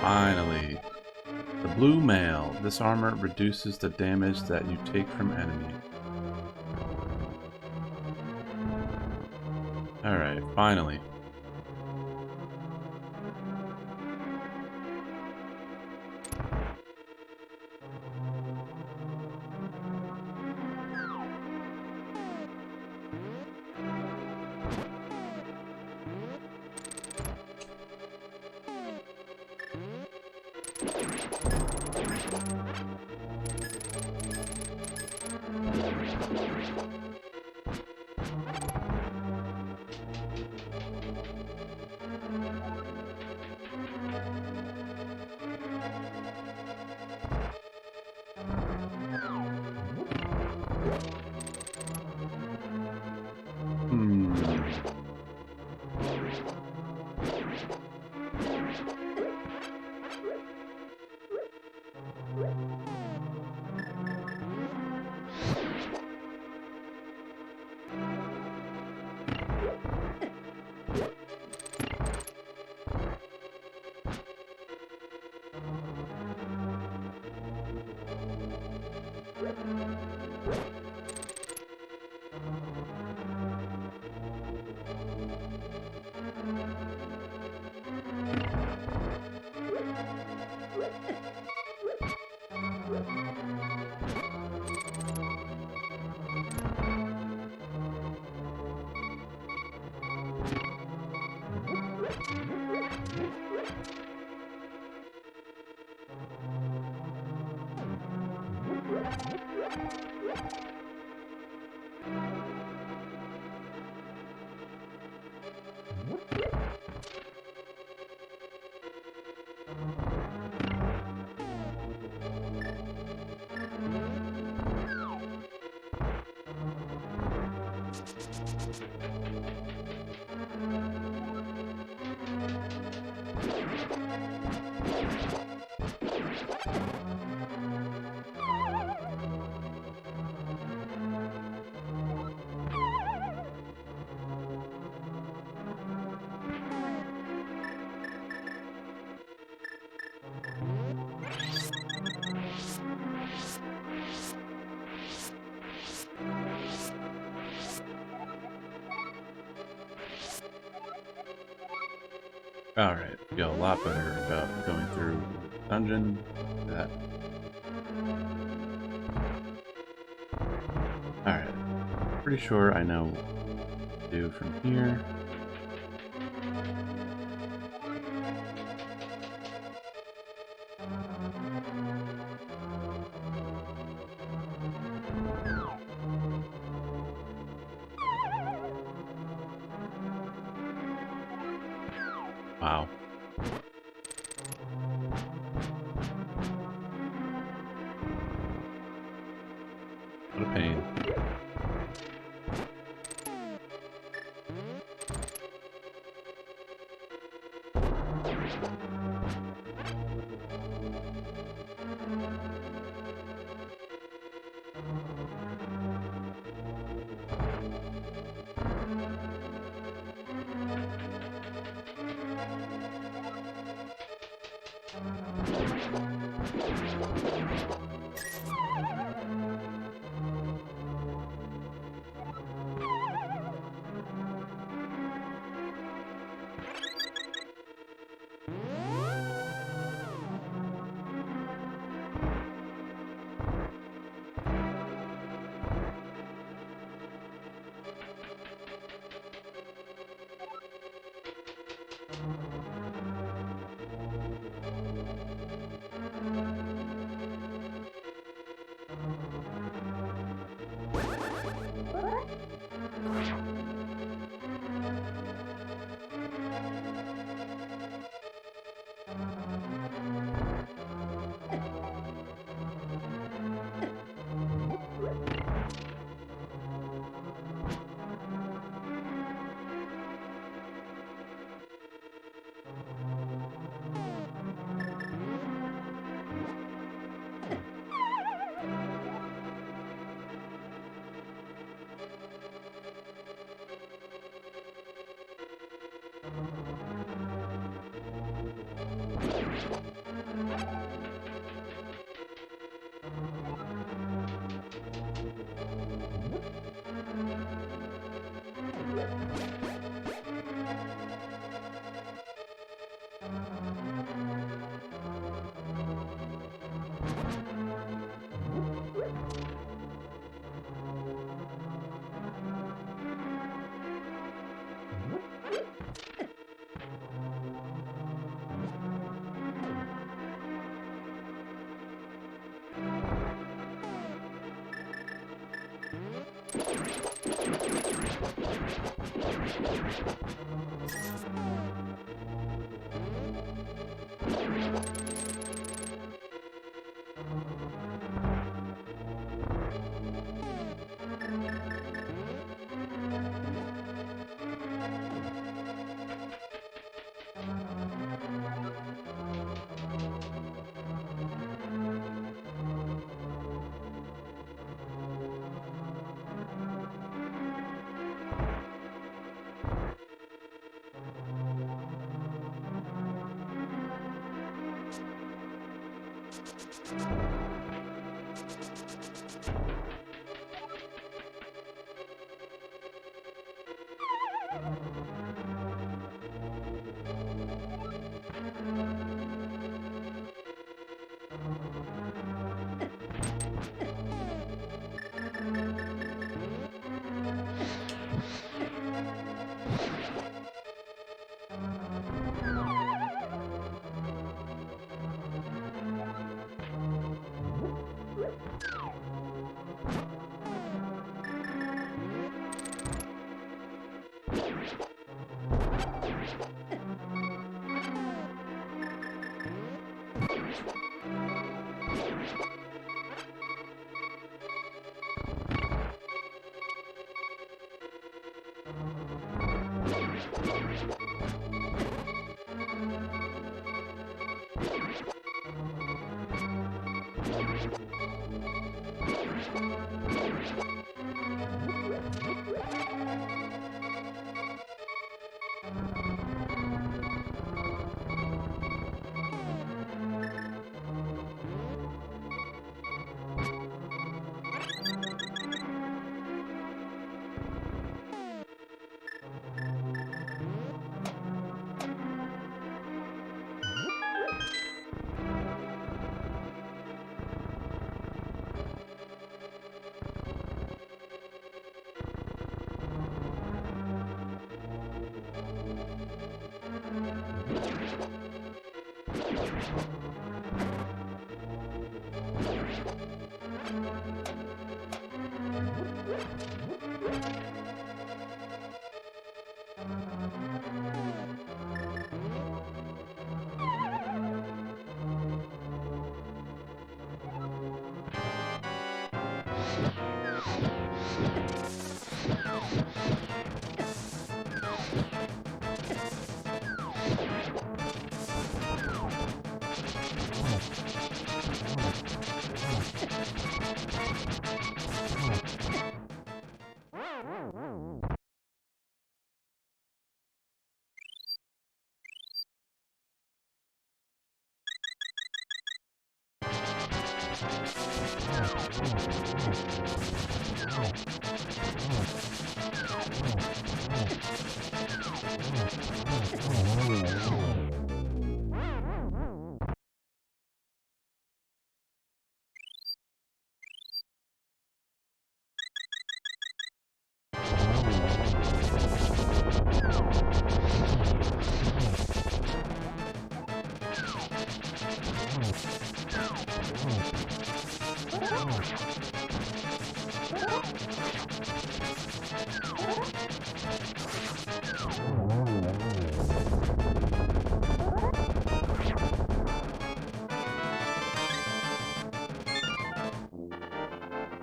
Finally. The blue mail. This armor reduces the damage that you take from enemy. Alright, finally. Alright, feel a lot better about going through dungeon. That. Alright, pretty sure I know what to do from here. Wow. What a pain.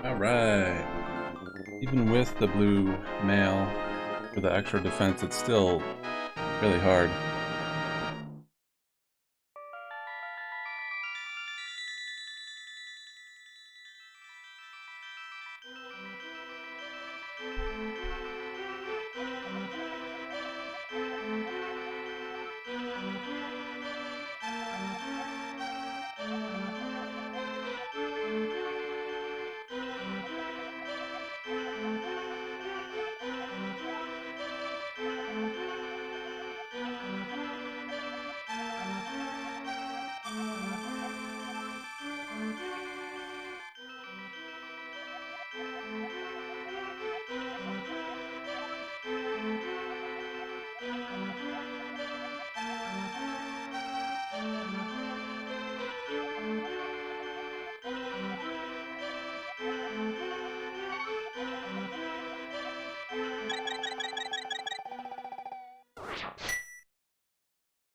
Alright. Even with the blue mail for the extra defense, it's still really hard.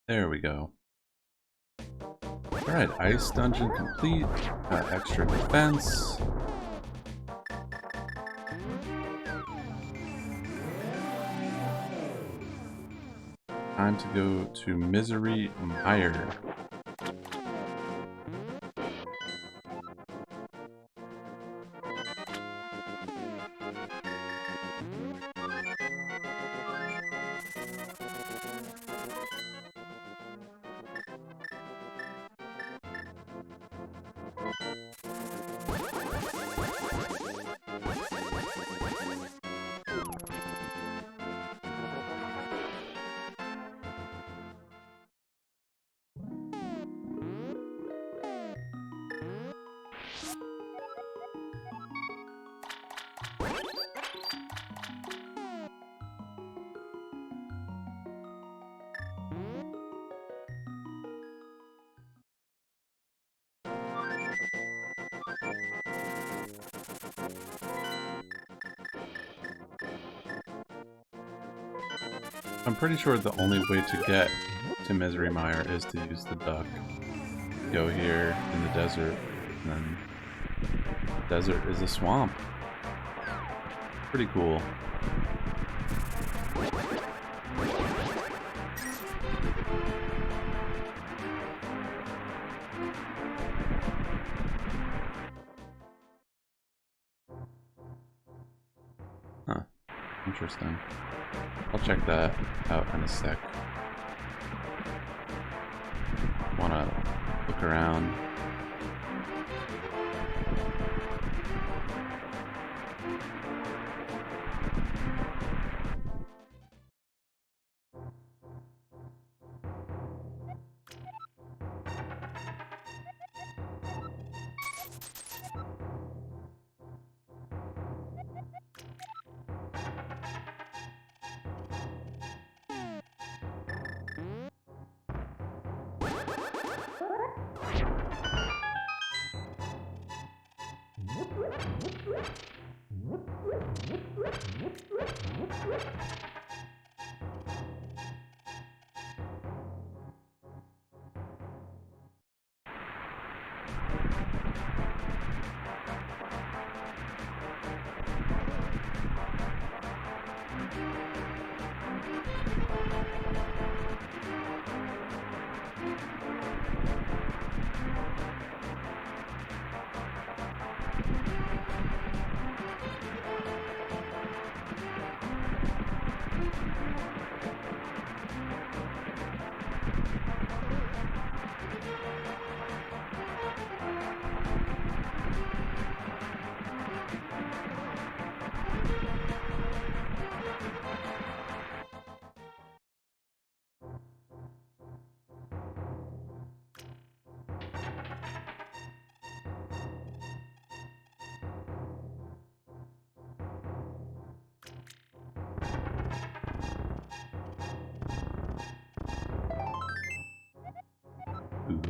There we go. Alright, ice dungeon complete. Got extra defense. Time to go to Misery Mire. I'm pretty sure the only way to get to Misery Mire is to use the duck. Go here in the desert, and then the desert is a swamp. Pretty cool. Huh. Interesting. I'll check that out in a sec. Wanna look around.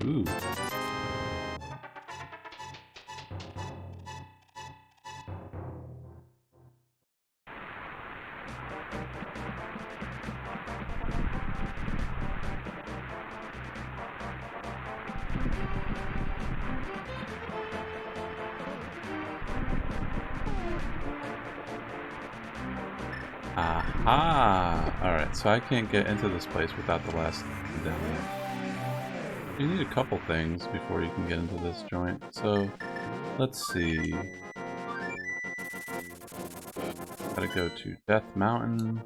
Ooh. Aha! Alright, so I can't get into this place without the last medallion. You need a couple things before you can get into this joint. So, let's see. Gotta go to Death Mountain.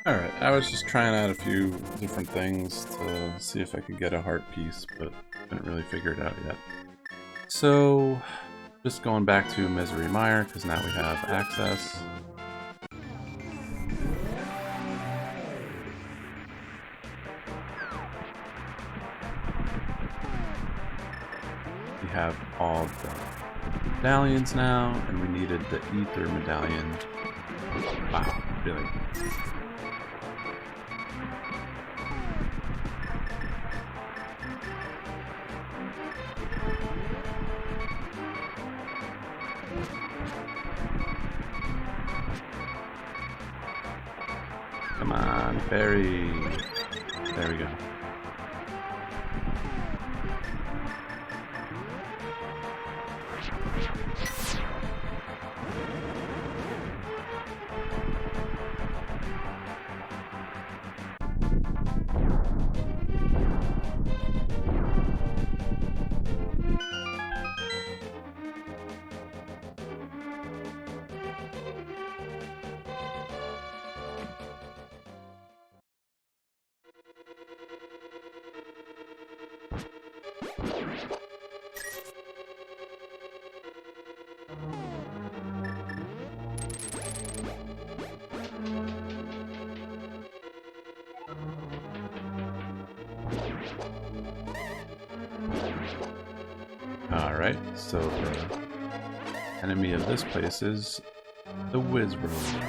Alright, I was just trying out a few different things to see if I could get a heart piece, but couldn't really figure it out yet. So, Just going back to Misery Mire, because now we have access. We have all the medallions now, and we needed the Ether medallion. Wow, really? Come on, fairy. There we go. Alright, so the enemy of this place is the Wizrobe.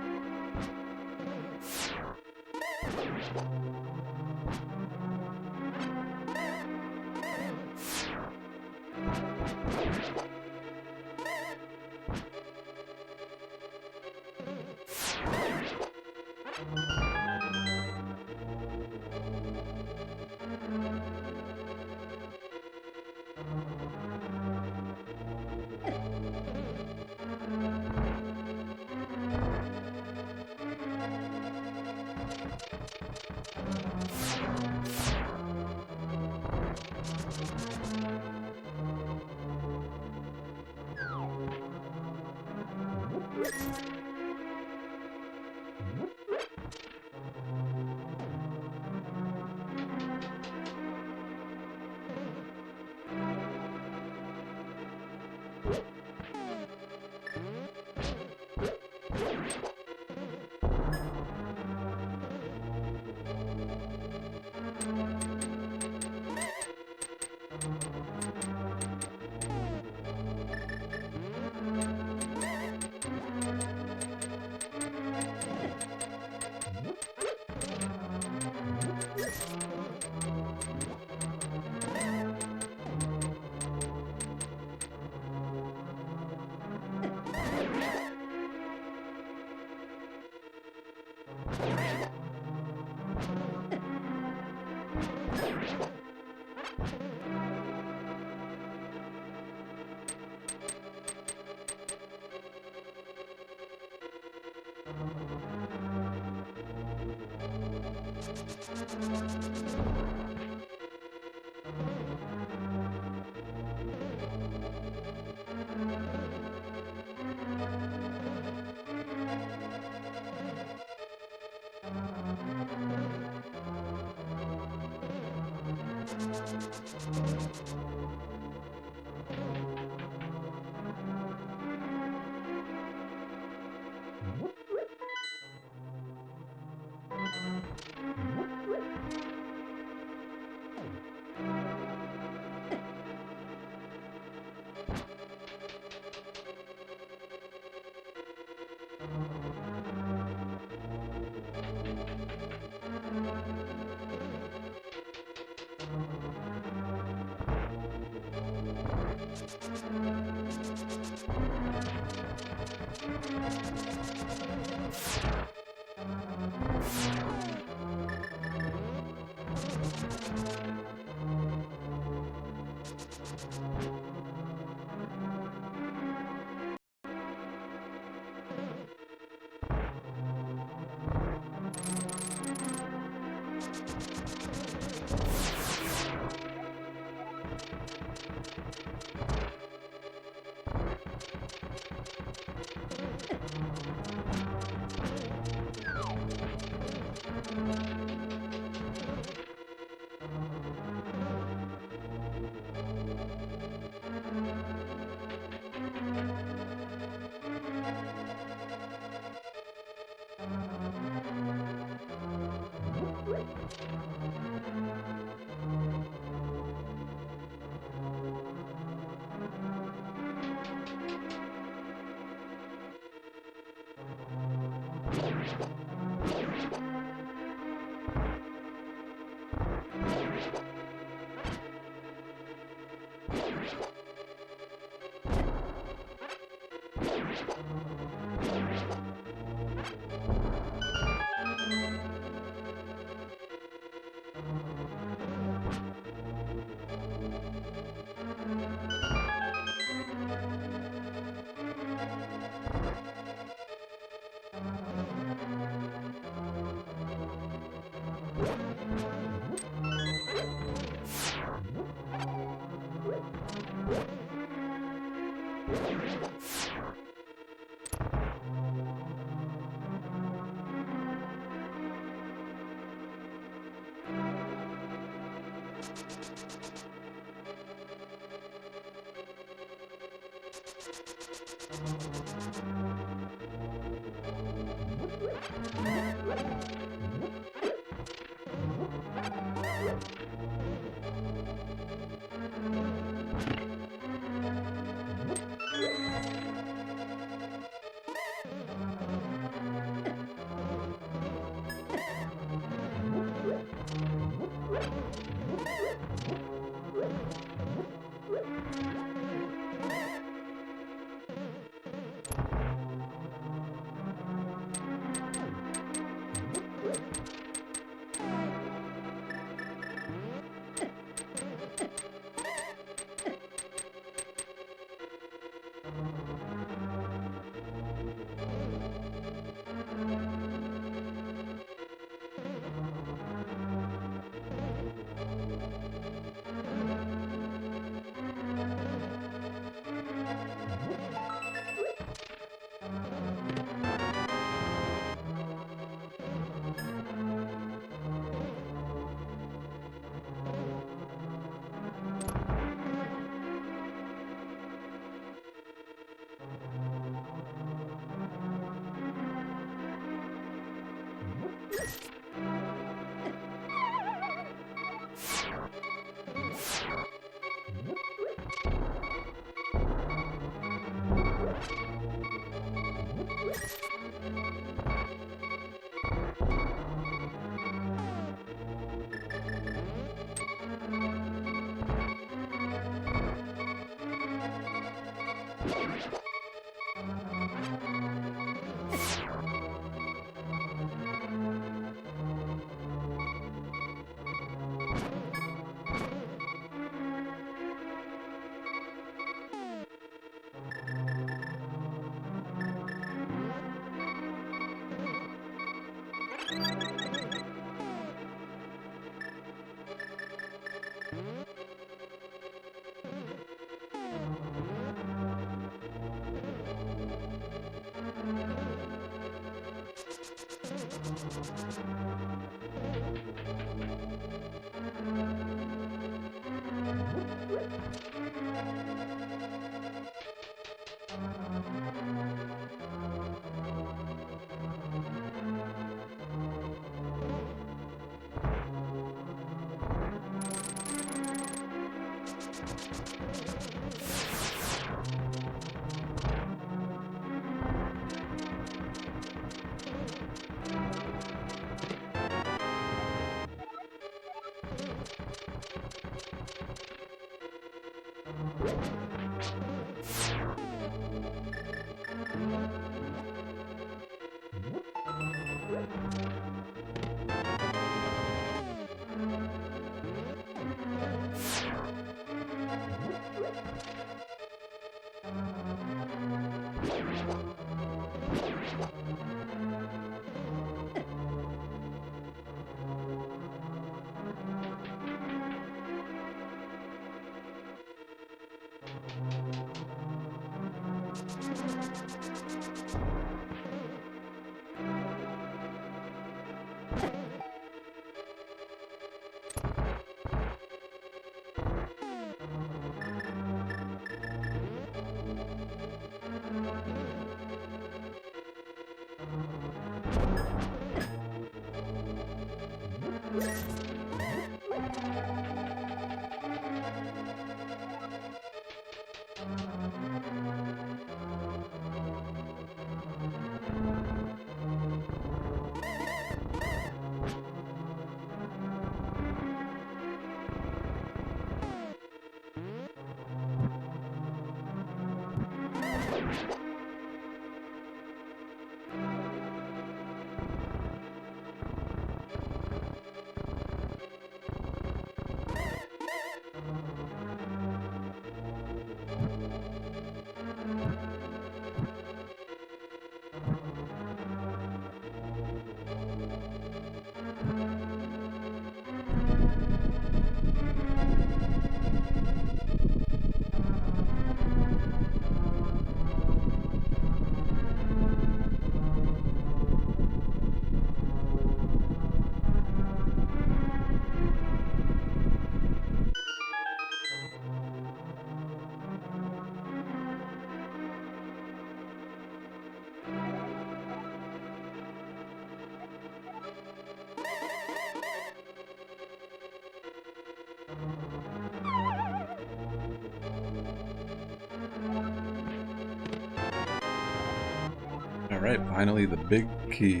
Alright, finally the big key.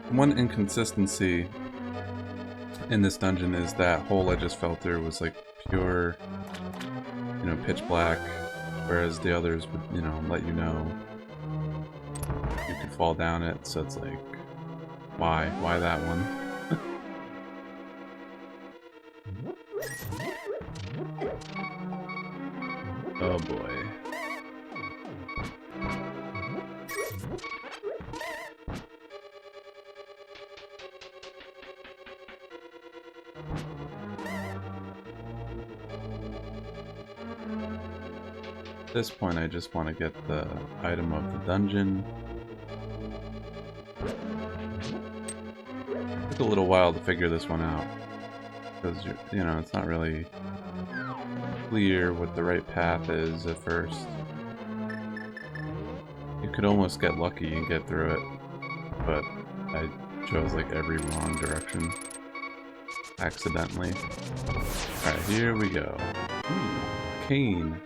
One inconsistency in this dungeon is that hole I just fell through was like pure, you know, pitch black, whereas the others would, you know, let you know you could fall down it, so it's like, why? Why that one? Oh boy. At this point, I just want to get the item of the dungeon. Took a little while to figure this one out, because, you know, it's not really clear what the right path is at first. You could almost get lucky and get through it, but I chose like every wrong direction accidentally. Alright, here we go. Ooh, cane.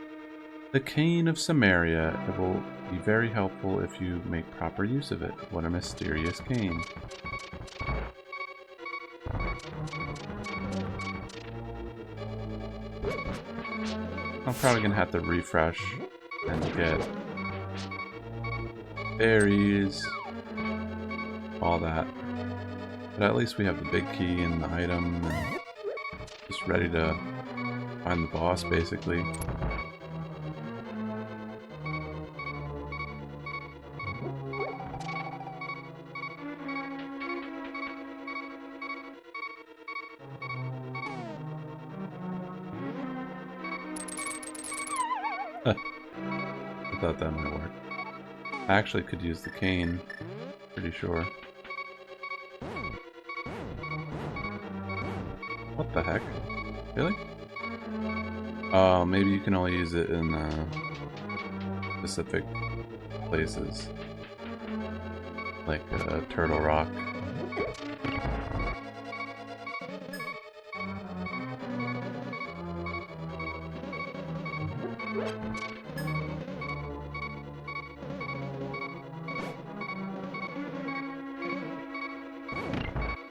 The cane of Samaria. It will be very helpful if you make proper use of it. What a mysterious cane. I'm probably gonna have to refresh and get berries, all that. But at least we have the big key and the item, and just ready to find the boss, basically. I thought that might work. I actually could use the cane, pretty sure. What the heck? Really? Oh, maybe you can only use it in specific places. Like Turtle Rock.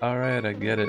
Alright, I get it.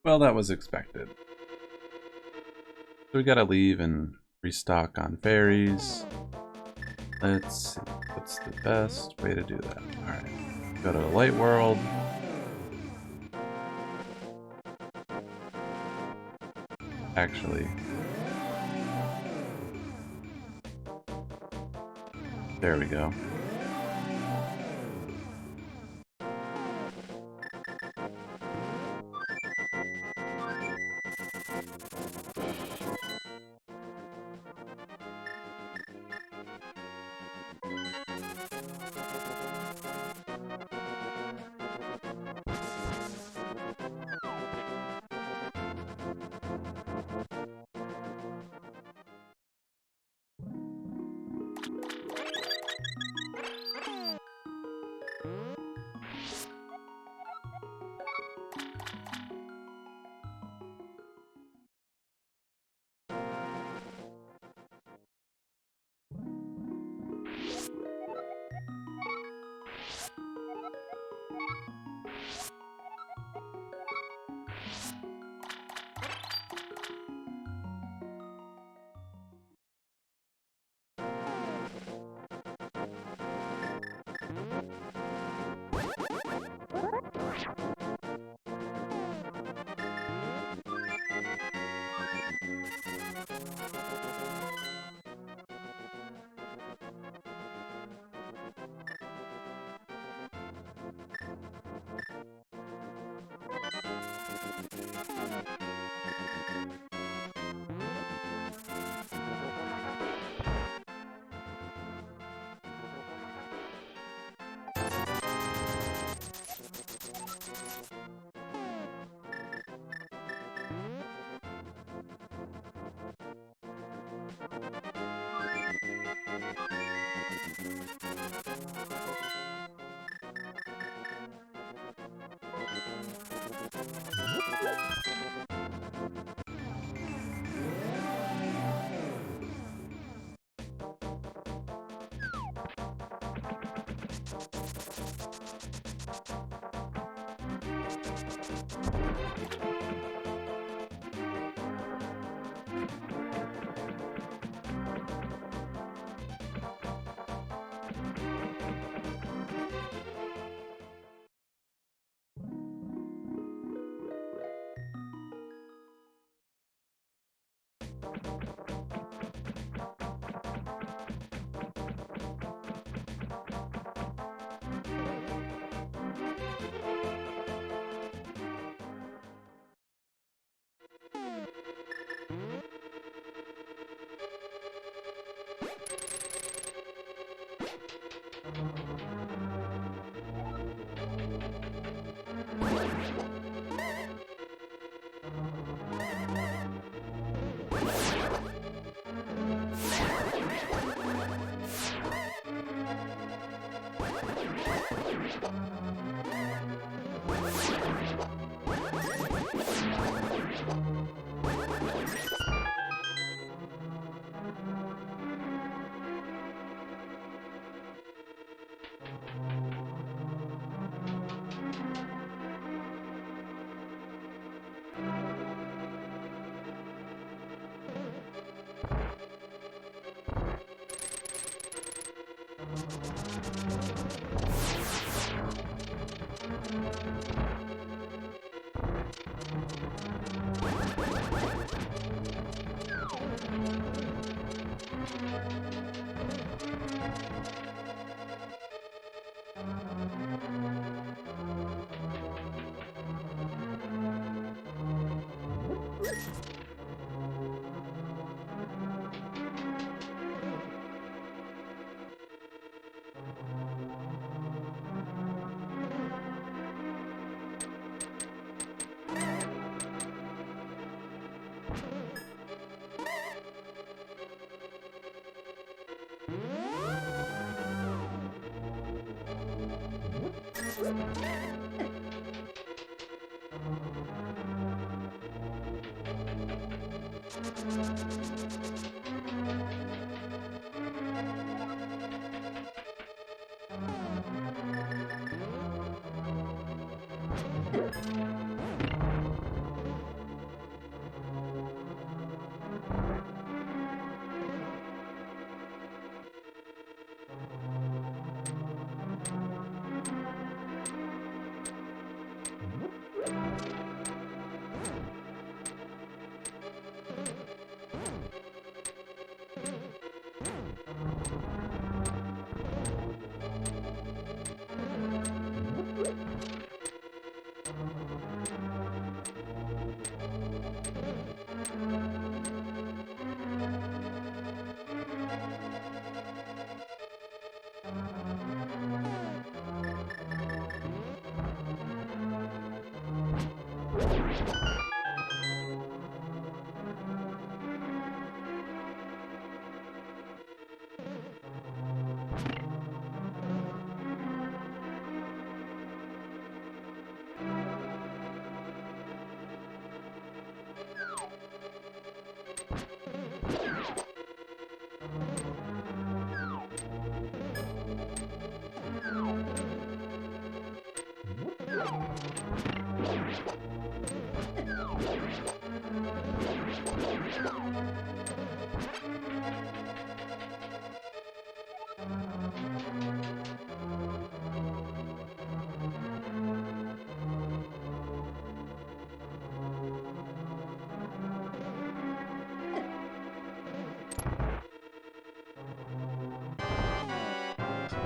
Well, that was expected. So we gotta leave and restock on fairies. Let's see, what's the best way to do that? Alright, go to the light world. actually. There we go.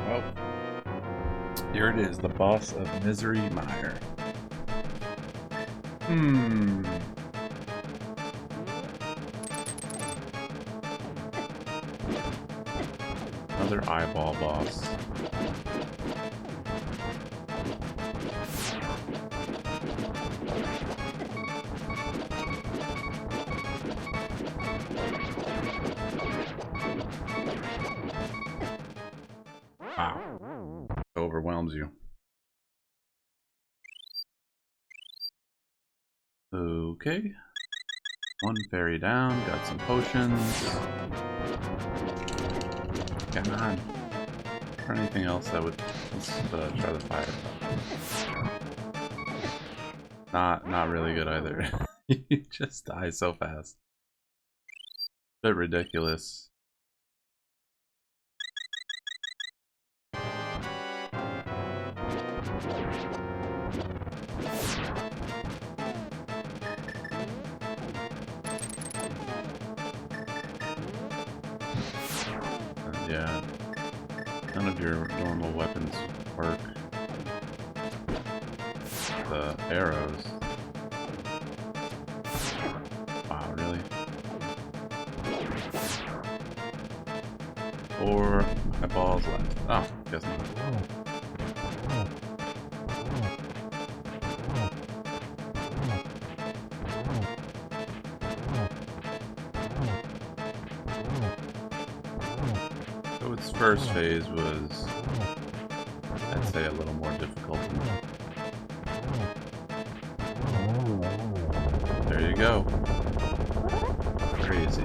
Well, here it is, the boss of Misery Mire. Another eyeball boss. Wow. Overwhelms you. Okay. One fairy down, got some potions. Come on. Or anything else that would... Let's try the fire. Not really good either. You just die so fast. Bit ridiculous. Yeah, none of your normal weapons work. The arrows. Wow, really? 4 eyeballs left. Oh, guess not. So its first phase was, I'd say, a little more difficult. There you go. Crazy.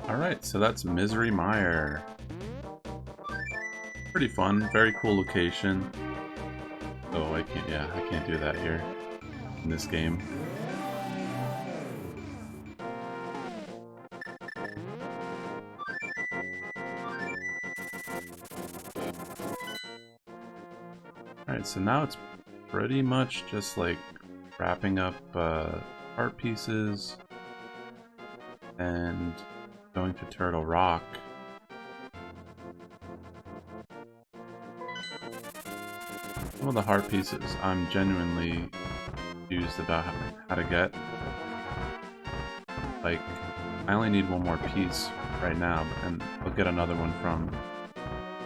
Alright, so that's Misery Mire. Pretty fun, very cool location. Oh, I can't do that here in this game. Alright, so now it's pretty much just like wrapping up art pieces and going to Turtle Rock. Some of the heart pieces I'm genuinely confused about how to get. Like, I only need one more piece right now, and I'll get another one from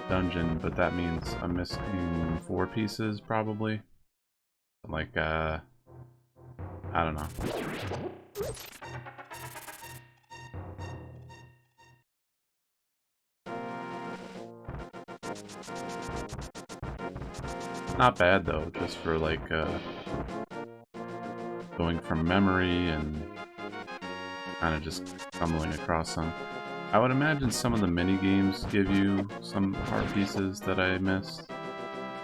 dungeon, but that means I'm missing 4 pieces probably. Like, I don't know. Not bad though, just for like going from memory and kind of just stumbling across some. I would imagine some of the mini games give you some heart pieces that I missed.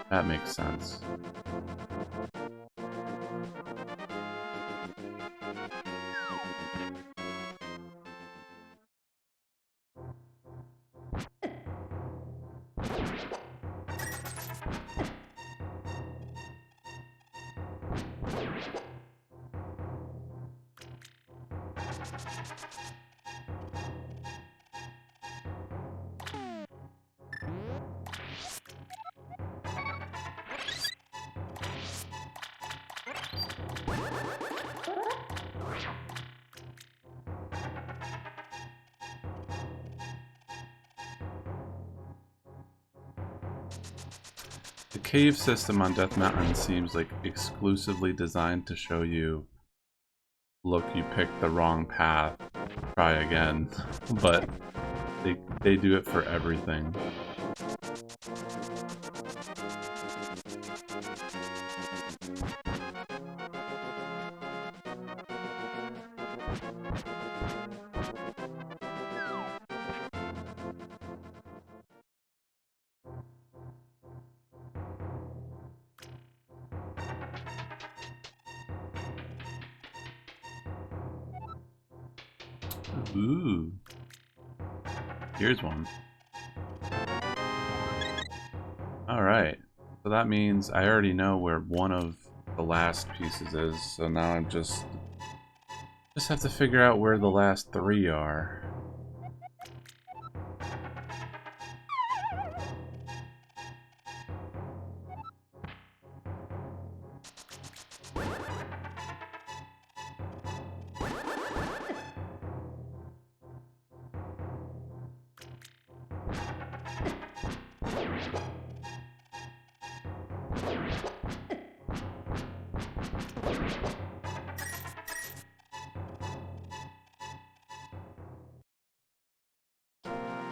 That makes sense. The cave system on Death Mountain seems like exclusively designed to show you, look, you picked the wrong path, try again, but they do it for everything. Ooh. Here's one. Alright. So that means I already know where one of the last pieces is, so now I'm just have to figure out where the last three are.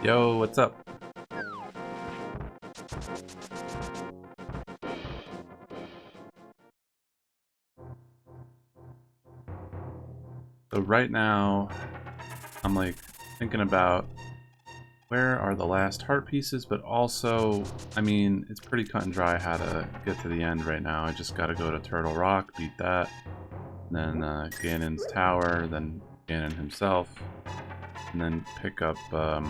Yo, what's up? So right now, I'm like thinking about where are the last heart pieces, but also, I mean, it's pretty cut and dry how to get to the end right now. I just gotta go to Turtle Rock, beat that, and then Ganon's tower, then Ganon himself, and then pick up the,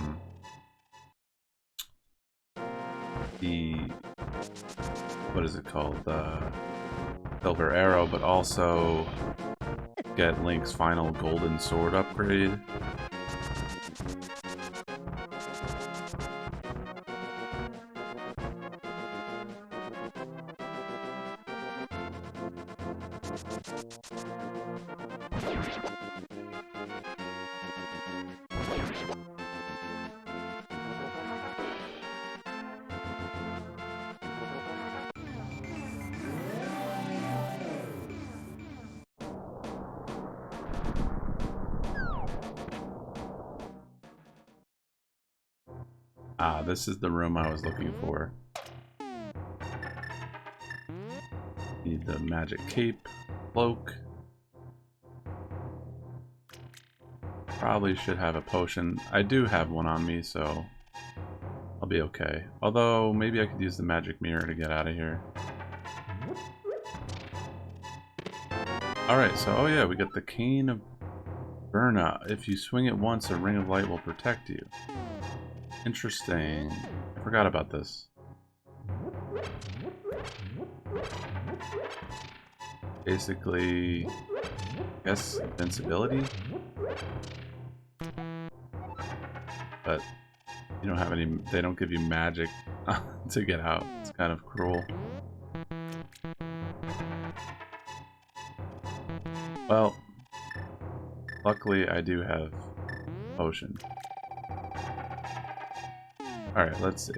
what is it called, the Silver Arrow, but also get Link's final golden sword upgrade. Ah, this is the room I was looking for. Need the magic cape, cloak. Probably should have a potion. I do have one on me, so I'll be okay. Although, maybe I could use the magic mirror to get out of here. Alright, so, oh yeah, we got the Cane of Burna. If you swing it once, a ring of light will protect you. Interesting. I forgot about this. Basically, I guess invincibility? But you don't have any, they don't give you magic to get out. It's kind of cruel. Well, luckily I do have potion. Alright, let's see.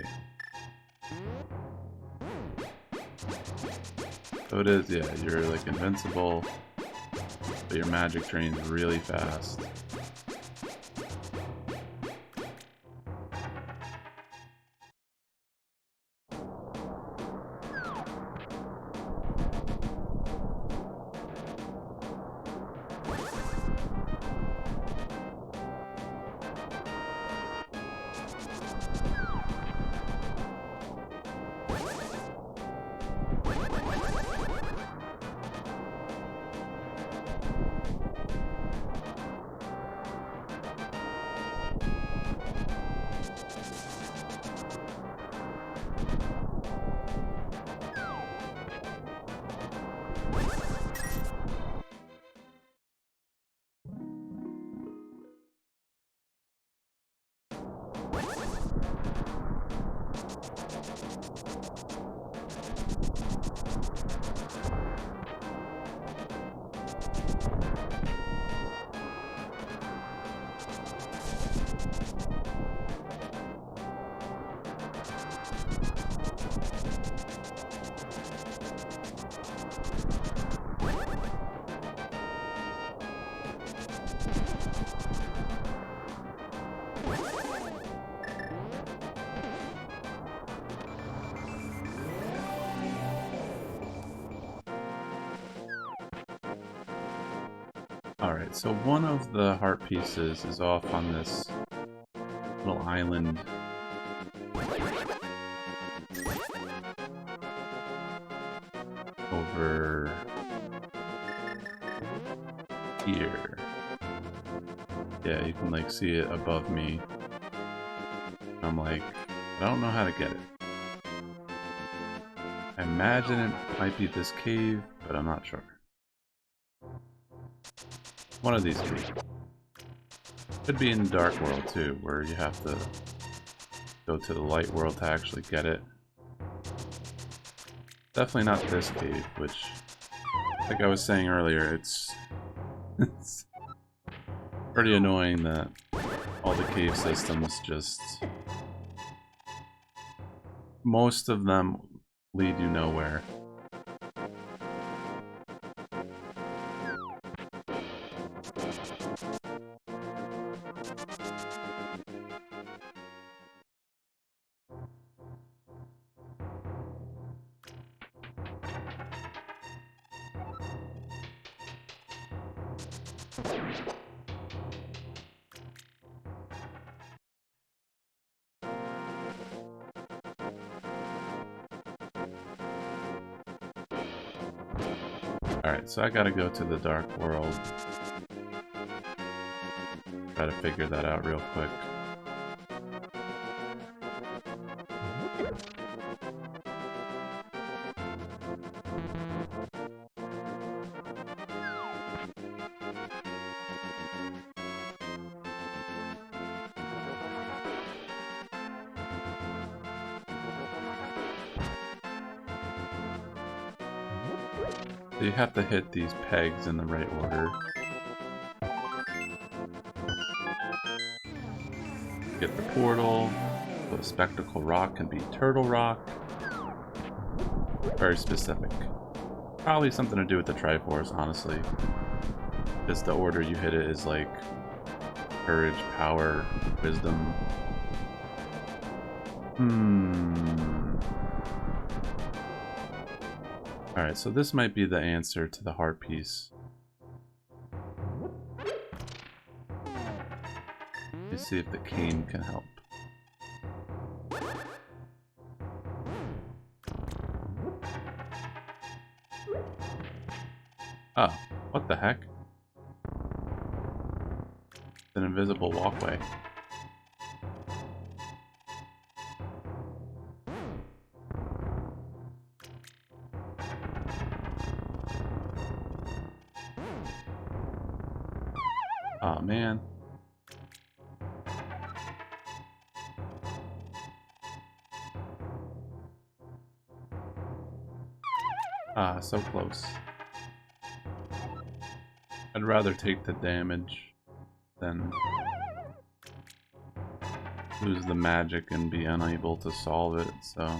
So it is, yeah, you're like invincible, but your magic drains really fast. Alright, so one of the heart pieces is off on this little island. Over here. Yeah, you can like see it above me. I'm like, I don't know how to get it. I imagine it might be this cave, but I'm not sure. One of these two. Could be in Dark World too, where you have to go to the Light World to actually get it. Definitely not this cave, which, like I was saying earlier, it's pretty annoying that all the cave systems just... most of them lead you nowhere. Alright, so I gotta go to the Dark World. Try to figure that out real quick. So you have to hit these pegs in the right order. Get the portal. The spectacle rock can be turtle rock. Very specific. Probably something to do with the Triforce, honestly. Because the order you hit it is like courage, power, wisdom. Alright, so this might be the answer to the heart piece. Let's see if the cane can help. Oh, what the heck? It's an invisible walkway. Oh man. Ah, so close. I'd rather take the damage than lose the magic and be unable to solve it, so...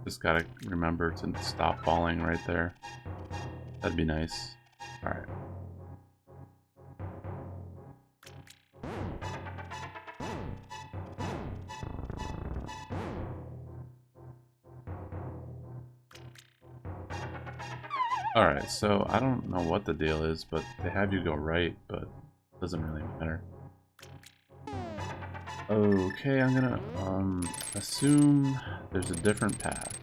just gotta remember to stop falling right there. That'd be nice. Alright. Alright, so I don't know what the deal is, but they have you go right, but it doesn't really matter. Okay, I'm gonna assume there's a different path.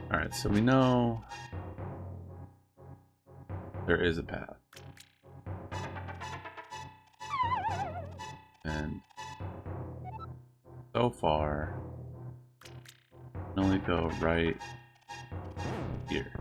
Alright, so we know there is a path. And so far, I can only go right here.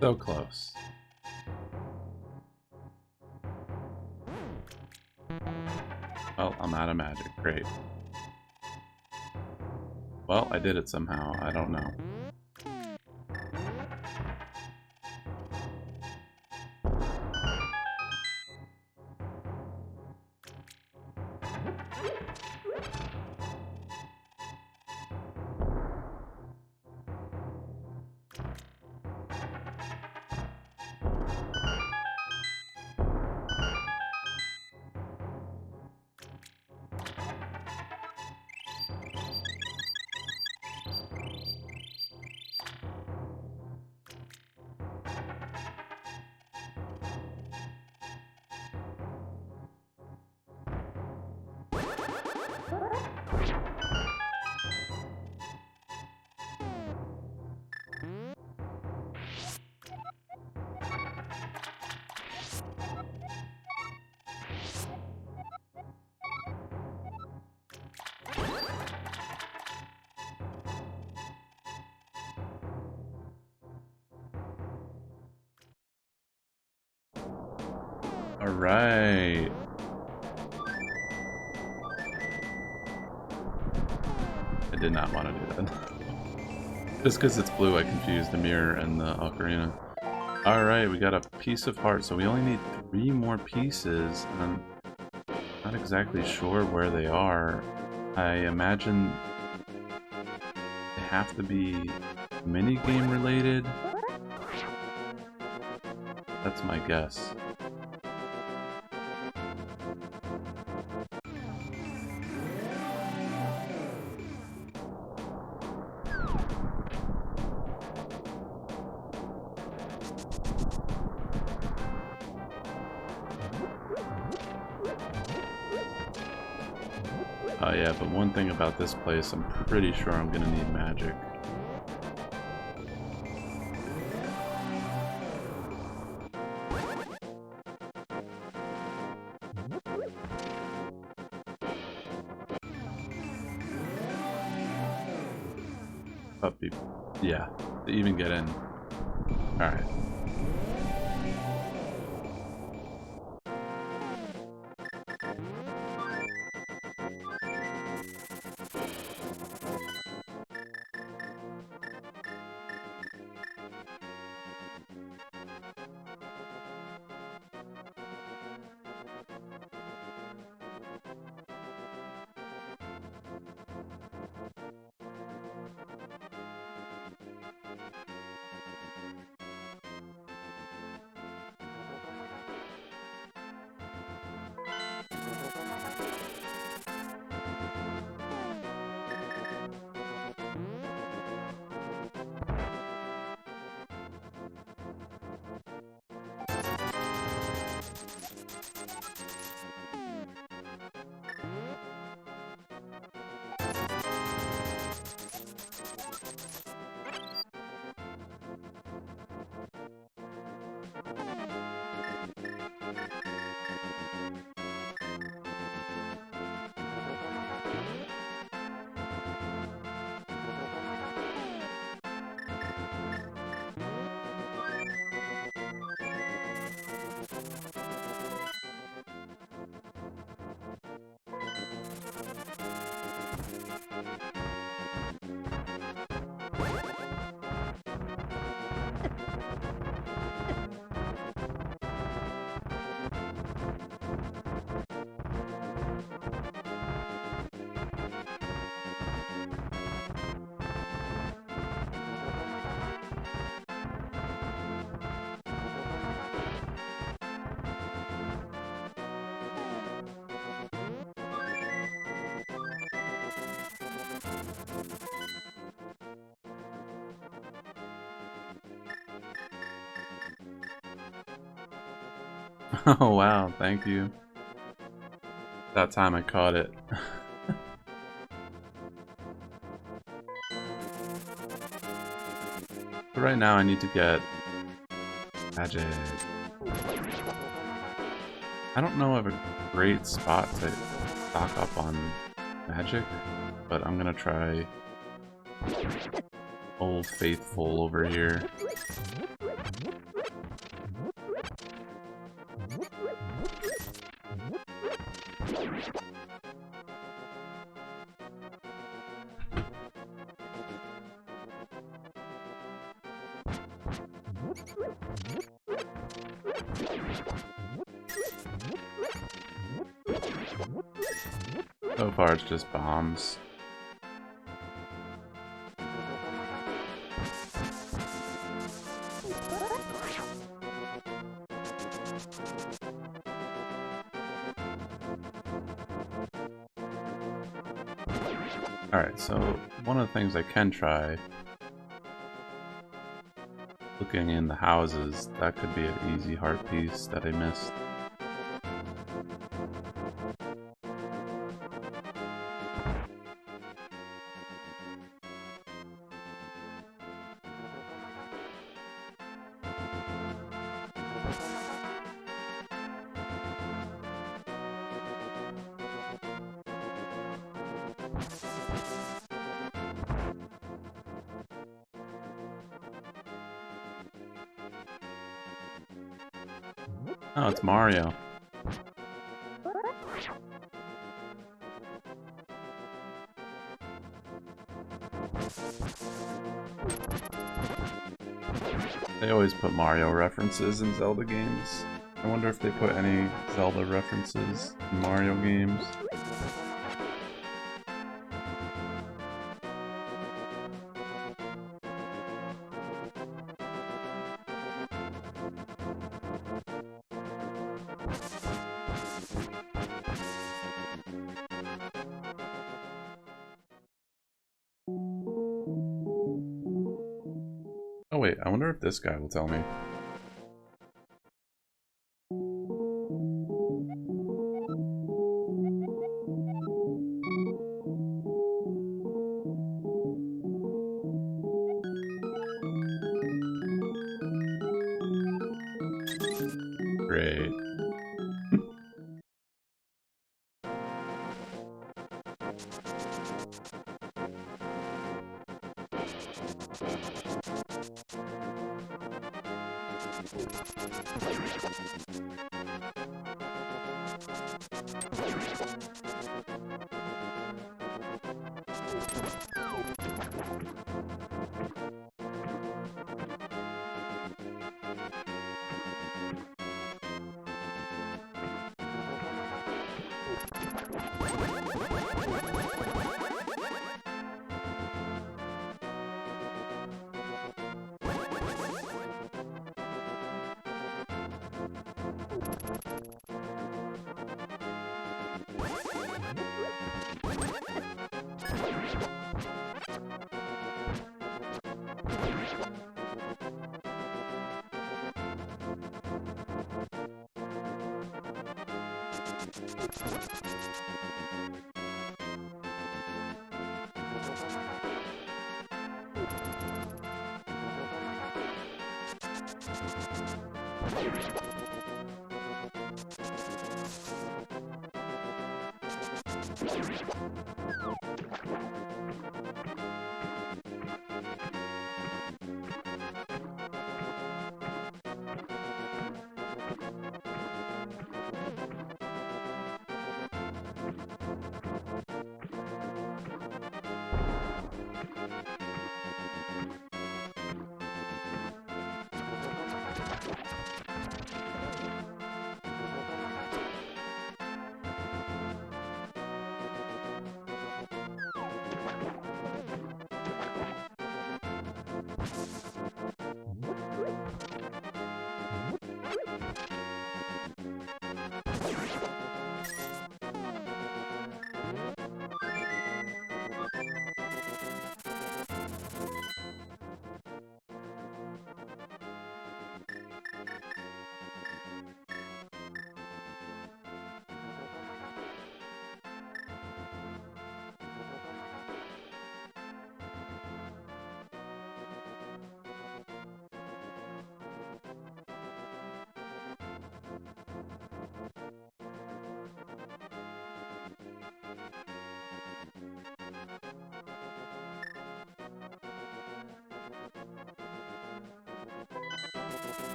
So close. Well, I'm out of magic. Great. Well, I did it somehow. I don't know. Alright. I did not want to do that. Just because it's blue, I confused the mirror and the ocarina. Alright, we got a piece of heart, so we only need 3 more pieces. And I'm not exactly sure where they are. I imagine they have to be minigame related. That's my guess. Yeah, but one thing about this place, I'm pretty sure I'm gonna need magic. Puppy. Yeah, to even get in. Alright. Oh wow, thank you. That time I caught it. But right now I need to get magic. I don't know of a great spot to stock up on magic, but I'm gonna try Old Faithful over here. So far it's just bombs. Alright, so one of the things I can try, looking in the houses, that could be an easy heart piece that I missed. Oh, it's Mario. They always put Mario references in Zelda games. I wonder if they put any Zelda references in Mario games. Oh wait, I wonder if this guy will tell me. Great.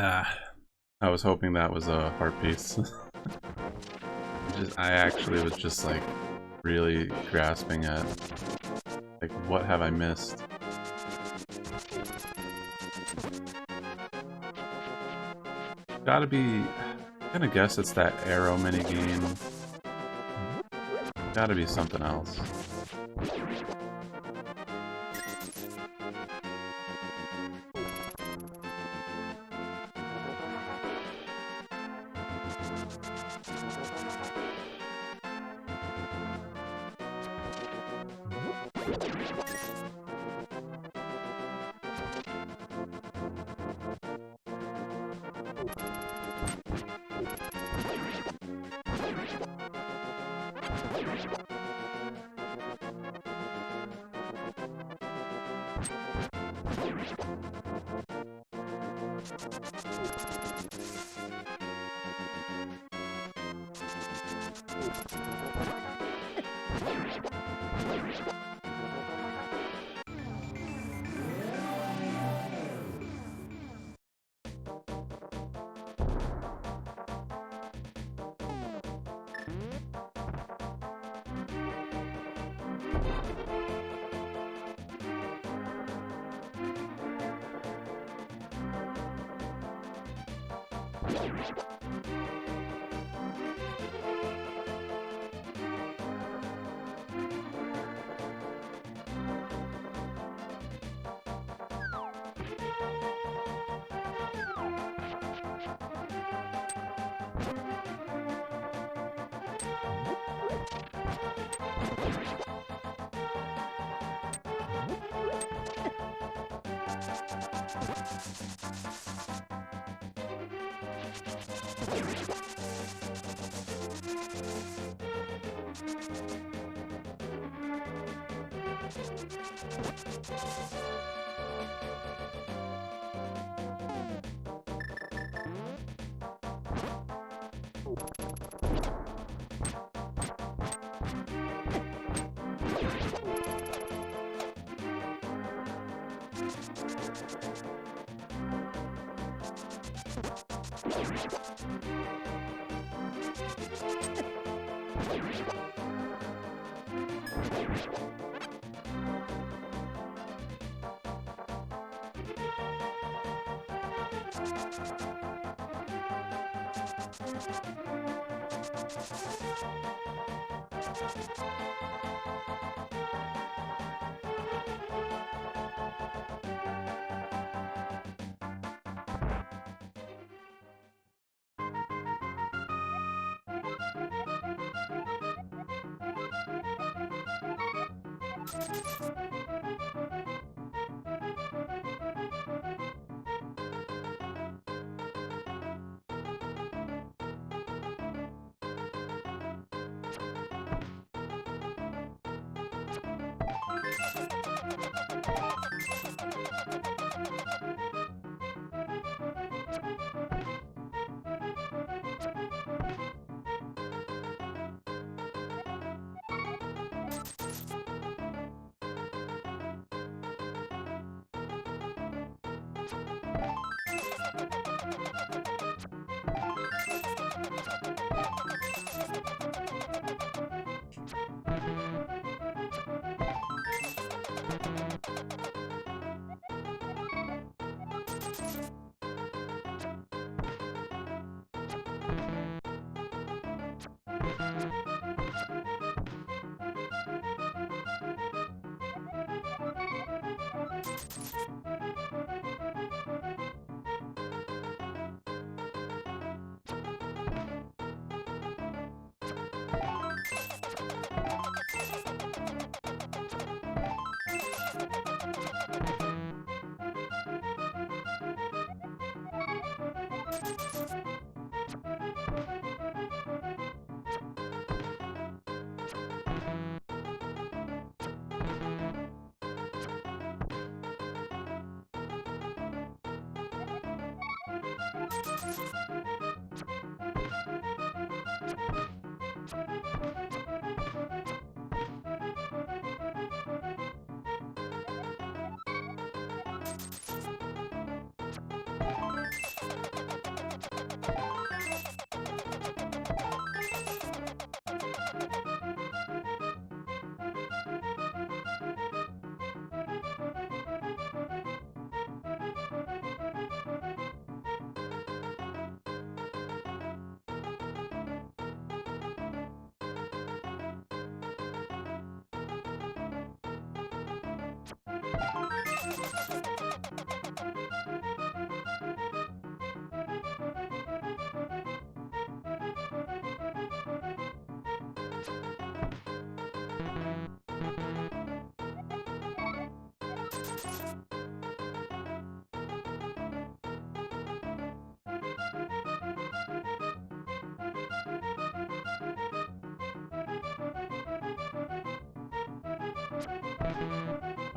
Ah, I was hoping that was a heart piece. I actually was just like really grasping at like what have I missed? Gotta be. I'm gonna guess it's that arrow mini game. Gotta be something else.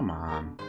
Come on.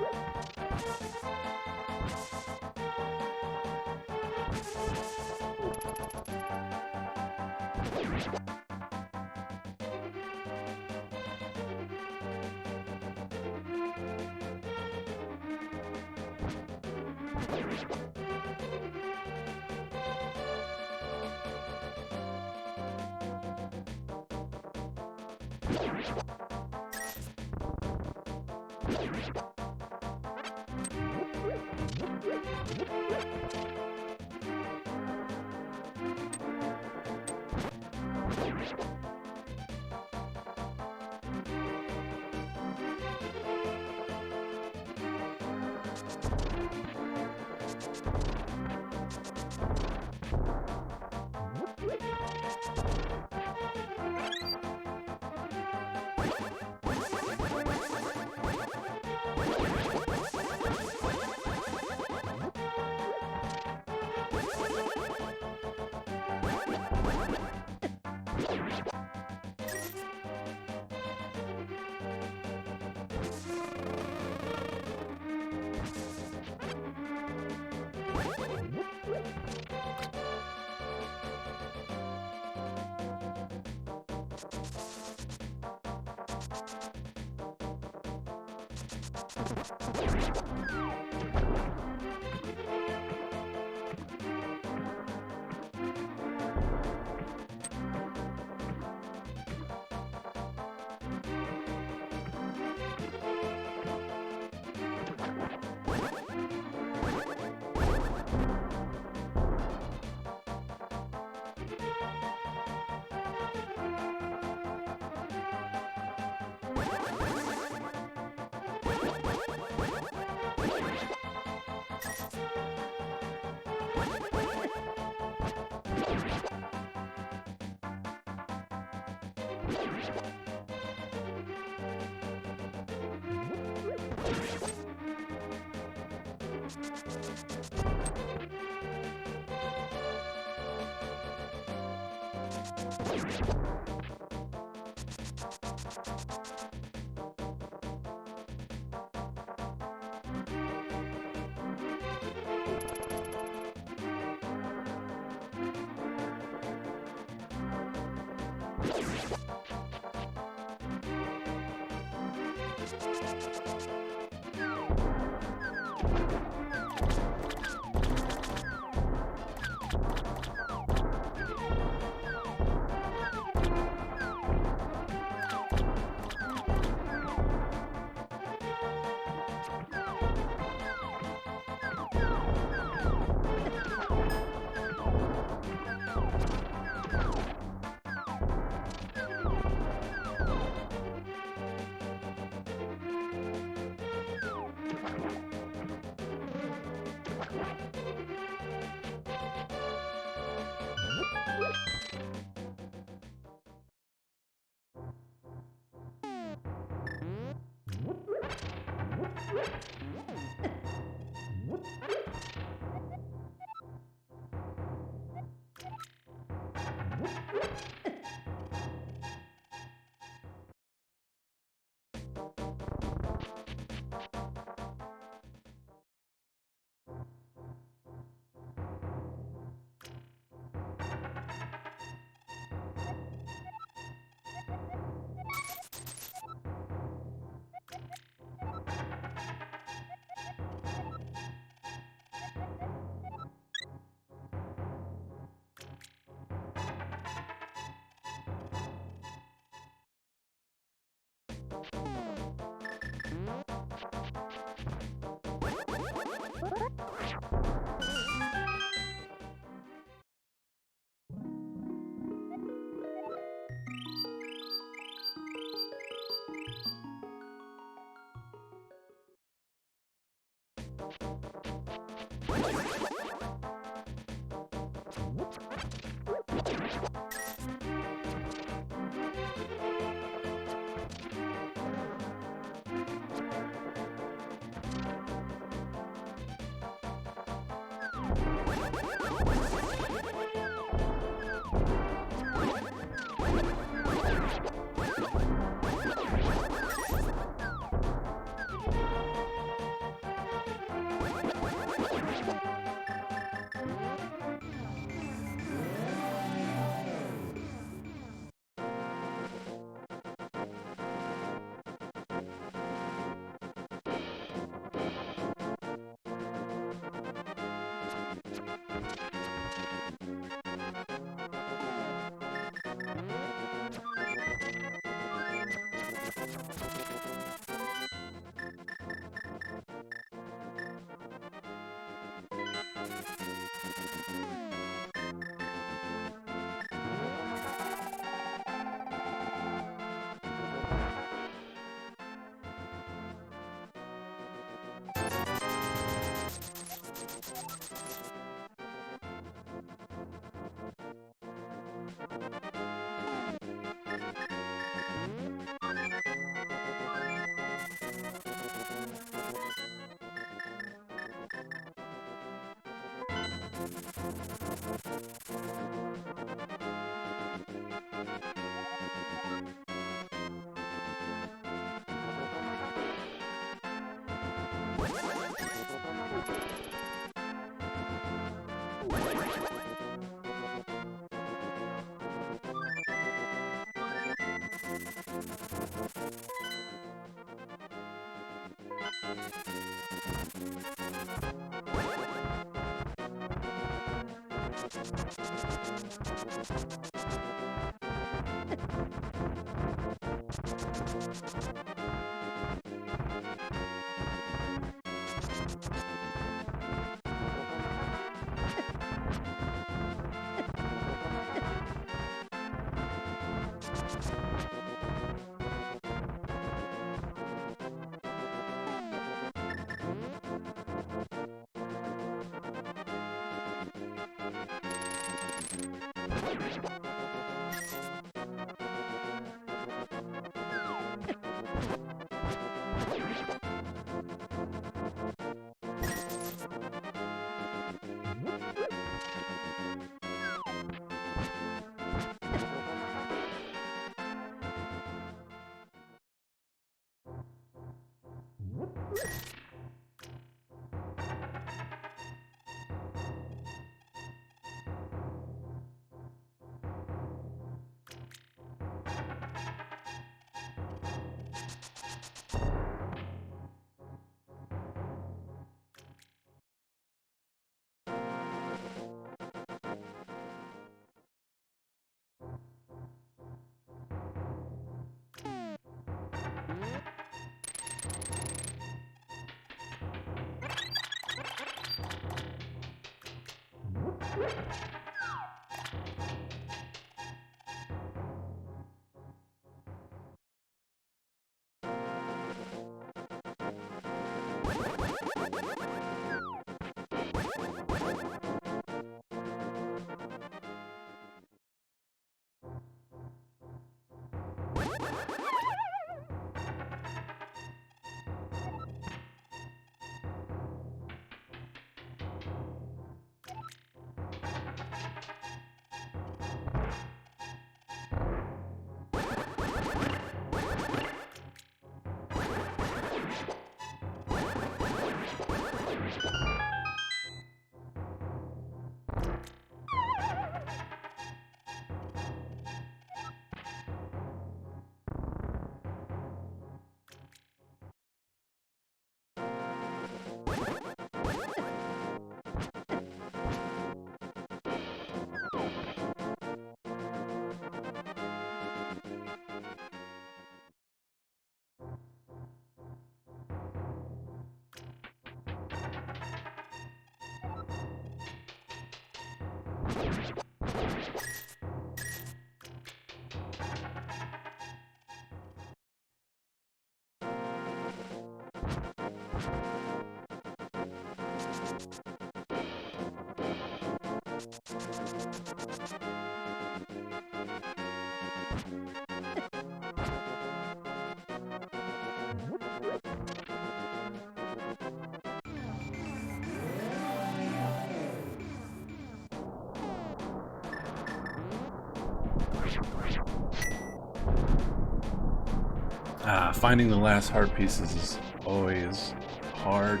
Finding the last heart pieces is always hard,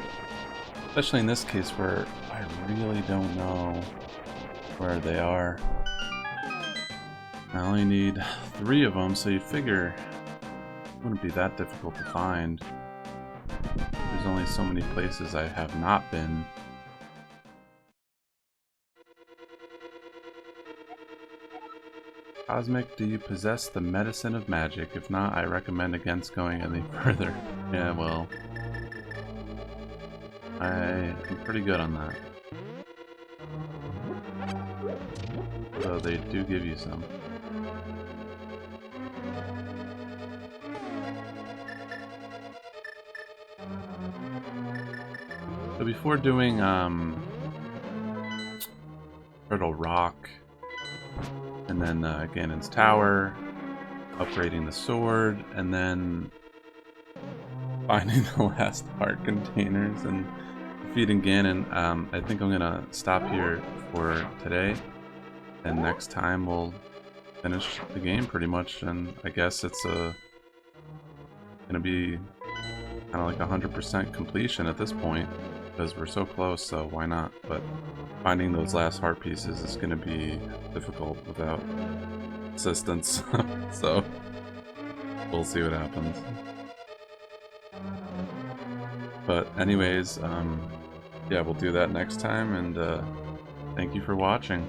especially in this case where I really don't know where they are. I only need 3 of them, so you figure it wouldn't be that difficult to find. There's only so many places I have not been. Cosmic, do you possess the medicine of magic? If not, I recommend against going any further. Yeah, well, I'm pretty good on that. Although they do give you some. So before doing Turtle Rock, and then Ganon's Tower, upgrading the sword, and then finding the last heart containers and defeating Ganon. I think I'm gonna stop here for today, and next time we'll finish the game pretty much, and I guess it's gonna be kind of like 100% completion at this point, because we're so close, so why not? But finding those last heart pieces is going to be difficult without assistance, so we'll see what happens. But anyways, yeah, we'll do that next time, and thank you for watching.